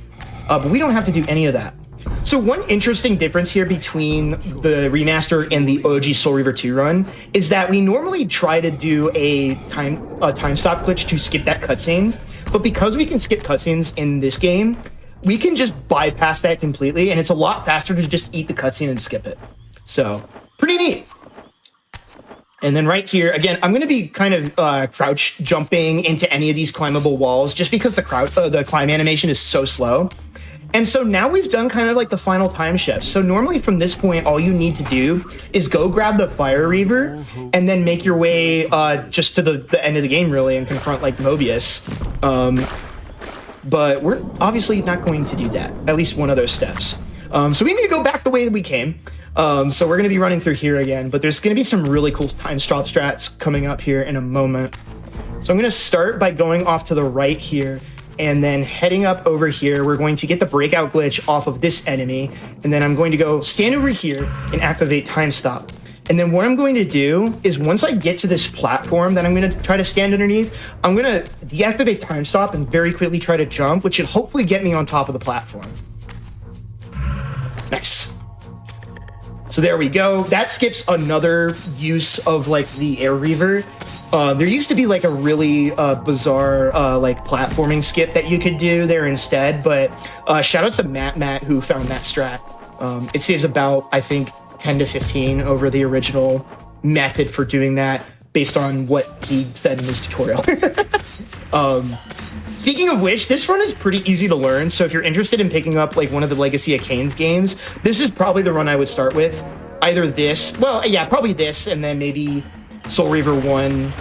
But we don't have to do any of that. So one interesting difference here between the remaster and the OG Soul Reaver 2 run is that we normally try to do a time stop glitch to skip that cutscene, but because we can skip cutscenes in this game, we can just bypass that completely, and it's a lot faster to just eat the cutscene and skip it. So, pretty neat. And then right here, again, I'm going to be kind of crouch jumping into any of these climbable walls just because the climb animation is so slow. And so now we've done kind of like the final time shift. So normally from this point, all you need to do is go grab the Fire Reaver and then make your way just to the end of the game, really, and confront like Mobius. But we're obviously not going to do that, at least one of those steps. So we need to go back the way that we came. So we're going to be running through here again, but there's going to be some really cool time stop strats coming up here in a moment. So I'm going to start by going off to the right here, and then heading up over here, we're going to get the breakout glitch off of this enemy, and then I'm going to go stand over here and activate time stop. And then what I'm going to do is once I get to this platform that I'm going to try to stand underneath, I'm going to deactivate time stop and very quickly try to jump, which should hopefully get me on top of the platform. Nice. So there we go. That skips another use of like the Air Reaver. There used to be like a really bizarre like platforming skip that you could do there instead, but shout out to Matt who found that strat. It saves about, I think, 10 to 15 over the original method for doing that based on what he said in his tutorial. Speaking of which, this run is pretty easy to learn, so if you're interested in picking up like one of the Legacy of Kain's games, this is probably the run I would start with. Either this, well, yeah, probably this, and then maybe Soul Reaver 1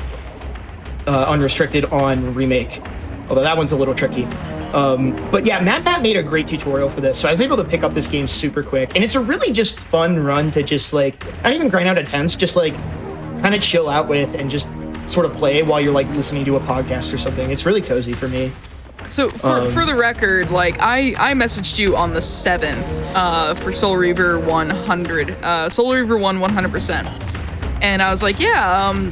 Unrestricted on Remake, although that one's a little tricky. But yeah, Matt made a great tutorial for this, so I was able to pick up this game super quick, and it's a really just fun run to just like, not even grind out attempts, just like kind of chill out with and just sort of play while you're like listening to a podcast or something. It's really cozy for me. So for the record, like I messaged you on the 7th for Soul Reaver 100, Soul Reaver 1 100%, and I was like, yeah,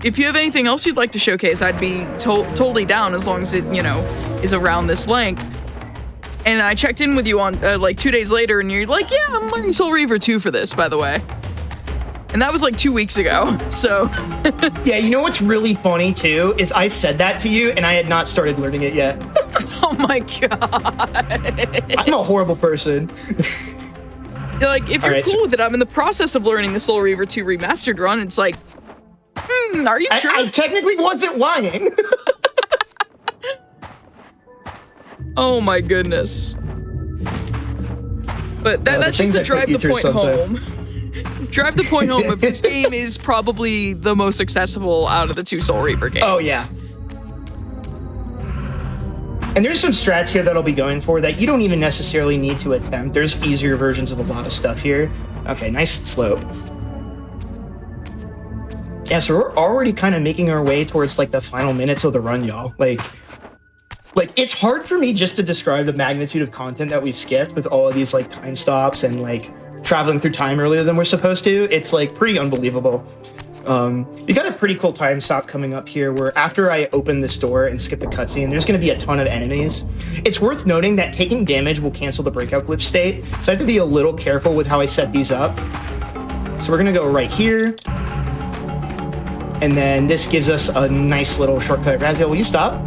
if you have anything else you'd like to showcase, I'd be totally down as long as it, you know, is around this length. And I checked in with you on like 2 days later, and you're like, yeah, I'm learning Soul Reaver 2 for this, by the way. And that was like 2 weeks ago, so. Yeah, you know what's really funny too, is I said that to you and I had not started learning it yet. Oh my god. I'm a horrible person. Like, if you're cool with it, I'm in the process of learning the Soul Reaver 2 remastered run. It's like, are you sure? I technically wasn't lying. Oh my goodness. But that's just to drive the point home. Drive the point home if this game is probably the most accessible out of the 2 Soul Reaver games. Oh, yeah. And there's some strats here that I'll be going for that you don't even necessarily need to attempt. There's easier versions of a lot of stuff here. Okay, nice slope. Yeah, so we're already kind of making our way towards like the final minutes of the run, y'all. Like it's hard for me just to describe the magnitude of content that we've skipped with all of these like time stops and like traveling through time earlier than we're supposed to. It's like pretty unbelievable. You got a pretty cool time stop coming up here where after I open this door and skip the cutscene, there's going to be a ton of enemies. It's worth noting that taking damage will cancel the breakout glitch state, so I have to be a little careful with how I set these up. So we're going to go right here. And then this gives us a nice little shortcut. Raziel, will you stop?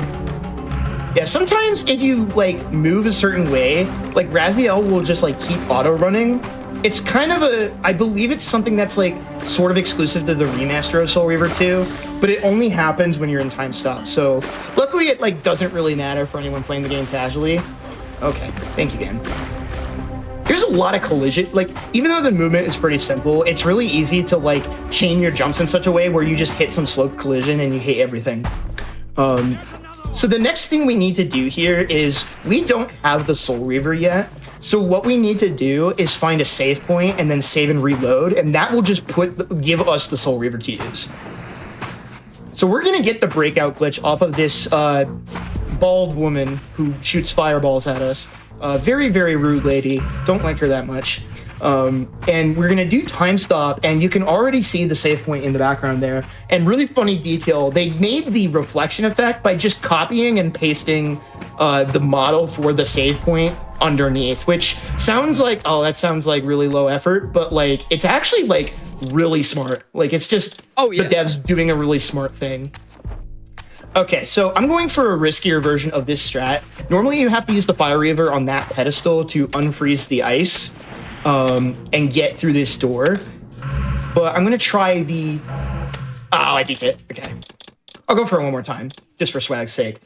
Yeah, sometimes if you like move a certain way, like Raziel will just like keep auto running. It's kind of I believe it's something that's like sort of exclusive to the remaster of Soul Reaver 2, but it only happens when you're in time stop. So luckily it like doesn't really matter for anyone playing the game casually. Okay, thank you again. There's a lot of collision, like even though the movement is pretty simple, it's really easy to like chain your jumps in such a way where you just hit some sloped collision and you hate everything. So the next thing we need to do here is we don't have the Soul Reaver yet. So what we need to do is find a save point and then save and reload, and that will just give us the Soul Reaver to use. So we're gonna get the breakout glitch off of this bald woman who shoots fireballs at us. Very, very rude lady. Don't like her that much. And we're gonna do time stop, and you can already see the save point in the background there. And really funny detail, they made the reflection effect by just copying and pasting the model for the save point underneath, which sounds like, oh, that sounds like really low effort, but like it's actually like really smart. Like it's just the devs doing a really smart thing. Okay, so I'm going for a riskier version of this strat. Normally you have to use the Fire Reaver on that pedestal to unfreeze the ice and get through this door. But I'm gonna try the, I beat it, okay. I'll go for it one more time, just for swag's sake.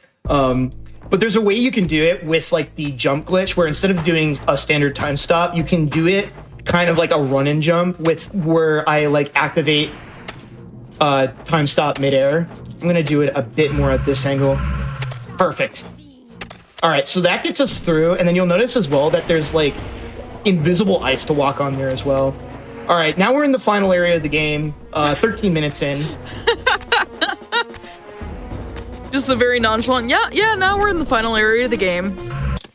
But there's a way you can do it with like the jump glitch where instead of doing a standard time stop, you can do it kind of like a run and jump with where I like activate time stop midair. I'm gonna do it a bit more at this angle. Perfect. All right, so that gets us through, and then you'll notice as well that there's like invisible ice to walk on there as well. All right, now we're in the final area of the game, 13 minutes in. Just a very nonchalant, yeah, now we're in the final area of the game.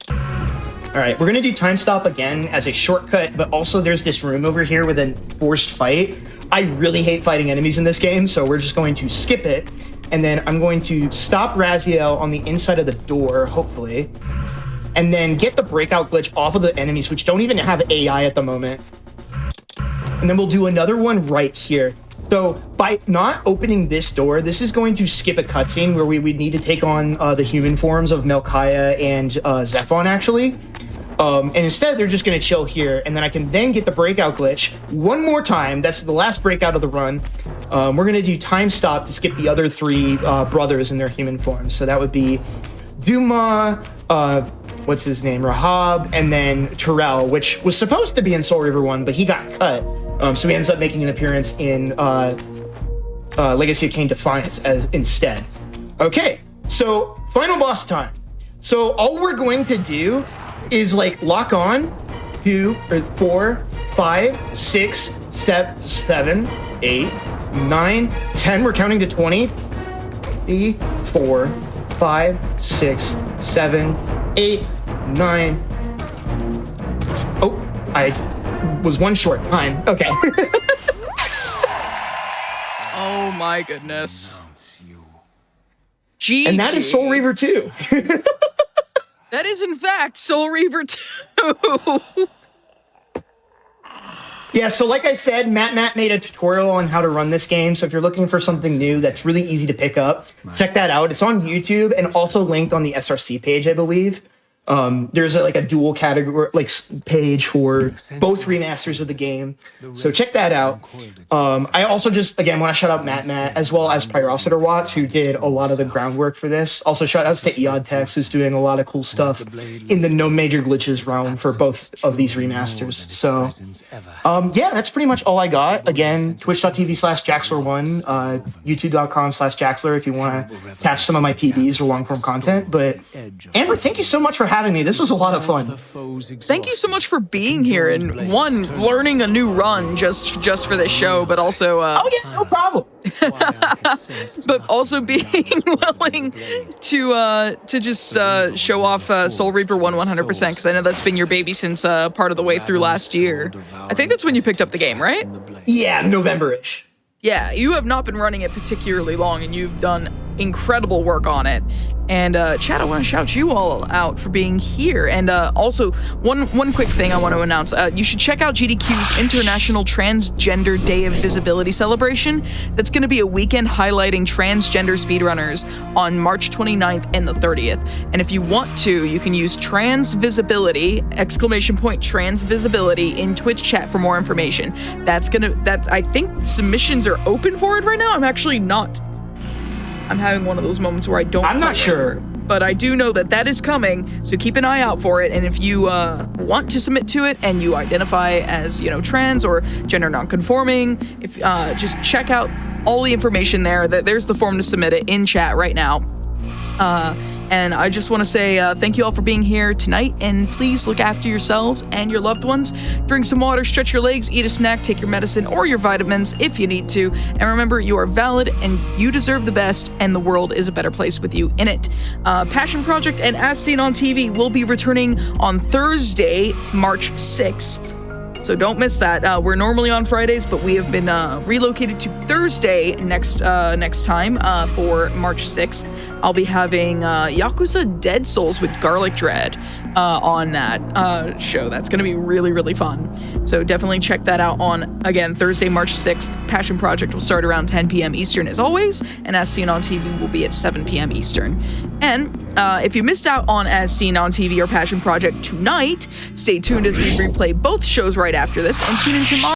All right, we're gonna do time stop again as a shortcut, but also there's this room over here with a forced fight. I really hate fighting enemies in this game, so we're just going to skip it. And then I'm going to stop Raziel on the inside of the door, hopefully, and then get the breakout glitch off of the enemies, which don't even have AI at the moment. And then we'll do another one right here. So by not opening this door, this is going to skip a cutscene where we would need to take on the human forms of Melchiah and Zephon, actually. And instead, they're just going to chill here, and then I can then get the breakout glitch one more time. That's the last breakout of the run. We're going to do time stop to skip the other three brothers in their human forms. So that would be Duma, what's his name, Rahab, and then Terrell, which was supposed to be in Soul Reaver 1, but he got cut. So he ends up making an appearance in Legacy of Kain Defiance as instead. Okay, so final boss time. So all we're going to do is like lock on 2 or 4, 5, 6, 7, 8, 9, 10. We're counting to 20. 3, 4, 5, 6, 7, 8, 9. Oh, I was one short time. Okay. Oh my goodness. GG. And that is Soul Reaver 2. That is, in fact, Soul Reaver 2. Yeah, so like I said, Matt made a tutorial on how to run this game. So if you're looking for something new that's really easy to pick up, check that out. It's on YouTube and also linked on the SRC page, I believe. There's a dual category page for both remasters of the game, so check that out. I also just again want to shout out Matt as well as Pyrociter Watts, who did a lot of the groundwork for this. Also shout outs to Eodtex, who's doing a lot of cool stuff in the no major glitches realm for both of these remasters. So yeah, that's pretty much all I got. Again, twitch.tv/Jaxler1, youtube.com/Jaxler if you want to catch some of my PBs or long form content. But Amber, thank you so much for having me. This was a lot of fun. Thank you so much for being here and learning a new run just for this show, but also oh yeah, no problem. but also being willing to just show off Soul Reaver 1 100%, because I know that's been your baby since part of the way through last year. I think that's when you picked up the game, right? Yeah, November-ish. Yeah, you have not been running it particularly long, and you've done incredible work on it. And chat, I want to shout you all out for being here. And also, one quick thing I want to announce. You should check out GDQ's International Transgender Day of Visibility celebration. That's going to be a weekend highlighting transgender speedrunners on March 29th and the 30th. And if you want to, you can use trans visibility, trans visibility in Twitch chat for more information. I think submissions are open for it right now. I'm actually not. I'm having one of those moments where I'm not sure. But I do know that is coming, so keep an eye out for it. And if you want to submit to it and you identify as, trans or gender nonconforming, if just check out all the information there. There's the form to submit it in chat right now. And I just want to say thank you all for being here tonight, and please look after yourselves and your loved ones. Drink some water, stretch your legs, eat a snack, take your medicine or your vitamins if you need to. And remember, you are valid and you deserve the best, and the world is a better place with you in it. Passion Project and As Seen on TV will be returning on Thursday, March 6th. So don't miss that. We're normally on Fridays, but we have been relocated to Thursday next time for March 6th. I'll be having Yakuza Dead Souls with Garlic Dread on that show. That's going to be really, really fun. So definitely check that out on, again, Thursday, March 6th. Passion Project will start around 10 p.m. Eastern as always, and As Seen on TV will be at 7 p.m. Eastern. And if you missed out on As Seen on TV or Passion Project tonight, stay tuned as we replay both shows right after this, and tune in tomorrow